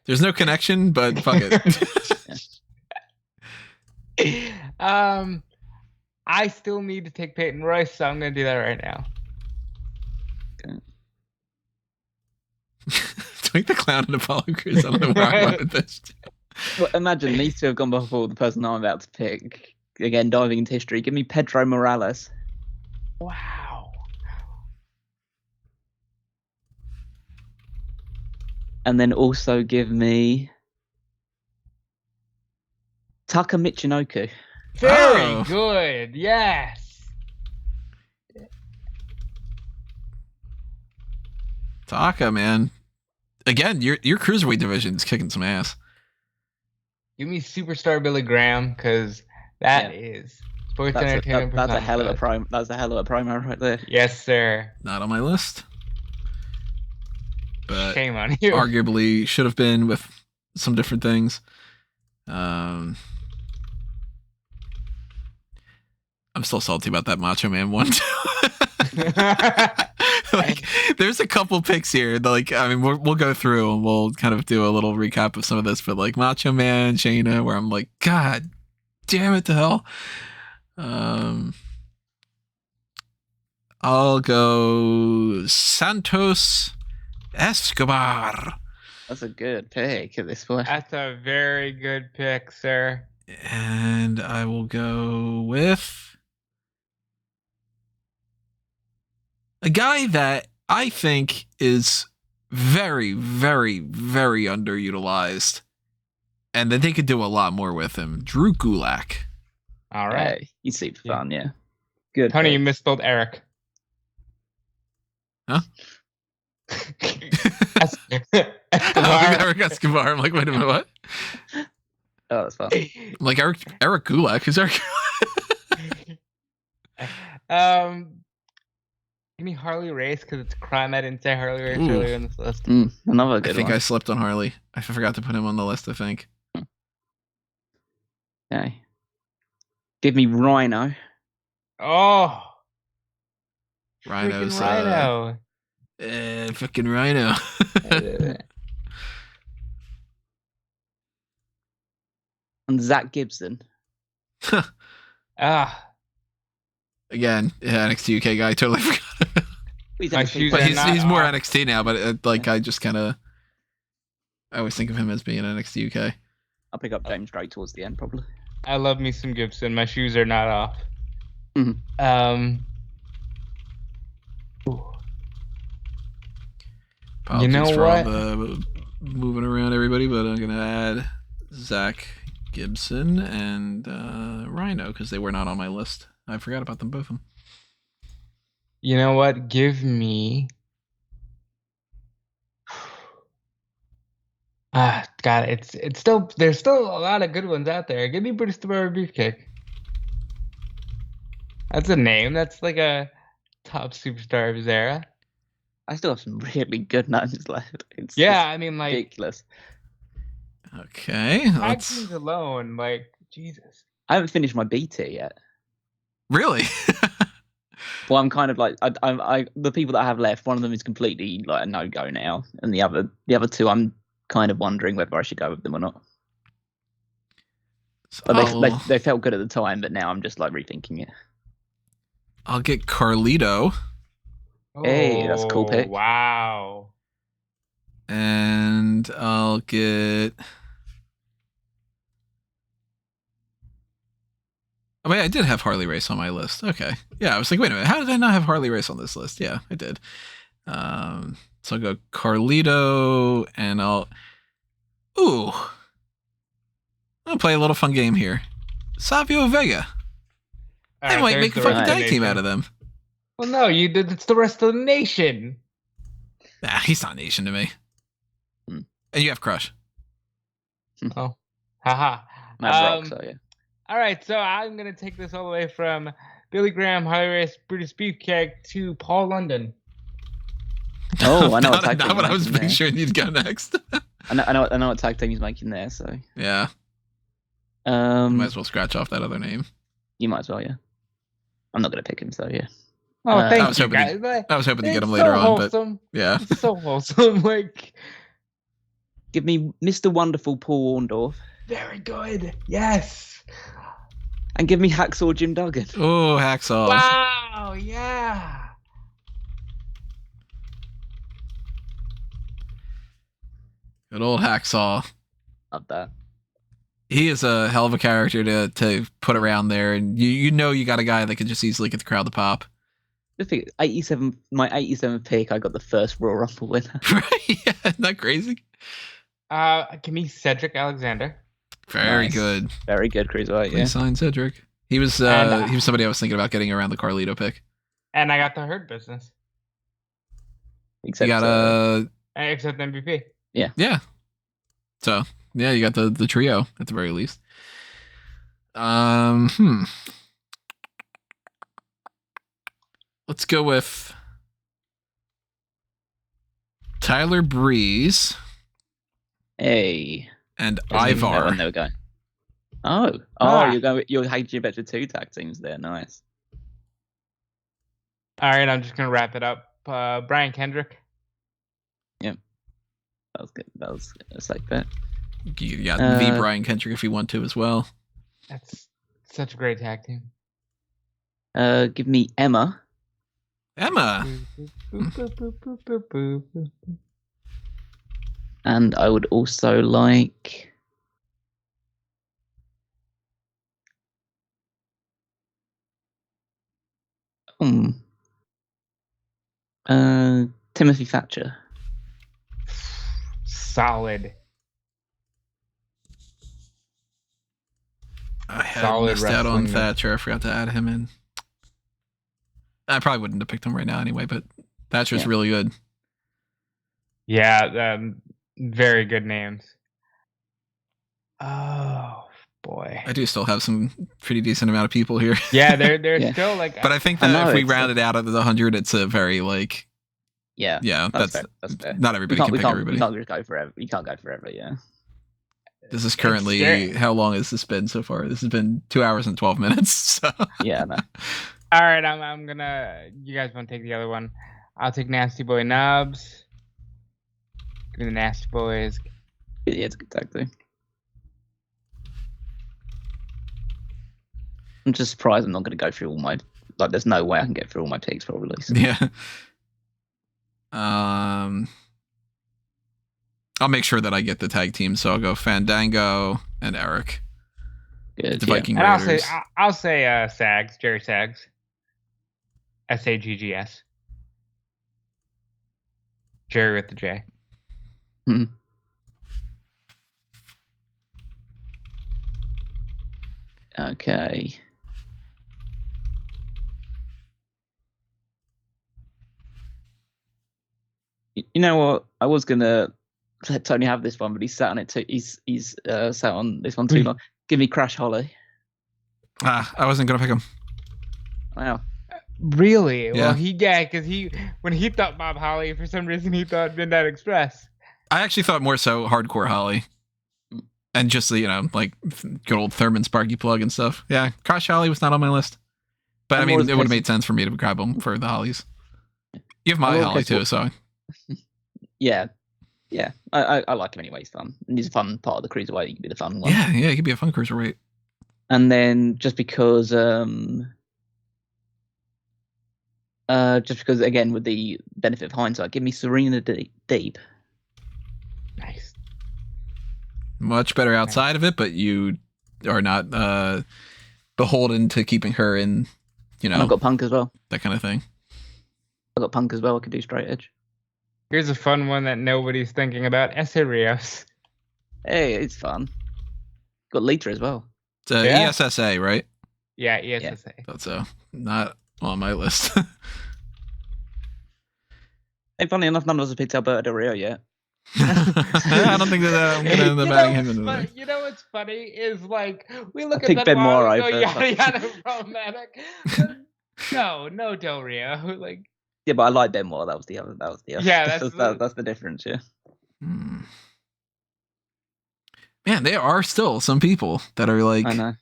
There's no connection, but fuck it. I still need to take Peyton Royce, so I'm going to do that right now. Okay. Doink the Clown and Apollo Crews. I don't know where I went with this. Well, imagine these two have gone before the person I'm about to pick. Again, diving into history. Give me Pedro Morales. Wow. And then also give me Taka Michinoku. Very good. Yes. Taka, man. Again, your cruiserweight division is kicking some ass. Give me Superstar Billy Graham, because that is sports entertainment. That's a hell of a promo. That's a hell of a promo right there. Yes, sir. Not on my list. But shame on you. Arguably should have been with some different things. I'm still salty about that Macho Man one. Like, there's a couple picks here. Like, I mean, we'll go through and we'll kind of do a little recap of some of this. But like Macho Man, Shayna, where I'm like, God damn it to hell. I'll go Santos Escobar. That's a good pick at this point. That's a very good pick, sir. And I will go with a guy that I think is very, very, very underutilized, and that they could do a lot more with him. Drew Gulak. All right. Hey, he's super fun, yeah. Good. Tony, you pick. misspelled Eric. Huh? Eric Escobar. I'm like, wait a minute, what? Oh, that's fun. I'm like, Eric Gulak. Who's Eric? Give me Harley Race, because it's a crime I didn't say Harley Race earlier in this list. Another good I think one. I slept on Harley. I forgot to put him on the list, I think. Okay. Give me Rhino. Oh, Rhino's freaking Rhino. fucking Rhino. And Zach Gibson. Again, NXT UK guy. Totally forgot. He's My NXT, shoes But are he's not more off. NXT now. But I just kind of, I always think of him as being NXT UK. I'll pick up James Drake towards the end, probably. I love me some Gibson. My shoes are not off. Mhm. Apologies know for what? all the moving around everybody, but I'm gonna add Zach Gibson and Rhino because they were not on my list. I forgot about them both of them. You know what? Give me. God, it's still, there's still a lot of good ones out there. Give me British Barber Beefcake. That's a name. That's like a top superstar of his era. I still have some really good names left. It's I mean, like, ridiculous. Okay, tag let's teams alone, like, Jesus. I haven't finished my B tier yet. really. Well, I'm kind of like I the people that I have left. One of them is completely like a no go now, and the other two, I'm kind of wondering whether I should go with them or not. But they felt good at the time, but now I'm just like rethinking it. I'll get Carlito. Hey, that's a cool pick. Wow. And I'll get. Oh, wait, I did have Harley Race on my list. Okay. Yeah, I was like, wait a minute. How did I not have Harley Race on this list? Yeah, I did. So I'll go Carlito and I'll. Ooh. I'm going to play a little fun game here. Savio Vega. All I right, might there's make a the fucking rest of tag the team nation. out of them. Well, no, you did. It's the rest of the nation. Nah, he's not nation to me. Hmm. And you have Crush. Oh, haha. Mad Rock, so yeah. All right, so I'm gonna take this all the way from Billy Graham, Harley Race, Brutus Beefcake to Paul London. Oh, I know not, what tag not team what I you was mentioned there. picturing you'd go next. I know what tag team he's making there. So Yeah. Might as well scratch off that other name. You might as well, yeah. I'm not gonna pick him, so yeah. Oh, I thank was you, hoping guys. I was hoping to get him It's later so on, wholesome. but yeah. It's so wholesome. Like, Give me Mr. Wonderful Paul Orndorff. very good. Yes. And give me Hacksaw Jim Duggan. Oh, Hacksaw. Wow. Yeah. Good old Hacksaw. Love that. He is a hell of a character to put around there, and you got a guy that can just easily get the crowd to pop. I think 87. My 87 pick. I got the first Royal Rumble winner. Right? Yeah, isn't that crazy? Give me Cedric Alexander. Very Nice. good. Very good, Cruiserweight. Please Yeah. sign Cedric. He was somebody I was thinking about getting around the Carlito pick. And I got the Hurt Business. Except You got Except MVP. yeah. So yeah, you got the trio at the very least. Let's go with Tyler Breeze Hey. and There Ivar. we go. You're hedging bet for 2 tag teams there. Nice. All right, I'm just gonna wrap it up. Brian Kendrick. That was good. That was a safe bet. You got the Brian Kendrick if you want to as well. That's such a great tag team. Give me Emma. Emma. And I would also like Timothy Thatcher. Solid. I had Solid missed out on wrestling. Thatcher. I forgot to add him in. I probably wouldn't have picked him right now anyway, but Thatcher's really good. Yeah, very good names. Oh boy. I do still have some pretty decent amount of people here. Yeah, they're Yeah. still like. But I think I that know, if we it's round it out of the 100, it's a very like Yeah. that's fair. That's fair. not everybody can pick everybody. We can't just go forever. You can't go forever. Yeah. This is currently how long has this been so far? This has been 2 hours and 12 minutes. So. Yeah. No. All right, I'm gonna. You guys want to take the other one? I'll take Nasty Boy Knobs. Give me the Nasty Boys. Yeah, it's a good tag team. I'm just surprised I'm not going to go through all my. Like, there's no way I can get through all my picks probably. So. Yeah. I'll make sure that I get the tag team, so I'll go Fandango and Eric. Good. The Yeah. Viking And Raiders. I'll say Sags, Jerry Sags. SAGGS. Jerry with the J. Okay. You know what? I was gonna let Tony have this one, but he's sat on it too. He's sat on this one too long. Give me Crash Holly. I wasn't gonna pick him. Wow. Really? Yeah. Well, because when he thought Bob Holly, for some reason he thought Midnight Express. I actually thought more so Hardcore Holly. And just, like good old Thurman Sparky Plug and stuff. Yeah, Crash Holly was not on my list. But I mean, it would have made sense for me to grab him for the Hollies. You have my Holly too, so. Yeah. I like him anyway. He's fun. And he's a fun part of the cruiserweight. He can be the fun one. Yeah, he could be a fun cruiserweight. And then just because again with the benefit of hindsight, give me Serena Deeb. Nice. Much better outside of it, but you are not beholden to keeping her in, And I've got Punk as well. that kind of thing. I've got Punk as well. I could do straight edge. Here's a fun one that nobody's thinking about. Essa Rios. Hey, it's fun. Got Lita as well. It's Yeah. ESSA, right? Yeah, ESSA. That's not on my list. Hey, funny enough, none of us have picked Alberto Del Rio yet. I don't think that I'm going to end up adding him into this. You know what's funny is like we look I at picked Benoit Benoit and go, over- yada romantic. No Del Rio. Like Yeah, but I like Benoit. That was the other. Yeah, that's the difference. Yeah. Man, there are still some people that are like. I know.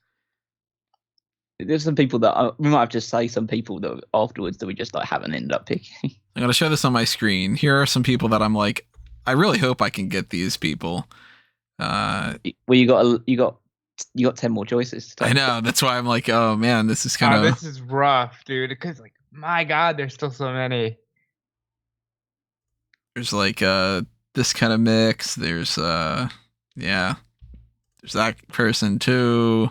There's some people that we might have to say some people that afterwards that we just like haven't ended up picking. I'm gonna show this on my screen. Here are some people that I'm like, I really hope I can get these people. Well, you got 10 more choices to take. I know, that's why I'm like, oh man, this is kind of. This is rough, dude. Because like, my God, there's still so many. There's like this kind of mix. There's yeah, there's that person too.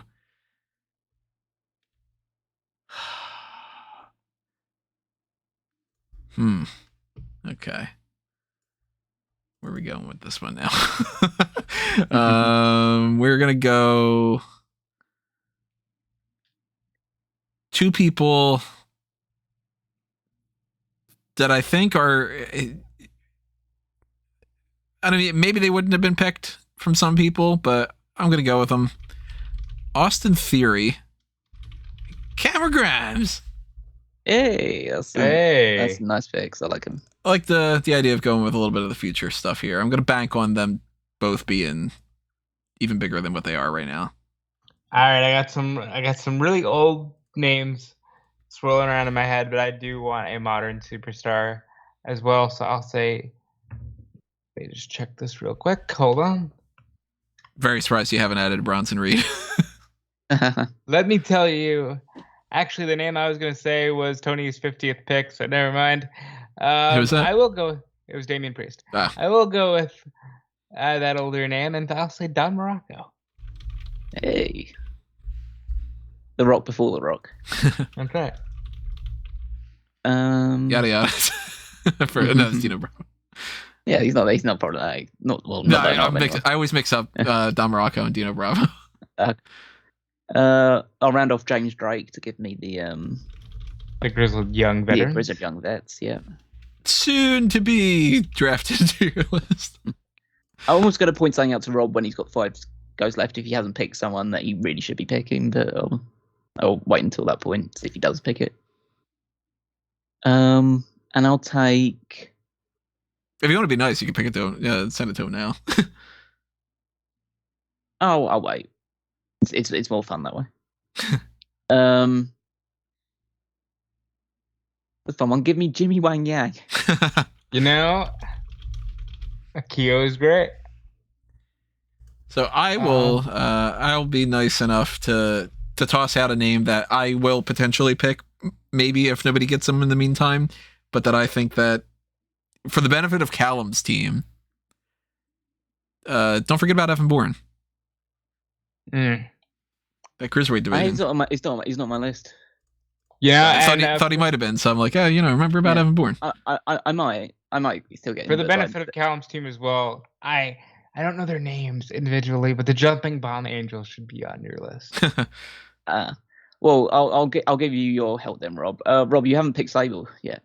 Okay. Where are we going with this one now? We're gonna go 2 people that I think are. I don't mean, maybe they wouldn't have been picked from some people, but I'm gonna go with them. Austin Theory, Cameron Grimes. Hey, that's a nice picks. I like him. I like the idea of going with a little bit of the future stuff here. I'm going to bank on them both being even bigger than what they are right now. All right, I got some really old names swirling around in my head, but I do want a modern superstar as well. So I'll say, let me just check this real quick. Hold on. Very surprised you haven't added Bronson Reed. Let me tell you. Actually, the name I was going to say was Tony's 50th pick, so never mind. Who was that? I will go. It was Damian Priest. I will go with that older name, and I'll say Don Morocco. Hey. The Rock before The Rock. That's right. Yada yada. No, it's Dino Bravo. Yeah, he's not problematic. I always mix up Don Morocco and Dino Bravo. I'll round off James Drake to give me the grizzled young veterans. The grizzled young vets, yeah. Soon to be drafted to your list. I almost got to point something out to Rob when he's got 5 goes left if he hasn't picked someone that he really should be picking, but I'll wait until that point, see if he does pick it. And I'll take... If you want to be nice, you can pick it to him. Yeah, send it to him now. I'll wait. It's more fun that way. The fun one. Give me Jimmy Wang Yang. You know, Akio is great. So I will. I'll be nice enough to toss out a name that I will potentially pick, maybe if nobody gets him in the meantime, but that I think that for the benefit of Callum's team, don't forget about Evan Bourne. That cruiserweight division. He's not on my list. Yeah, I thought he might have been. So I'm like, oh, remember about Evan Bourne. I might still get him. For the benefit of Callum's team as well, I don't know their names individually, but the Jumping Bomb Angels should be on your list. Well, I'll give you your help then, Rob. Rob, you haven't picked Sable yet.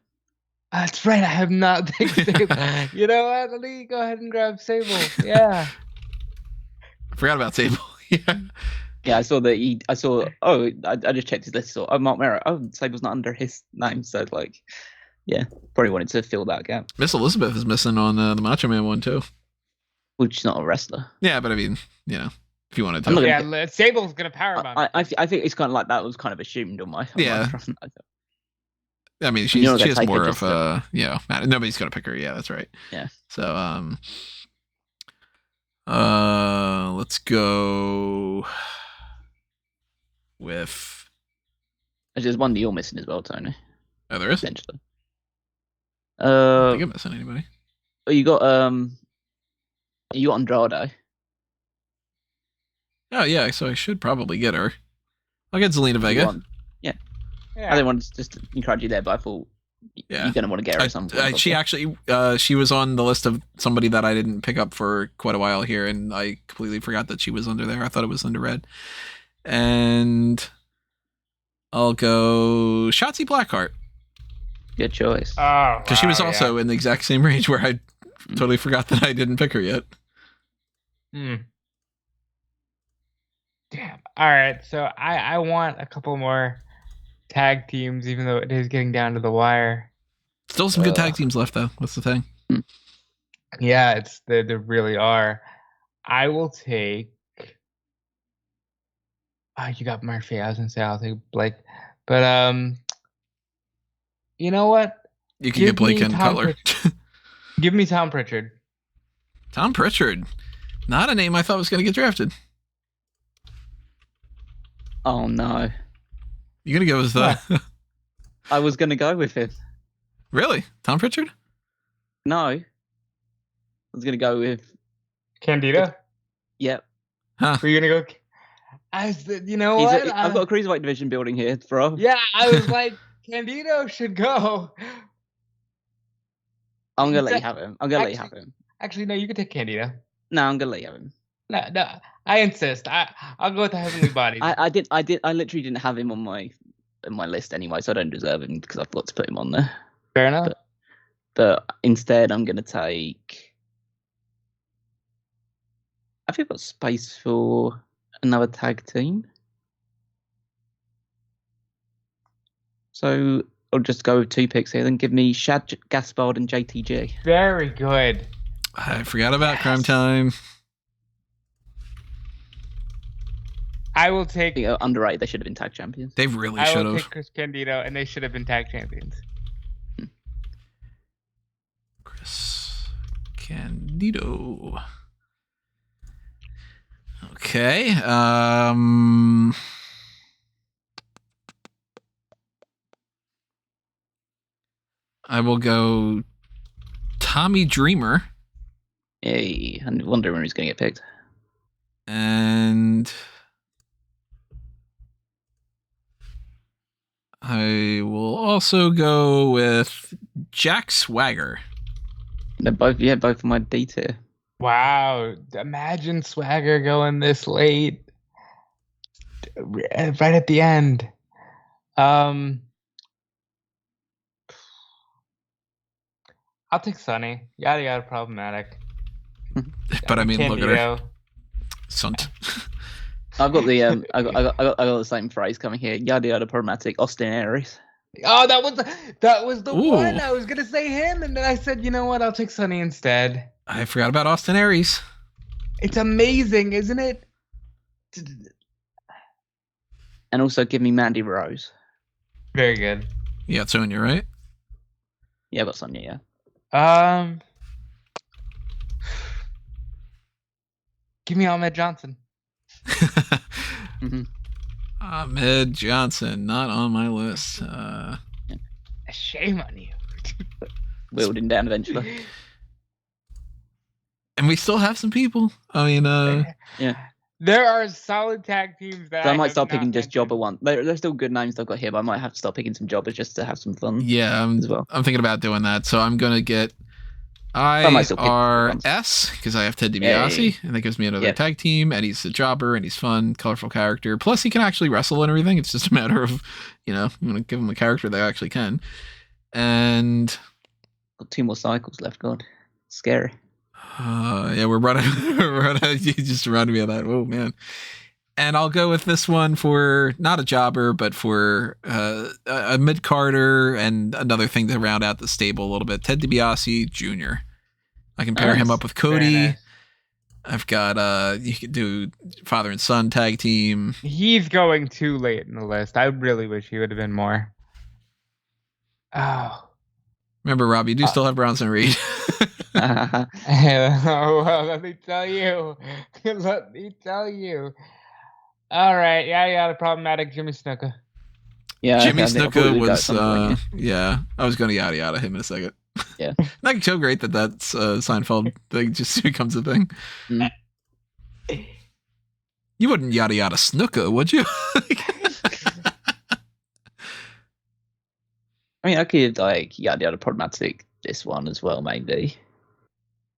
That's right. I have not picked Sable. You know what? Let me go ahead and grab Sable. Yeah. I forgot about Sable. Yeah. Yeah, I saw that I just checked his list. So, Mark Merrow. Oh, Sable's not under his name. So, like, yeah, probably wanted to fill that gap. Miss Elizabeth is missing on the Macho Man one, too. Which is not a wrestler. Yeah, but I mean, if you wanted to. Yeah, Sable's going to powerbomb. I think it's kind of like that was kind of assumed on my front. I mean, she has more of a, nobody's going to pick her. Yeah, that's right. Yeah. So, let's go with. There's one that you're missing as well, Tony. Oh, there is? Essentially. I don't think I'm missing anybody. You got Andrade. Oh, yeah, so I should probably get her. I'll get Zelina Vega. Yeah. I didn't want to just encourage you there, but I thought you're going to want to get her at some point. She actually, she was on the list of somebody that I didn't pick up for quite a while here, and I completely forgot that she was under there. I thought it was under red. And I'll go Shotzi Blackheart. Good choice. Oh, because she was also in the exact same range where I totally forgot that I didn't pick her yet. Damn. All right, so I want a couple more tag teams, even though it is getting down to the wire. Still some good tag teams left, though. What's the thing? Yeah, there really are. I will take You got Murphy. I was gonna say I'll take Blake, but you know what? You can get Blake and Cutler. Give me Tom Pritchard. Tom Pritchard, not a name I thought was going to get drafted. Oh no! You're gonna go with the? I was gonna go with him. Really, Tom Pritchard? No, I was gonna go with Candido. Yep. Huh? Were you gonna go? You know what? I've got a cruiserweight division building here, bro. Yeah, I was like, Candido should go. I'm gonna let you have him. Actually, no, you can take Candido. No, I'm gonna let you have him. No, I insist. I'll go with the Heavenly Body. I literally didn't have him on my list anyway, so I don't deserve him because I forgot to put him on there. Fair enough. But instead, I'm gonna take. Have you got space for another tag team? So I'll just go with 2 picks here. Then give me Shad Gaspard and JTG. Very good. I forgot about Crime Time. I will take. Underrated. They should have been tag champions. They really I should will have. take Chris Candido, and they should have been tag champions. Chris Candido. Okay. I will go Tommy Dreamer. Hey, I wonder when he's going to get picked. And I will also go with Jack Swagger. They're both of my D tier. Wow. Imagine Swagger going this late. Right at the end. I'll take Sonny. Yada yada problematic. But I mean, look at her. Sunt. I've got the I got the same phrase coming here. Yada yada problematic. Austin Aries. Oh, that was the one. I was gonna say him, and then I said, you know what? I'll take Sonny instead. I forgot about Austin Aries. It's amazing, isn't it? And also give me Mandy Rose. Very good. You got Sonya, right? Yeah, I got Sonya. Yeah. Give me Ahmed Johnson. Mm-hmm. Ahmed Johnson, not on my list. Shame on you. Wielding down eventually. And we still have some people. I mean, yeah. There are solid tag teams that so I might start picking just jobber one. They're still good names I've got here, but I might have to start picking some jobbers just to have some fun. Yeah, as well. I'm thinking about doing that. So I'm gonna get IRS because I have Ted DiBiase, and that gives me another tag team. And he's a jobber, and he's fun, colorful character. Plus, he can actually wrestle and everything. It's just a matter of, I'm gonna give him a character that actually can. And got 2 more cycles left. God, scary. Yeah, we're running. You just reminded me of that. Oh man. And I'll go with this one for not a jobber, but for a mid-carder and another thing to round out the stable a little bit. Ted DiBiase Jr. I can pair him up with Cody. Nice. I've got you could do father and son tag team. He's going too late in the list. I really wish he would have been more. Oh. Remember, Rob, you do still have Bronson Reed. Oh, well, let me tell you. All right, yeah, problematic Jimmy Snuka. Yeah, Jimmy Snuka was, I was going to yada him in a second. Yeah. Not so great that's Seinfeld thing just becomes a thing. Mm. You wouldn't yada Snuka, would you? I mean, I could yada problematic this one as well, maybe.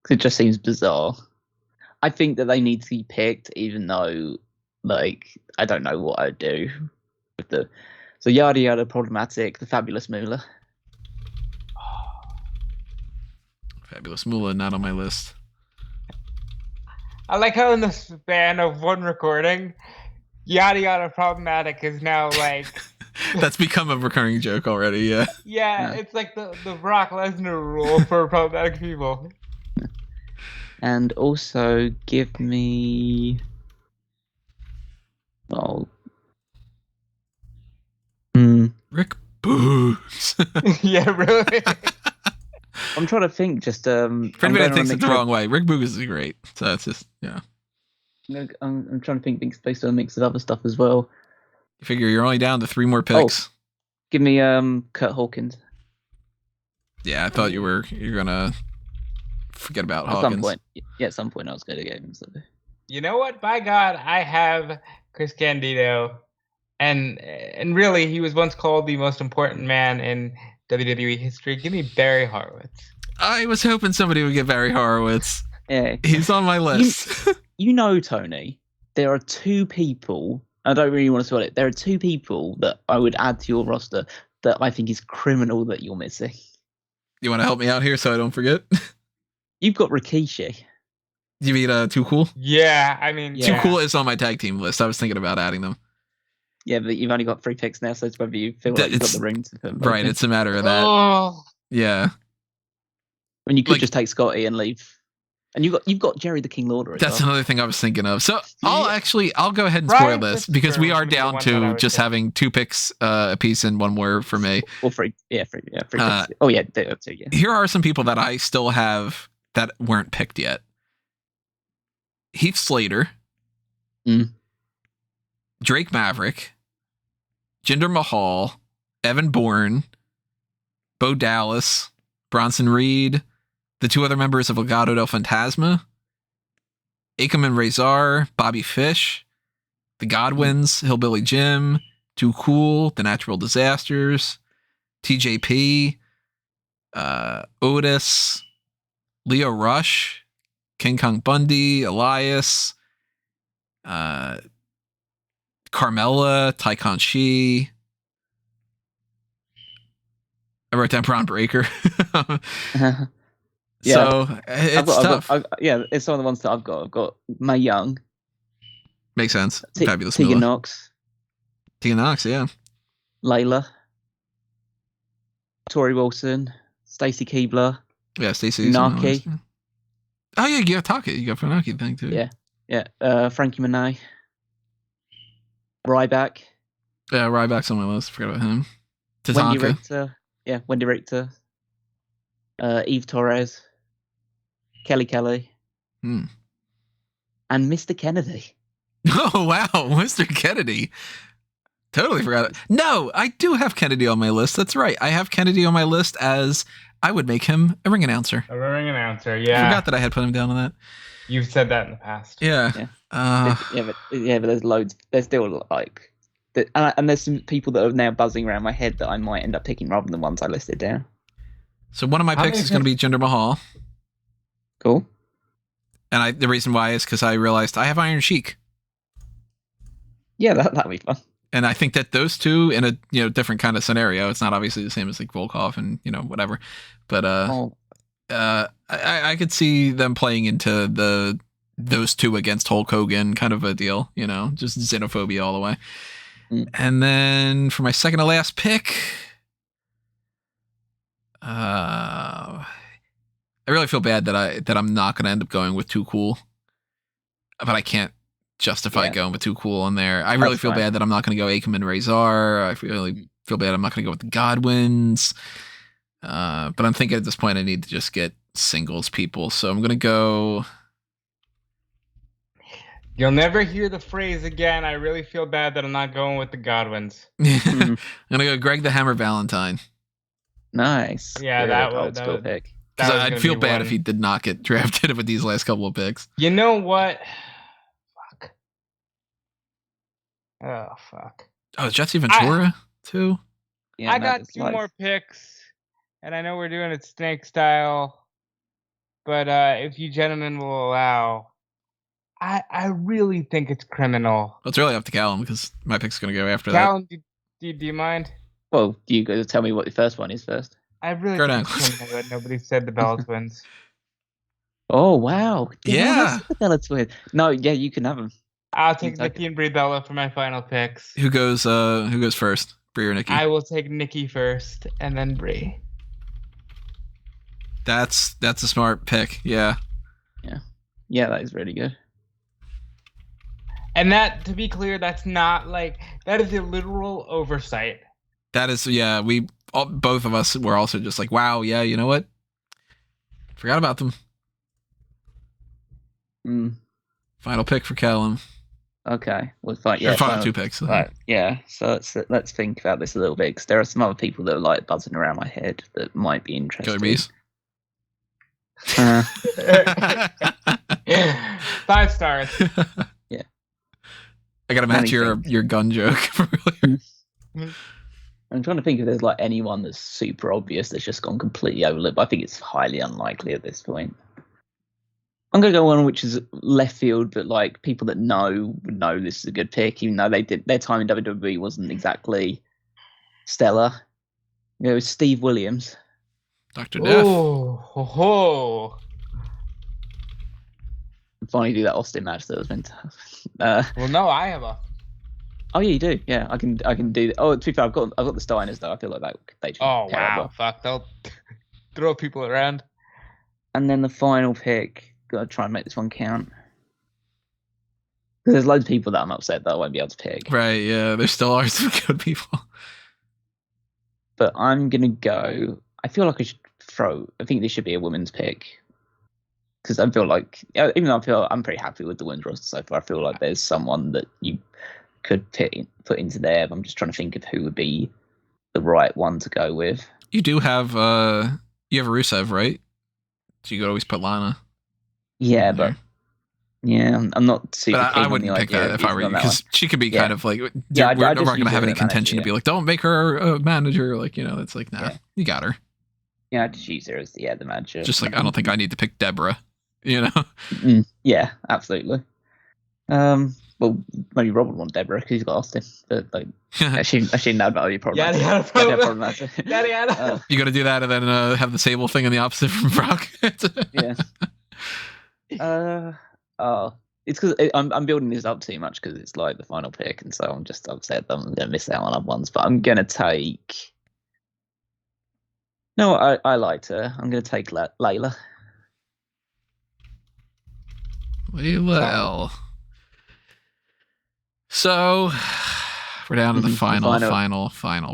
Because it just seems bizarre. I think that they need to be picked, even though, I don't know what I'd do with the. So yada problematic, the Fabulous Moolah. Fabulous Moolah, not on my list. I like how in the span of one recording, yada problematic is now That's become a recurring joke already, yeah. Yeah, it's like the Brock Lesnar rule for problematic people. And also give me... Well, Rick Boogs. Yeah, really. I'm trying to think. Just For anybody that thinks it the wrong way, Rick Boogs is great. So that's just I'm trying to think things based on a mix of other stuff as well. You figure you're only down to 3 more picks. Give me Kurt Hawkins. Yeah, I thought you were gonna forget about Hawkins. At some point. Yeah, at some point I was going to get him. So. You know what? By God, I have Chris Candido, and really, he was once called the most important man in WWE history. Give me Barry Horowitz. I was hoping somebody would get Barry Horowitz. Yeah, he's on my list. You know, Tony, there are 2 people. I don't really want to spoil it. There are 2 people that I would add to your roster that I think is criminal that you're missing. You want to help me out here so I don't forget? You've got Rikishi. You mean Too Cool? Yeah, I mean, Too Cool is on my tag team list. I was thinking about adding them. Yeah, but you've only got 3 picks now, so it's whether you feel like you've got the ring to put them. Right, it's a matter of that. Oh. Yeah. When you could just take Scotty and leave. And you've got Jerry the King Lauder. That's another thing I was thinking of. So I'll go ahead and spoil this because we are down to just having 2 picks a piece and 1 more for me. Well, 3. Yeah, 3 picks. Oh yeah, 2. Yeah. Here are some people that I still have that weren't picked yet. Heath Slater, Drake Maverick, Jinder Mahal, Evan Bourne, Bo Dallas, Bronson Reed, the 2 other members of Legado del Fantasma, Akam and Razor, Bobby Fish, the Godwins, Hillbilly Jim, Too Cool, The Natural Disasters, TJP, Otis, Leo Rush, King Kong Bundy, Elias, Carmella, Ty Conchi. I wrote down Braun Breaker. Yeah. So it's tough. It's some of the ones that I've got. I've got Mae Young. Makes sense. Fabulous Tegan Knox. Tegan Knox, yeah. Layla. Tori Wilson. Stacy Keibler. Yeah, Stacy. Funaki. Oh yeah, you got Taka. You got Funaki thing too. Yeah. Frankie Monet. Ryback. Yeah, Ryback's on my list. Forgot about him. Tatanka. Wendy Richter. Yeah, Wendy Richter. Eve Torres. Kelly. And Mr. Kennedy. Oh wow, Mr. Kennedy. Totally forgot it. No, I do have Kennedy on my list. That's right. I have Kennedy on my list as I would make him a ring announcer. A ring announcer, yeah. I forgot that I had put him down on that. You've said that in the past. Yeah. But there's loads. There's still and there's some people that are now buzzing around my head that I might end up picking rather than the ones I listed down. So one of my picks is going to be Jinder Mahal. Cool. And the reason why is because I realized I have Iron Sheik. Yeah, that'd be fun. And I think that those 2 in a different kind of scenario. It's not obviously the same as like Volkov and whatever, but I could see them playing into those 2 against Hulk Hogan kind of a deal. Just xenophobia all the way. And then for my second to last pick, I really feel bad that I'm not going to end up going with Too Cool, but I can't justify going with Too Cool on there. I really feel bad that I'm not going to go Akam and Razor. I really feel bad I'm not going to go with the Godwins. But I'm thinking at this point I need to just get singles people. So I'm going to go. You'll never hear the phrase again. I really feel bad that I'm not going with the Godwins. I'm going to go Greg the Hammer Valentine. Nice. Yeah, that was cool pick. Because I'd feel bad if he did not get drafted with these last couple of picks. You know what? Fuck. Oh, fuck. Oh, is Jesse Ventura too? Yeah, I got 2 more picks, and I know we're doing it snake style, but if you gentlemen will allow, I really think it's criminal. Well, it's really up to Callum because my pick's going to go after Callum, that. Callum, do you mind? Well, do you go to tell me what the first one is first? I really think it's criminal that nobody said the Bella Twins. Oh, wow. Yeah. The Bella Twins. No, yeah, you can have them. I'll take Nikki and Brie Bella for my final picks. Who goes first? Brie or Nikki? I will take Nikki first and then Brie. That's a smart pick. Yeah. Yeah, that is really good. And that, to be clear, that's not that is a literal oversight. That is, yeah. Both of us were also just like, wow, yeah. You know what? Forgot about them. Final pick for Callum. Okay, well, fine. Yeah, final 2 picks. Right, yeah. So let's think about this a little bit because there are some other people that are like buzzing around my head that might be interesting. Killer Bees. 5 stars. Yeah. I gotta match your gun joke from earlier. I'm trying to think if there's like anyone that's super obvious that's just gone completely overlooked, but I think it's highly unlikely at this point. I'm going to go one which is left field, but like people that would know this is a good pick, even though their time in WWE wasn't exactly stellar. It was Steve Williams. Dr. Death. Oh. Finally do that Austin match that was meant to. Well, no, I have a. Oh yeah, you do. Yeah, I can do that. Oh, to be fair, I've got the Steiners though. I feel like they should. Oh wow, fuck! They'll throw people around. And then the final pick. Gotta try and make this one count. Because there's loads of people that I'm upset that I won't be able to pick. Right, yeah, there still are some good people. But I'm gonna go. I feel like I think this should be a women's pick. Because I feel like, even though I'm pretty happy with the women's roster so far, I feel like there's someone that you could put into there. But I'm just trying to think of who would be the right one to go with. You do have you have Rusev, right? So you could always put Lana. Yeah, but I'm not super. But I wouldn't pick that if I were you, because she could be kind of like, we're not going to have any contention to be like, don't make her a manager. Like, it's like, nah, you got her. Yeah, I just use her as the manager. Just like I don't think I need to pick Deborah. Yeah, absolutely. Well, maybe Rob would want Deborah because he's got Austin, but like, actually, no value problem. Yeah, you got to do that and then have the Sable thing in the opposite from Brock. Yeah. It's because I'm building this up too much because it's like the final pick, and so I'm just upset that I'm going to miss out on other ones. But I'm going to take. No, I liked her. I'm going to take Layla. Well, so we're down to the final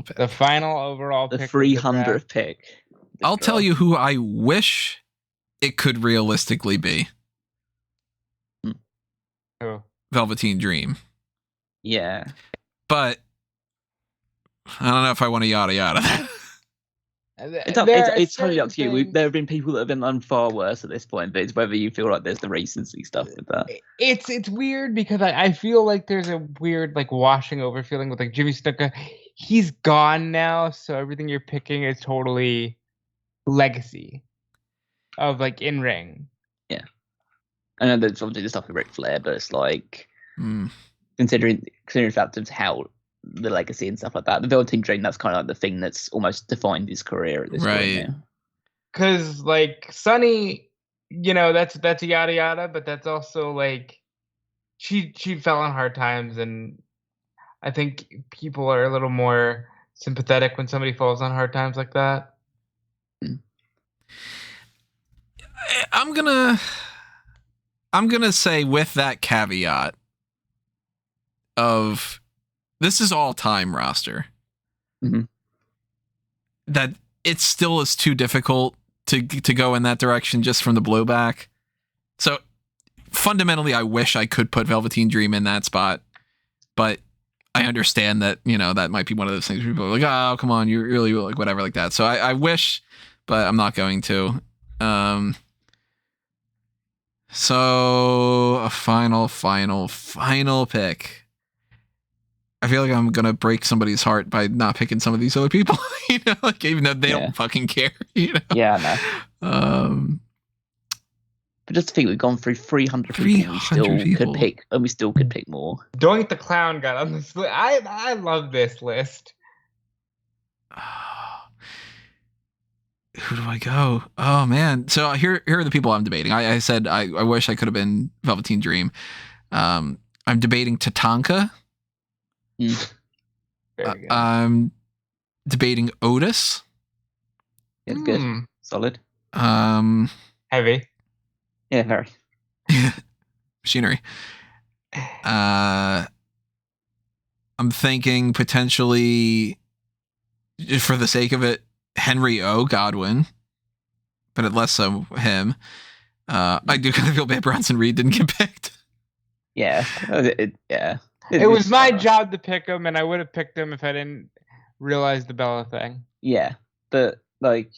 pick. The final overall pick. The 300th pick. I'll tell you who I wish it could realistically be. Who? Velveteen Dream. Yeah. But I don't know if I want to yada yada. It's totally up to you. There have been people that have been done far worse at this point, but it's whether you feel like there's the recency stuff with that. It's weird because I feel like there's a weird like washing over feeling with like Jimmy Snuka. He's gone now, so everything you're picking is totally legacy of like in ring. Yeah, I know there's obviously the stuff with Ric Flair, but it's like considering the fact of how the legacy and stuff like that. The Velveteen Dream, that's kind of like the thing that's almost defined his career at this point now. Because like Sunny, that's a yada yada, but that's also like she fell on hard times, and I think people are a little more sympathetic when somebody falls on hard times like that. I'm gonna say with that caveat of this is all time roster. Mm-hmm. That it still is too difficult to go in that direction just from the blowback. So fundamentally, I wish I could put Velveteen Dream in that spot, but I understand that that might be one of those things where people are like, oh come on, you really like whatever like that. So I wish, but I'm not going to. So a final pick. I feel like I'm gonna break somebody's heart by not picking some of these other people, like even though they don't fucking care, Yeah, I know. But just to think, we've gone through 300 people, we still could pick more. Doink the Clown got on this list. I love this list. Who do I go? Oh man! So here are the people I'm debating. I said I wish I could have been Velveteen Dream. I'm debating Tatanka. I'm debating Otis. Yeah, good. Solid. Heavy. Yeah, very. Machinery. I'm thinking potentially for the sake of it, Henry O. Godwin, but less so him. I do kind of feel bad Bronson Reed didn't get picked. Yeah. It was my job to pick him, and I would have picked him if I didn't realize the Bella thing. Yeah, but like,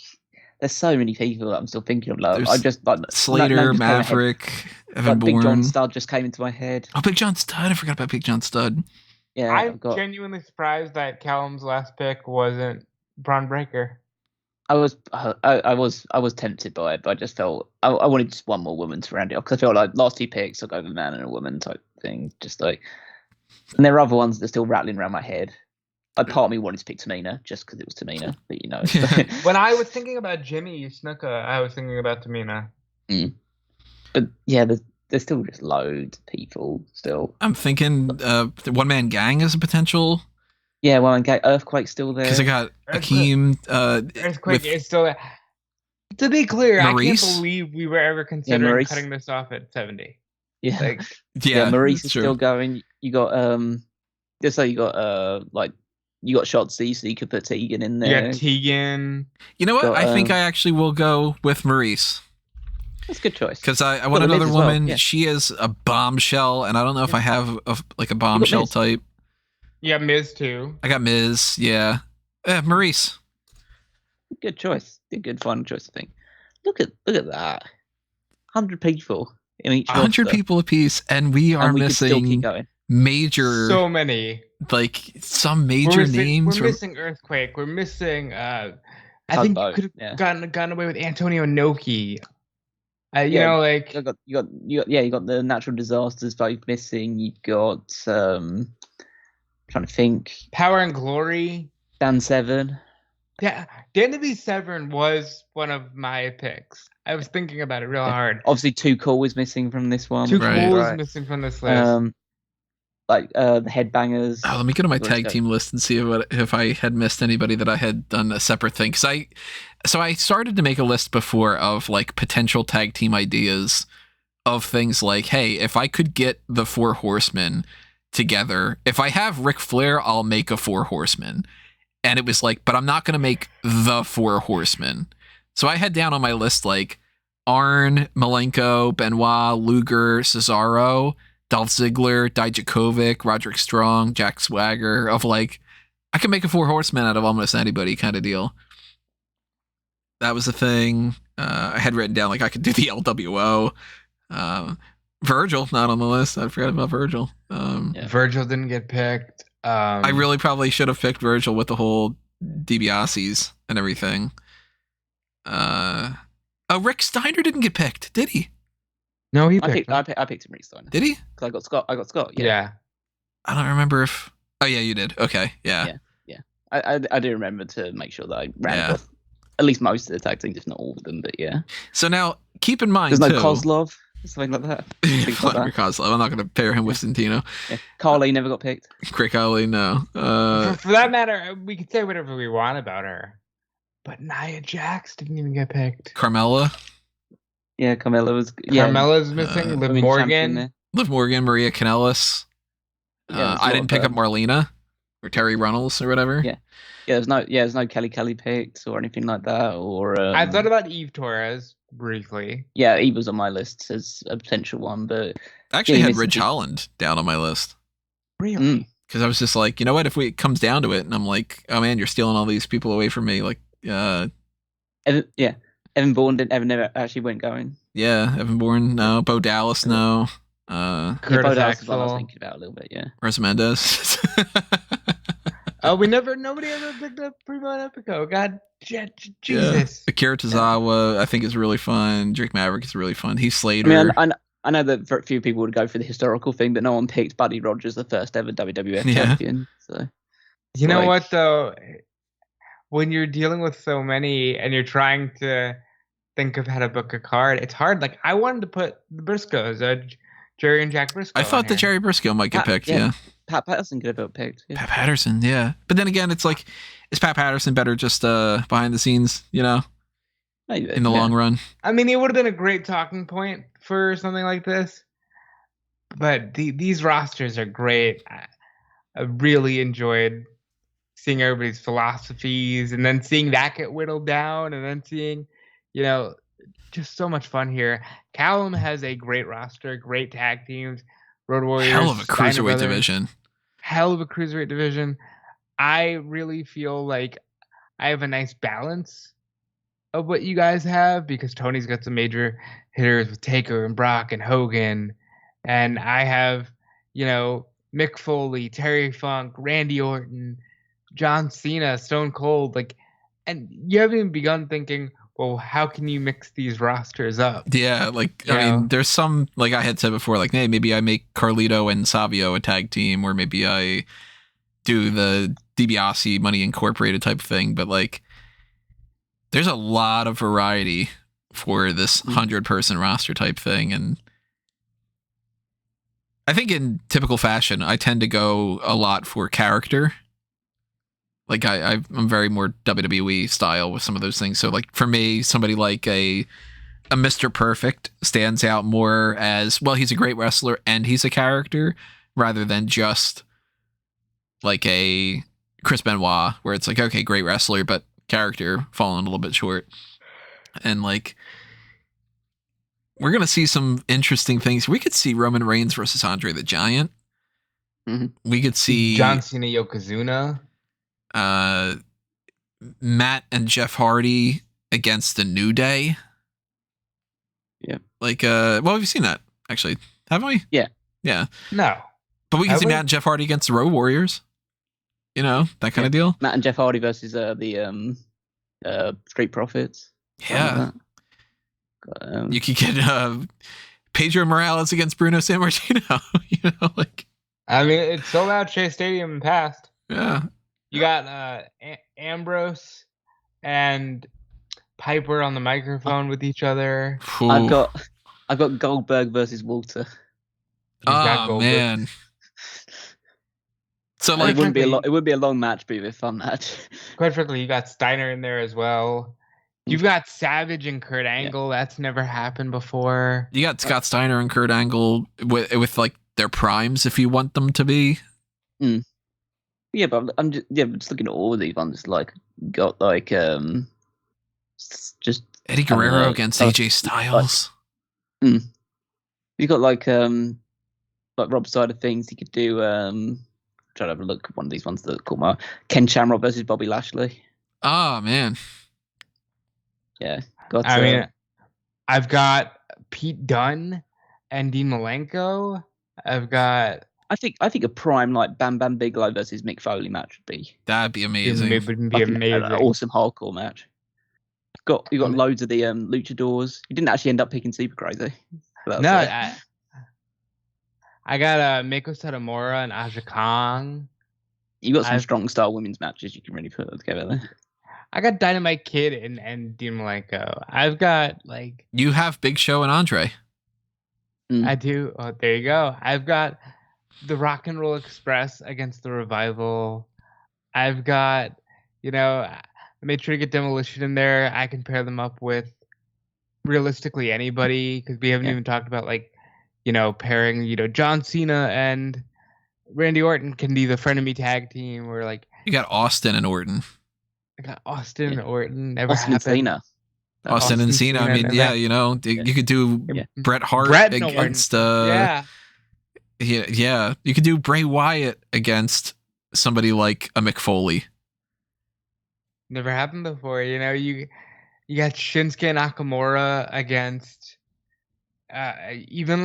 there's so many people that I'm still thinking of. Like, I There's just like Slater, Maverick, Evan Bourne. Big John Studd just came into my head. Oh, Big John Studd! I forgot about Big John Studd. Yeah, I'm genuinely surprised that Callum's last pick wasn't Braun Breaker. I was tempted by it, but I just felt I wanted just one more woman to round it off, because I felt like last two picks I'll go with a man and a woman type thing. Just like, and there are other ones that are still rattling around my head. Part of me wanted to pick Tamina just because it was Tamina, but you know. When I was thinking about Jimmy Snuka, I was thinking about Tamina. Mm. But yeah, there's still just loads of people still. I'm thinking the One Man Gang is a potential. Yeah, well, and Earthquake's still there. Because I got Akeem. Earthquake is still there. To be clear, Maurice? I can't believe we were ever considering cutting this off at 70. Yeah, like, yeah, Maurice is still going. You got just so you got Shotzi, so you could put Tegan in there. Yeah, Tegan. You know what? I think I actually will go with Maurice. That's a good choice. Because I want another woman. Well. Yeah. She is a bombshell, and I don't know if I have a bombshell type. Yeah, Miz too. I got Miz. Yeah, Maurice. Good choice. A good final choice, I think. Look at that. 100 people in each. 100 people apiece, and we are missing major. So many. Like some major names. We're missing Earthquake. We're missing. I think you could have gotten away with Antonio Inoki. You know, like you got the natural disasters both missing. You've got trying to think. Power and Glory. Dan Severn. Yeah, Dan Severn was one of my picks. I was thinking about it real hard. Obviously, Too Cool is missing from this one. Too Cool is missing from this list. The Headbangers. Oh, let me go to my tag team list and see if I had missed anybody that I had done a separate thing. So I started to make a list before of like potential tag team ideas of things like, hey, if I could get the Four Horsemen together, if I have Ric Flair, I'll make a Four Horsemen. And it was like, but I'm not going to make the Four Horsemen. So I had down on my list like Arn, Malenko, Benoit, Luger, Cesaro, Dolph Ziggler, Dijakovic, Roderick Strong, Jack Swagger, of like, I can make a Four Horsemen out of almost anybody kind of deal. That was the thing. I had written down like I could do the LWO. Virgil, not on the list. I forgot about Virgil. Virgil didn't get picked. I really probably should have picked Virgil with the whole DiBiase's and everything. Rick Steiner didn't get picked, did he? No, I picked him, Rick Steiner. Did he? Because I got Scott. Yeah. I don't remember if. Oh yeah, you did. Okay, yeah. I do remember to make sure that I ran off at least most of the tag teams, if not all of them. But yeah. So now keep in mind, there's no Kozlov, something like that. Vladimir Kozlov. I'm not going to pair him with Santino. Yeah. Carly never got picked. Craig Carly, no. For that matter, we can say whatever we want about her, but Nia Jax didn't even get picked. Carmella. Yeah, Carmella's missing. Liv Morgan. Liv Morgan, Maria Kanellis. I didn't pick up Marlena or Terry Runnels or whatever. Yeah. There's no Kelly picked or anything like that. Or I thought about Eve Torres briefly. Yeah, Eve was on my list as a potential one, but I actually had Ridge Holland down on my list. Really? Because I was just like, you know what? If it comes down to it, and I'm like, oh man, you're stealing all these people away from me. Like, Evan Bourne never actually went going. Yeah, Evan Bourne, no. Bo Dallas, no. Bo Dallas is what I was thinking about a little bit, yeah. Rosa Mendes. Nobody ever picked up Primo and Epico. God, Jesus. Akira Tozawa, I think is really fun. Drake Maverick is really fun. He's Slater. I mean, I know that a few people would go for the historical thing, but no one picked Buddy Rogers, the first ever WWF champion. So, you know what though? When you're dealing with so many and you're trying to think of how to book a card, it's hard. Like I wanted to put the Briscoes, Jerry and Jack Briscoe. I thought that Jerry Briscoe might get picked. Yeah. Pat Patterson could have been picked. Yeah. Pat Patterson, yeah. But then again, it's like, is Pat Patterson better just behind the scenes? You know, maybe, in the long run. I mean, it would have been a great talking point for something like this. But these rosters are great. I really enjoyed seeing everybody's philosophies, and then seeing that get whittled down, and then seeing, just so much fun here. Callum has a great roster, great tag teams, Road Warriors, hell of a Steiner cruiserweight Brothers, division. hell of a cruiserweight division. I really feel like I have a nice balance of what you guys have, because Tony's got some major hitters with Taker and Brock and Hogan, and I have, Mick Foley, Terry Funk, Randy Orton, John Cena, Stone Cold, and you haven't even begun thinking, well, how can you mix these rosters up? Yeah, there's some, like I had said before, like, hey, maybe I make Carlito and Savio a tag team, or maybe I do the DiBiase Money Incorporated type of thing, but there's a lot of variety for this 100-person roster type thing, and I think in typical fashion, I tend to go a lot for character. Like I'm very more WWE style with some of those things. So for me, somebody like a Mr. Perfect stands out more as, well, he's a great wrestler and he's a character, rather than just like a Chris Benoit, where it's okay, great wrestler, but character falling a little bit short. And we're going to see some interesting things. We could see Roman Reigns versus Andre the Giant. Mm-hmm. We could see John Cena, Yokozuna. Matt and Jeff Hardy against the New Day. Yeah. Well, we've seen that, actually. Haven't we? Yeah. Yeah. No. But we can see Matt and Jeff Hardy against the Road Warriors. That kind of deal. Matt and Jeff Hardy versus the Street Profits. Yeah. You could get Pedro Morales against Bruno Sammartino. I mean, it sold out Shea Stadium in the past. Yeah. You got Ambrose and Piper on the microphone with each other. Ooh. I've got Goldberg versus Walter. Oh man. So it wouldn't be a long match, but it would be a fun match. Quite frankly, you got Steiner in there as well. You've got Savage and Kurt Angle. Yeah. That's never happened before. You got Scott Steiner and Kurt Angle with their primes, if you want them to be. Mm. Yeah, but I'm just looking at all of these ones. Just Eddie Guerrero against AJ Styles. You got Rob's side of things. You could do try to have a look at one of these ones that caught my Ken Shamrock versus Bobby Lashley. Oh man. Yeah. I've got Pete Dunne and Dean Malenko. I've got. I think a prime Bam Bam Bigelow versus Mick Foley match would be. That'd be amazing. It would be amazing. An awesome hardcore match. You got loads of the luchadors. You didn't actually end up picking Super Crazy. No, I got Meiko Satomura and Aja Kong. You got some strong style women's matches you can really put together there. I got Dynamite Kid and Dean Malenko. I've got You have Big Show and Andre. I do. Oh, there you go. I've got the Rock and Roll Express against the Revival. I've got, I made sure to get Demolition in there. I can pair them up with realistically anybody, because we haven't even talked about pairing, John Cena and Randy Orton can be the frenemy tag team, or you got Austin and Orton. I got Austin and Orton. Never Austin happened. And Cena. Austin and Cena. I mean, you could do Bret Hart against yeah. You could do Bray Wyatt against somebody like a Mick Foley. Never happened before. You got Shinsuke Nakamura against even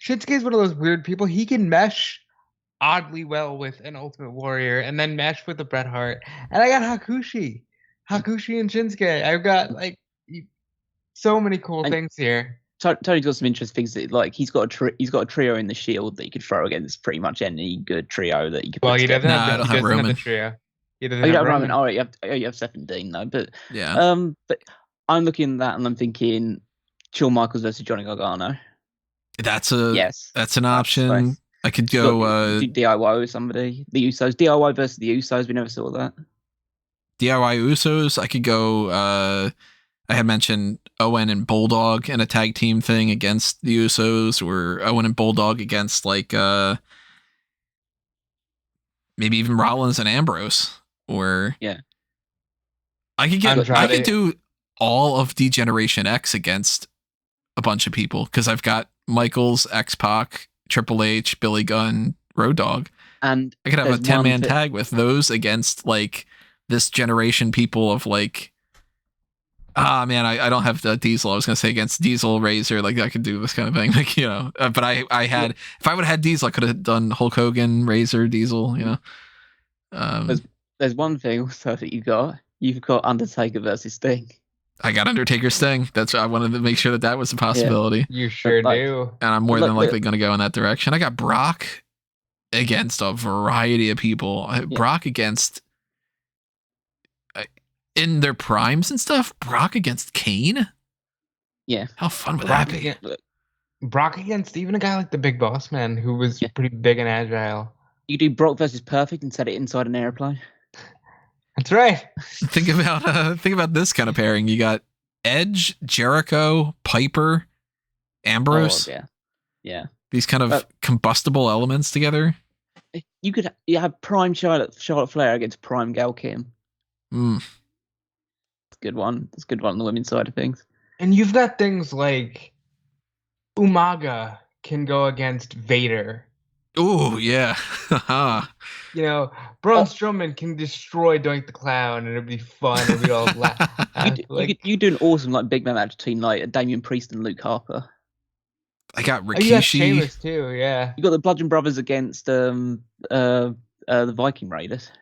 Shinsuke's one of those weird people. He can mesh oddly well with an Ultimate Warrior and then mesh with a Bret Hart. And I got Hakushi and Shinsuke. I've got so many cool things here. Tony's got some interesting things that, he's got a trio in the Shield that you could throw against pretty much any good trio that you could. Well, he doesn't have the trio. You don't have Roman. Oh, you have Seth and Dean though. But yeah. But I'm looking at that and I'm thinking Shawn Michaels versus Johnny Gargano. That's an option. Right. I could go DIY with somebody. The Usos. DIY versus the Usos. We never saw that. DIY Usos. I could go. I had mentioned Owen and Bulldog in a tag team thing against the Usos, or Owen and Bulldog against maybe even Rollins and Ambrose. or Yeah. I could Andrade. do all of D-Generation X against a bunch of people because I've got Michaels, X-Pac, Triple H, Billy Gunn, Road Dogg. And I could have a there's one 10-man tag with those against like this generation people of like, man, I don't have Diesel. I was gonna say against Diesel, Razor, like I could do this kind of thing, like, you know. But I had, if I would have had Diesel, I could have done Hulk Hogan, Razor, Diesel, you know. There's one thing also that you've got Undertaker versus Sting. I got Undertaker Sting. That's I wanted to make sure that was a possibility. You sure do. And I'm more than likely going to go in that direction. I got Brock against a variety of people. Brock against in their primes and stuff. Brock against Kane. Yeah. How fun would that be? Brock against even a guy like the Big Boss Man, who was pretty big and agile. You could do Brock versus Perfect and set it inside an airplane. That's right. Think about this kind of pairing. You got Edge, Jericho, Piper, Ambrose. Oh, yeah. These kind of combustible elements together. You have prime Charlotte Flair against prime Gail Kim. Mm. It's a good one. It's a good one on the women's side of things. And you've got things like Umaga can go against Vader. Oh, yeah. You know, Braun Strowman can destroy Doink the Clown, and it'd be fun. It'd be all laugh. You do an awesome like big man match between like Damian Priest and Luke Harper. I got Rikishi. You got Sheamus too, yeah. You got the Bludgeon Brothers against the Viking Raiders.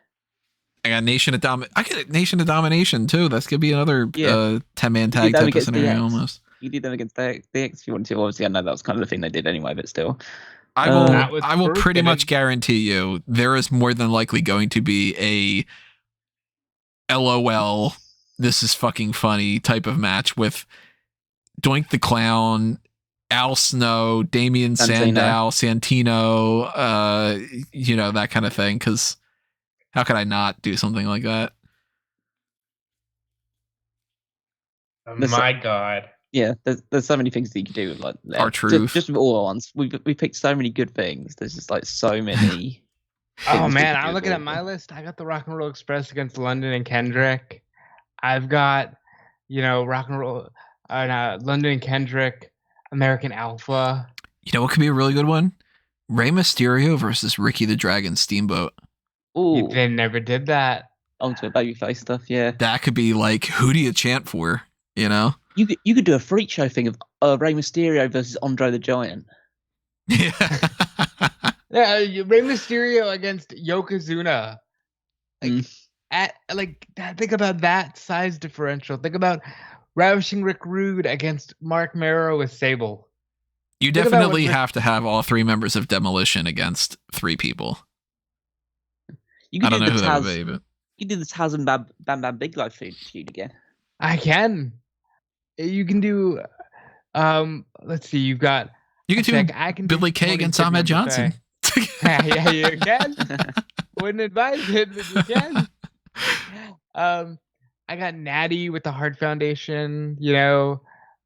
I got Nation of Domination too. That's gonna be another 10-man tag type of scenario almost. You did them against the X if you wanted to. Obviously, I know that was kind of the thing they did anyway, but still. I will pretty much guarantee you there is more than likely going to be a LOL, this is fucking funny type of match with Doink the Clown, Al Snow, Damian Sandow, Santino, you know, that kind of thing. Because how could I not do something like that? Oh my God. Yeah, there's so many things that you can do. Like R-Truth. Just all at once. We picked so many good things. There's just like so many. Oh man, I'm looking at my list. I got the Rock and Roll Express against London and Kendrick. I've got, you know, Rock and Roll, London and Kendrick, American Alpha. You know what could be a really good one? Rey Mysterio versus Ricky the Dragon Steamboat. Ooh, They never did that. Ultimate babyface stuff. Yeah, that could be like, who do you chant for? You know. You could do a freak show thing of Rey Mysterio versus Andre the Giant. Yeah. Yeah, Rey Mysterio against Yokozuna. Think about that size differential. Think about Ravishing Rick Rude against Mark Marrow with Sable. You definitely have to have all three members of Demolition against three people. I don't know who that would be, but you did the Taz and Bam Bam Big Life feud again. I can. You can do. Let's see. You've got. You can do Billy Kay against Ahmed Johnson. Yeah, you can. Wouldn't advise it, but you can. I got Natty with the Hart Foundation. You know,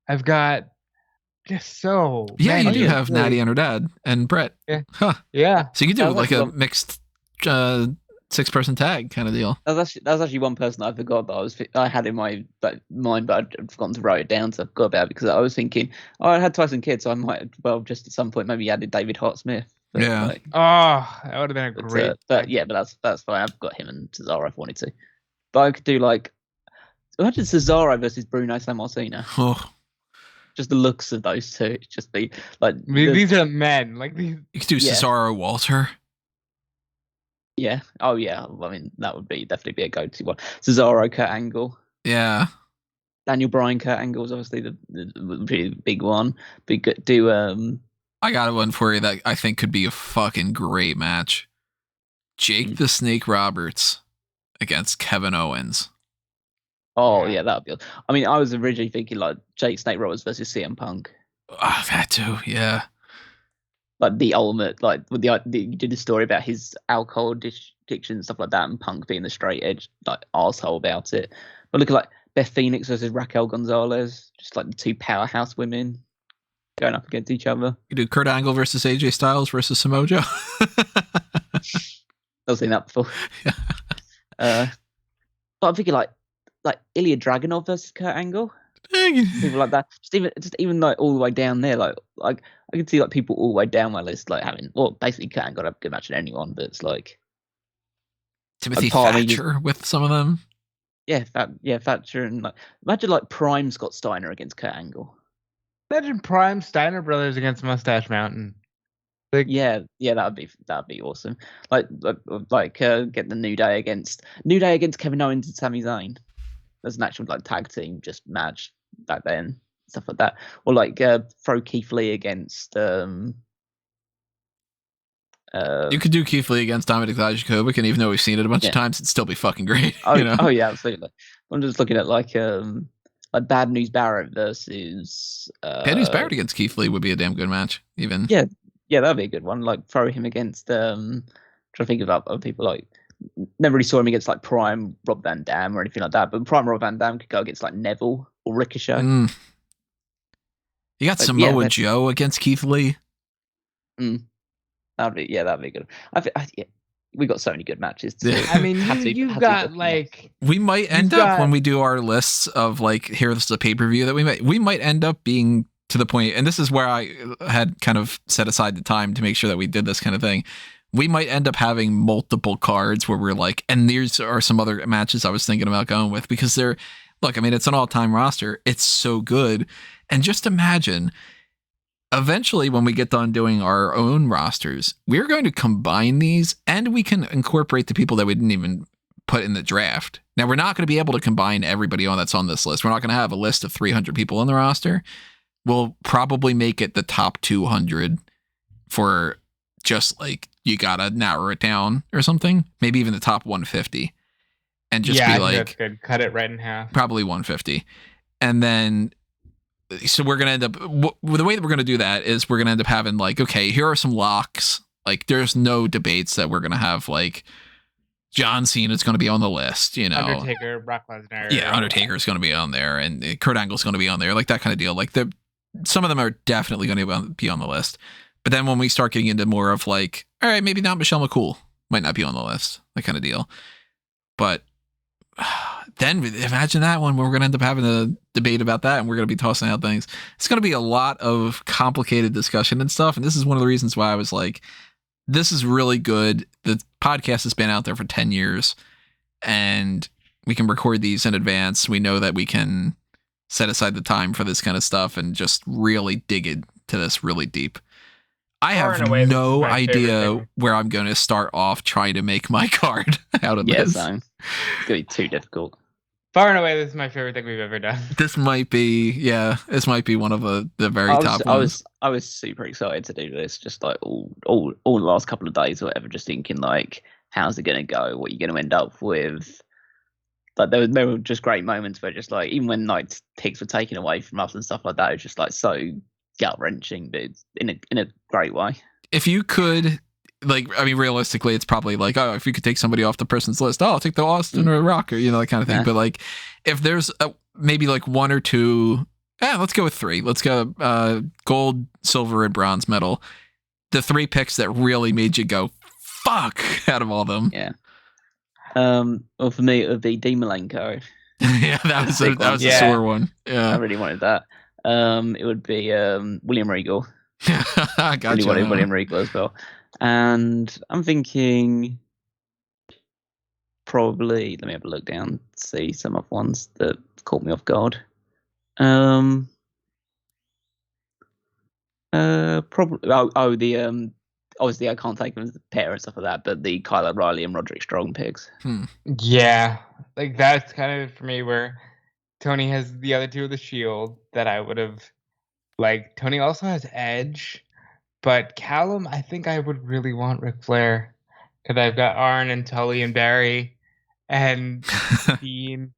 I've got just so. Yeah, you do have Natty and her dad and Bret. Yeah. Huh. Yeah. So you could do like a mixed 6-person tag kind of deal. That was actually one person I forgot that I had in my mind, but I'd forgotten to write it down, so I forgot about it because I was thinking, I had Tyson Kidd, so I might just at some point maybe added David Hart Smith. But yeah. That would have been a great. But that's fine. I've got him and Cesaro if I wanted to. But I could do like, imagine Cesaro versus Bruno Sammartino. Oh. Just the looks of those two, just be like these are men. Like these. You could do Cesaro Walter. Yeah. Oh yeah. I mean, that would definitely be a go-to one. Cesaro, Kurt Angle. Yeah. Daniel Bryan, Kurt Angle is obviously the really big one. I got one for you that I think could be a fucking great match. Jake the Snake Roberts against Kevin Owens. Oh yeah, that would be. I mean, I was originally thinking like Jake Snake Roberts versus CM Punk. Oh, that too. Yeah. Like the ultimate, like with you did the story about his alcohol addiction and stuff like that, and Punk being the straight edge like arsehole about it. But look at like Beth Phoenix versus Raquel Gonzalez, just like the two powerhouse women going up against each other. You do Kurt Angle versus AJ Styles versus Samoa Joe. I've seen that before. But I'm thinking like Ilya Dragunov versus Kurt Angle, people like that. Just even like all the way down there, like I can see like people all the way down my list like having basically Kurt Angle have a good match with anyone, but it's like Timothy Thatcher with some of them. Yeah, Thatcher and like imagine like Prime Scott Steiner against Kurt Angle. Imagine Prime Steiner Brothers against Mustache Mountain. Like, yeah, that'd be awesome. Like get the New Day against Kevin Owens and Sami Zayn. There's an actual like tag team just match back then, stuff like that. Or like throw Keith Lee against. You could do Keith Lee against Dominik Dijakovic, and even though we've seen it a bunch of times, it'd still be fucking great. Oh, you know? Oh yeah, absolutely. I'm just looking at like Bad News Barrett versus. Bad News Barrett against Keith Lee would be a damn good match. Even. Yeah, that'd be a good one. Like throw him against. Trying to think about other people like. Never really saw him against like Prime Rob Van Dam or anything like that, but Prime Rob Van Dam could go against like Neville or Ricochet. You got Samoa Joe against Keith Lee. That'd be good. We got so many good matches. I mean, you've got like we might end up when we do our lists of like here's the pay-per-view that we might end up being to the point, and this is where I had kind of set aside the time to make sure that we did this kind of thing. We might end up having multiple cards where we're like, and these are some other matches I was thinking about going with because it's an all-time roster. It's so good. And just imagine, eventually when we get done doing our own rosters, we're going to combine these and we can incorporate the people that we didn't even put in the draft. Now, we're not going to be able to combine everybody that's on this list. We're not going to have a list of 300 people on the roster. We'll probably make it the top 200 for just like, you gotta narrow it down or something. Maybe even the top 150, and just be like, that's good. Cut it right in half. Probably 150, and then so we're gonna end up. The way that we're gonna do that is we're gonna end up having like, okay, here are some locks. Like, there's no debates that we're gonna have. Like, John Cena's gonna be on the list. You know, Undertaker, Brock Lesnar. Yeah, Undertaker's gonna be on there, and Kurt Angle's gonna be on there. Like that kind of deal. Like some of them are definitely gonna be on the list. But then when we start getting into more of like, all right, maybe not Michelle McCool, might not be on the list, that kind of deal. But then imagine that one where we're going to end up having a debate about that and we're going to be tossing out things. It's going to be a lot of complicated discussion and stuff. And this is one of the reasons why I was like, this is really good. The podcast has been out there for 10 years and we can record these in advance. We know that we can set aside the time for this kind of stuff and just really dig into this really deep. I have no idea where I'm going to start off trying to make my card out of this. Yeah, it's going to be too difficult. Far and away, this is my favorite thing we've ever done. This might be one of the very top ones. I was super excited to do this, just like all the last couple of days or whatever, just thinking like, how's it going to go? What are you going to end up with? Like there were just great moments where just like, even when like picks were taken away from us and stuff like that, it was just like so gut-wrenching, but it's in a great way. If you could, like, I mean, realistically, it's probably like, oh, if you could take somebody off the person's list, I'll take the Austin or Rock, or, you know, that kind of thing. Yeah. But like, if there's maybe like one or two, let's go with three. Let's go gold, silver, and bronze medal. The three picks that really made you go, fuck, out of all of them. Yeah. Well, for me, it would be Dean Malenko. Yeah, that was a sore one. Yeah, I really wanted that. It would be William Regal. I got really wanted William Regal as well. And I'm thinking probably, let me have a look down, see some of ones that caught me off guard. Probably obviously I can't take them as the pair and stuff like that, but the Kyle O'Reilly and Roderick Strong picks. Yeah, like that's kind of for me where Tony has the other two of the Shield that I would have like. Tony also has Edge, but Callum, I think I would really want Ric Flair because I've got Arn and Tully and Barry and Dean.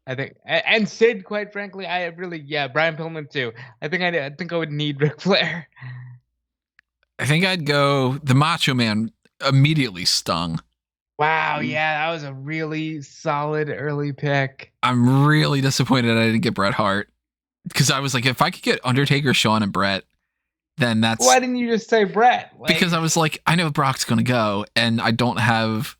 I think, and Sid, quite frankly, Brian Pillman too. I think I would need Ric Flair. I think I'd go the Macho Man. Immediately stung. Wow, yeah, that was a really solid early pick. I'm really disappointed I didn't get Bret Hart because I was like, if I could get Undertaker, Shawn, and Bret, then that's. Why didn't you just say Bret? Because I was like, I know Brock's gonna go, and I don't have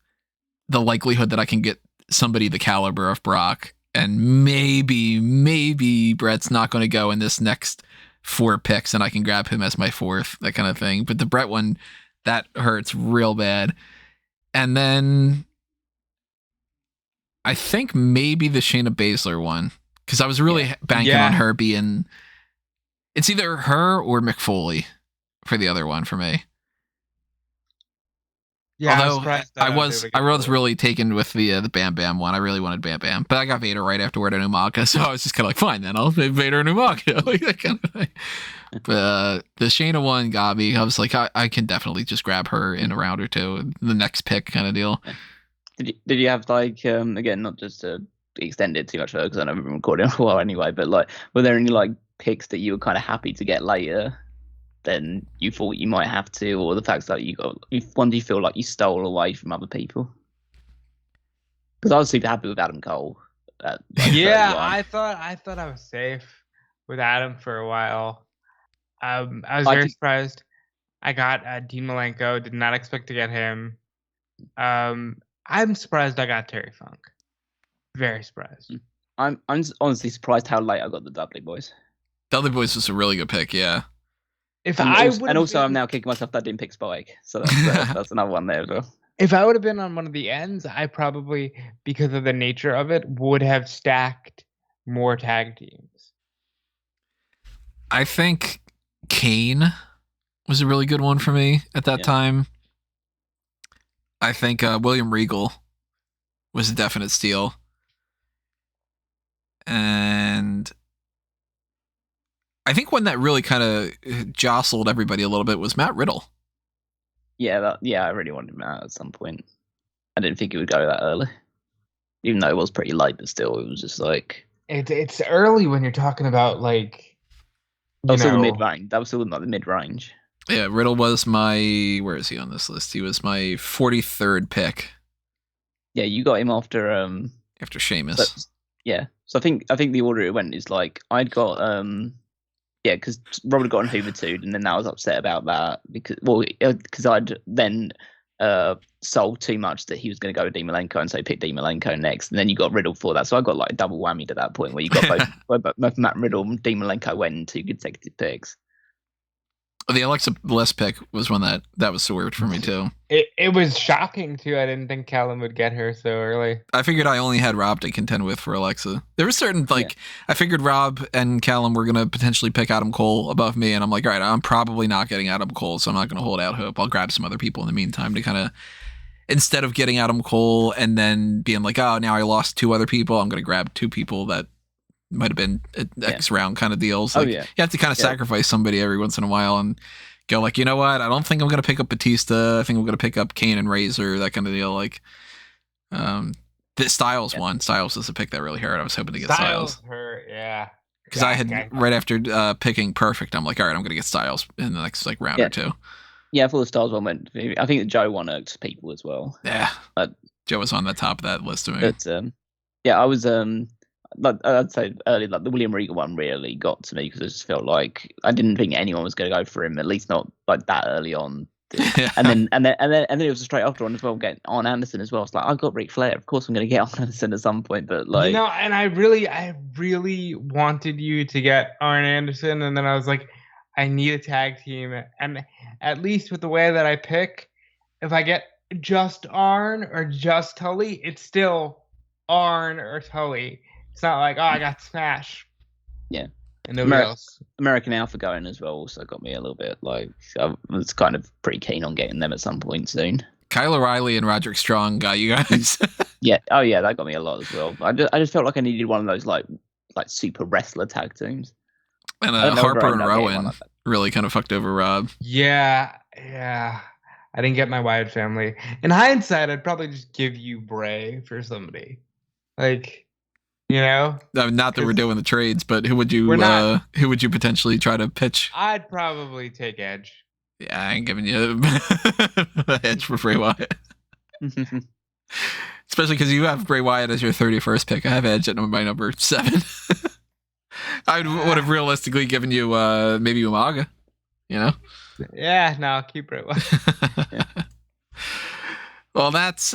the likelihood that I can get somebody the caliber of Brock, and maybe Bret's not going to go in this next 4 picks and I can grab him as my 4th, that kind of thing. But the Bret one, that hurts real bad. And then I think maybe the Shayna Baszler one, because I was really banking on her being, it's either her or Mick Foley for the other one for me. Yeah, although I was really taken with the Bam Bam one. I really wanted Bam Bam, but I got Vader right afterward and Umaga, so I was just kind of like, fine, then I'll pick Vader and Umaga, like that kind of thing. But the Shayna one got me. I was like, I can definitely just grab her in a round or two, the next pick kind of deal. Did you have like again, not just to extend it too much further because I know we've been recording a while anyway, but like, were there any like picks that you were kind of happy to get later than you thought you might have to, or the fact that you got one do you feel like you stole away from other people? Because I was super happy with Adam Cole. Yeah, I thought I was safe with Adam for a while. I was very surprised. I got Dean Malenko. Did not expect to get him. I'm surprised I got Terry Funk. Very surprised. I'm honestly surprised how late I got the Dudley Boys. Dudley Boys was a really good pick, yeah. I'm now kicking myself that I didn't pick Spike, so that's another one there as well. If I would have been on one of the ends, I probably, because of the nature of it, would have stacked more tag teams. I think Kane was a really good one for me at that time. I think William Regal was a definite steal. And I think one that really kind of jostled everybody a little bit was Matt Riddle. Yeah, I really wanted him out at some point. I didn't think it would go that early, even though it was pretty late. But still, it was just like it's early when you're talking about like. That was still the mid range. That was still like the mid range. Yeah, Riddle was my. Where is he on this list? He was my 43rd pick. Yeah, you got him after Sheamus. So I think the order it went is like I'd got because Robert got on Hoovertude, and then I was upset about that because I'd then sold too much that he was going to go with Dean Malenko, and so I picked Dean Malenko next, and then you got Riddle for that. So I got like a double whammy at that point where you got both Matt Riddle and Dean Malenko went in 2 consecutive picks. The Alexa Bliss pick was one that was so weird for me too. It was shocking too. I didn't think Callum would get her so early. I figured I only had Rob to contend with for Alexa. There was certain I figured Rob and Callum were gonna potentially pick Adam Cole above me, and I'm like, all right, I'm probably not getting Adam Cole, so I'm not gonna hold out hope. I'll grab some other people in the meantime to kind of, instead of getting Adam Cole and then being like, oh, now I lost 2 other people, I'm gonna grab 2 people that might have been X round kind of deals. Like, you have to kind of sacrifice somebody every once in a while and go like, you know what? I don't think I'm going to pick up Batista. I think I'm going to pick up Kane and Razor, that kind of deal. Like, the Styles one. Styles is a pick that really hurt. I was hoping to get Styles. Hurt, yeah. Because I had right after picking Perfect, I'm like, all right, I'm going to get Styles in the next round or 2. Yeah, I thought the Styles one went. I think the Joe one irked people as well. Yeah, Joe was on the top of that list to me. But I was I'd say early, like the William Regal one really got to me because I just felt like I didn't think anyone was going to go for him, at least not like that early on. And then it was a straight after one as well, getting Arn Anderson as well. It's like, I got Ric Flair, of course I'm going to get Arn Anderson at some point, but like, and I really wanted you to get Arn Anderson, and then I was like, I need a tag team, and at least with the way that I pick, if I get just Arn or just Tully, it's still Arn or Tully. It's not like, oh, I got Smash. Yeah. And nobody else. American Alpha going as well also got me a little bit. Like, I was kind of pretty keen on getting them at some point soon. Kyle O'Reilly and Roderick Strong got you guys. Yeah. Oh, yeah, that got me a lot as well. I just felt like I needed one of those, like super wrestler tag teams. And Harper and Rowan really kind of fucked over Rob. Yeah. I didn't get my Wyatt family. In hindsight, I'd probably just give you Bray for somebody. Like... not that we're doing the trades, but who would you potentially try to pitch? I'd probably take Edge. Yeah, I ain't giving you Edge for Bray Wyatt. Especially because you have Bray Wyatt as your 31st pick. I have Edge at my number 7. I would have realistically given you maybe Umaga, Yeah, no, I'll keep Bray Wyatt. Well, that's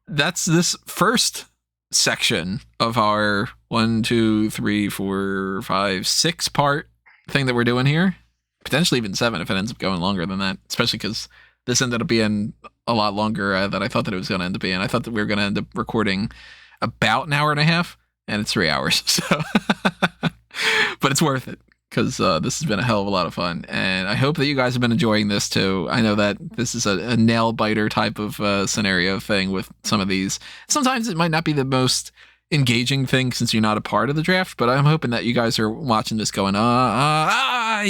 that's this first section of our 1, 2, 3, 4, 5, 6 part thing that we're doing here. Potentially even 7 if it ends up going longer than that, especially because this ended up being a lot longer than I thought that it was going to end up being. I thought that we were going to end up recording about an hour and a half, and it's 3 hours. So, but it's worth it because this has been a hell of a lot of fun, and I hope that you guys have been enjoying this too. I know that this is a nail biter type of scenario thing with some of these. Sometimes it might not be the most engaging thing since you're not a part of the draft, but I'm hoping that you guys are watching this going, you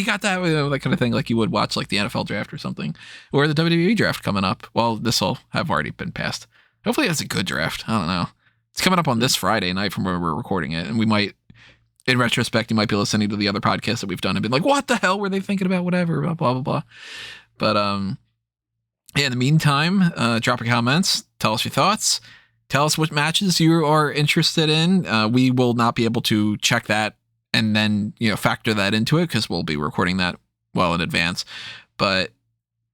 got that, that kind of thing, like you would watch like the NFL draft or something, or the WWE draft coming up. Well, this will have already been passed. Hopefully it's a good draft. I don't know. It's coming up on this Friday night from where we're recording it, and we might, in retrospect, you might be listening to the other podcasts that we've done and been like, what the hell were they thinking about? Whatever, blah, blah, blah, blah. But yeah, in the meantime, drop your comments, tell us your thoughts. Tell us what matches you are interested in. We will not be able to check that and then, factor that into it because we'll be recording that well in advance. But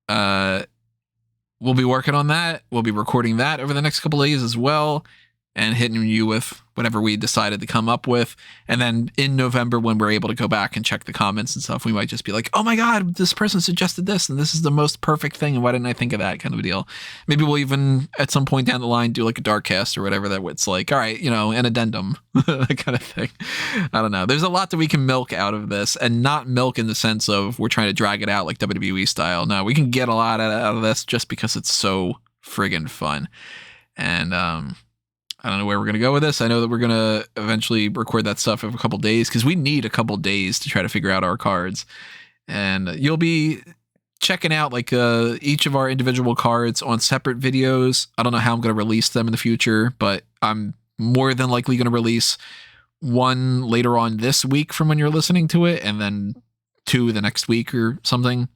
we'll be working on that. We'll be recording that over the next couple of days as well and hitting you with whatever we decided to come up with. And then in November, when we're able to go back and check the comments and stuff, we might just be like, oh my God, this person suggested this, and this is the most perfect thing, and why didn't I think of that, kind of a deal. Maybe we'll even, at some point down the line, do like a dark cast or whatever that it's like, all right, an addendum, that kind of thing. I don't know. There's a lot that we can milk out of this, and not milk in the sense of we're trying to drag it out like WWE style. No, we can get a lot out of this just because it's so friggin' fun. And, I don't know where we're going to go with this. I know that we're going to eventually record that stuff in a couple days because we need a couple days to try to figure out our cards. And you'll be checking out like each of our individual cards on separate videos. I don't know how I'm going to release them in the future, but I'm more than likely going to release one later on this week from when you're listening to it, and then 2 the next week or something.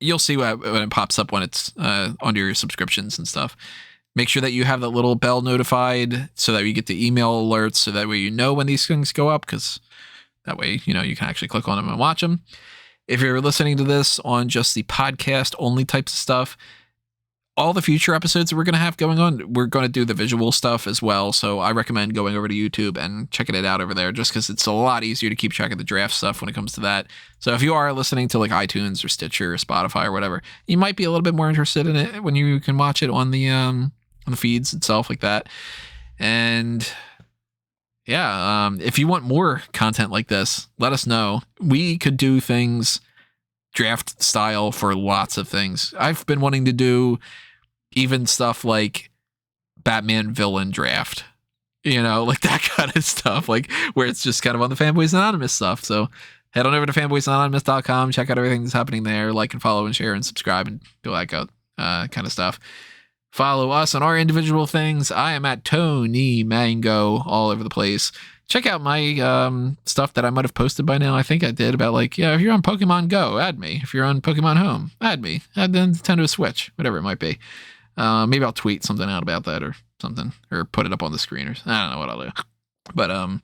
You'll see when it pops up when it's under your subscriptions and stuff. Make sure that you have that little bell notified so that you get the email alerts, so that way you know when these things go up, because that way, you can actually click on them and watch them. If you're listening to this on just the podcast only types of stuff, all the future episodes that we're going to have going on, we're going to do the visual stuff as well. So I recommend going over to YouTube and checking it out over there, just because it's a lot easier to keep track of the draft stuff when it comes to that. So if you are listening to like iTunes or Stitcher or Spotify or whatever, you might be a little bit more interested in it when you can watch it on the feeds itself like that. And yeah, if you want more content like this, let us know. We could do things draft style for lots of things. I've been wanting to do even stuff like Batman villain draft, like that kind of stuff, like where it's just kind of on the Fanboys Anonymous stuff. So head on over to fanboysanonymous.com, check out everything that's happening there, like and follow and share and subscribe and do that kind of stuff. Follow us on our individual things. I am at Tony Mango all over the place. Check out my stuff that I might have posted by now. I think I did about if you're on Pokemon Go, add me. If you're on Pokemon Home, add me. Add the Nintendo Switch, whatever it might be. Maybe I'll tweet something out about that or something, or put it up on the screen, or I don't know what I'll do. But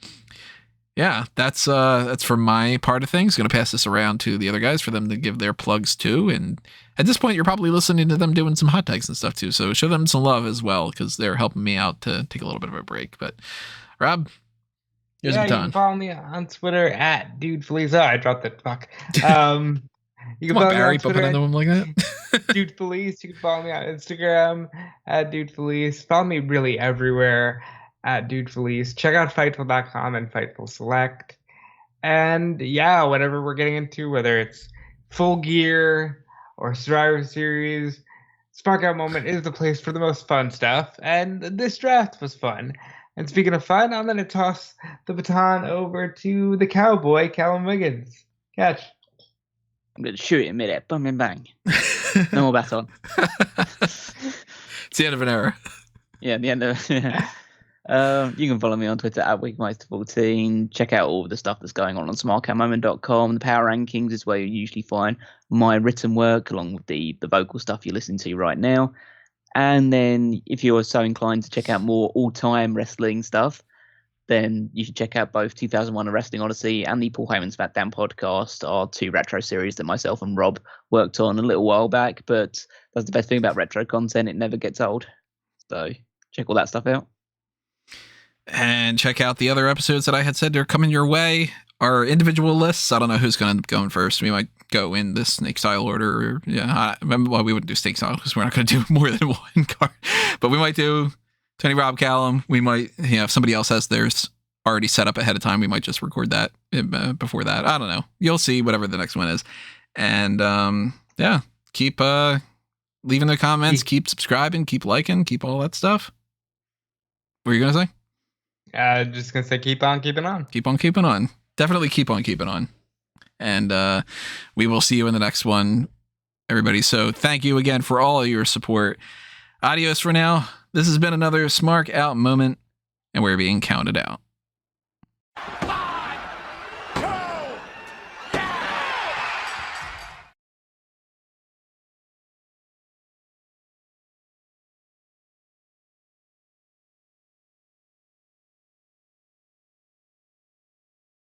yeah, that's for my part of things. Going to pass this around to the other guys for them to give their plugs too. And at this point, you're probably listening to them doing some hot takes and stuff too. So show them some love as well, because they're helping me out to take a little bit of a break. But Rob, here's your you baton. can follow me on Twitter at DudeFelice. Oh, I dropped it. Fuck. You can Come on, follow Barry, me on Twitter into him like that. DudeFelice. You can follow me on Instagram at DudeFelice. Follow me really everywhere at DudeFelice. Check out Fightful.com and Fightful Select. And yeah, whatever we're getting into, whether it's Full Gear or Survivor Series, Spark Out Moment is the place for the most fun stuff. And this draft was fun. And speaking of fun, I'm going to toss the baton over to the cowboy, Callum Wiggins. Catch. I'm going to shoot it in midair. Bang, bang, bang. No more baton. It's the end of an era. Yeah, the end of you can follow me on Twitter at Wigmeister14. Check out all the stuff that's going on smarkoutmoment.com. The power rankings is where you usually find my written work, along with the vocal stuff you're listening to right now. And then if you're so inclined to check out more all-time wrestling stuff, then you should check out both 2001 A Wrestling Odyssey and the Paul Heyman's SmackDown podcast, are 2 retro series that myself and Rob worked on a little while back. But that's the best thing about retro content. It never gets old. So check all that stuff out. And check out the other episodes that I had said they're coming your way. Our individual lists. I don't know who's going to end up going first. We might go in the snake style order. Yeah, remember why we wouldn't do snake style because we're not going to do more than one card. But we might do Tony, Rob, Callum. We might, if somebody else has theirs already set up ahead of time, we might just record that before that. I don't know. You'll see whatever the next one is. And keep leaving the comments, keep subscribing, keep liking, keep all that stuff. What are you going to say? Just going to say keep on keeping on. Keep on keeping on. Definitely keep on keeping on. And we will see you in the next one, everybody. So thank you again for all of your support. Adios for now. This has been another Smark Out moment, and we're being counted out.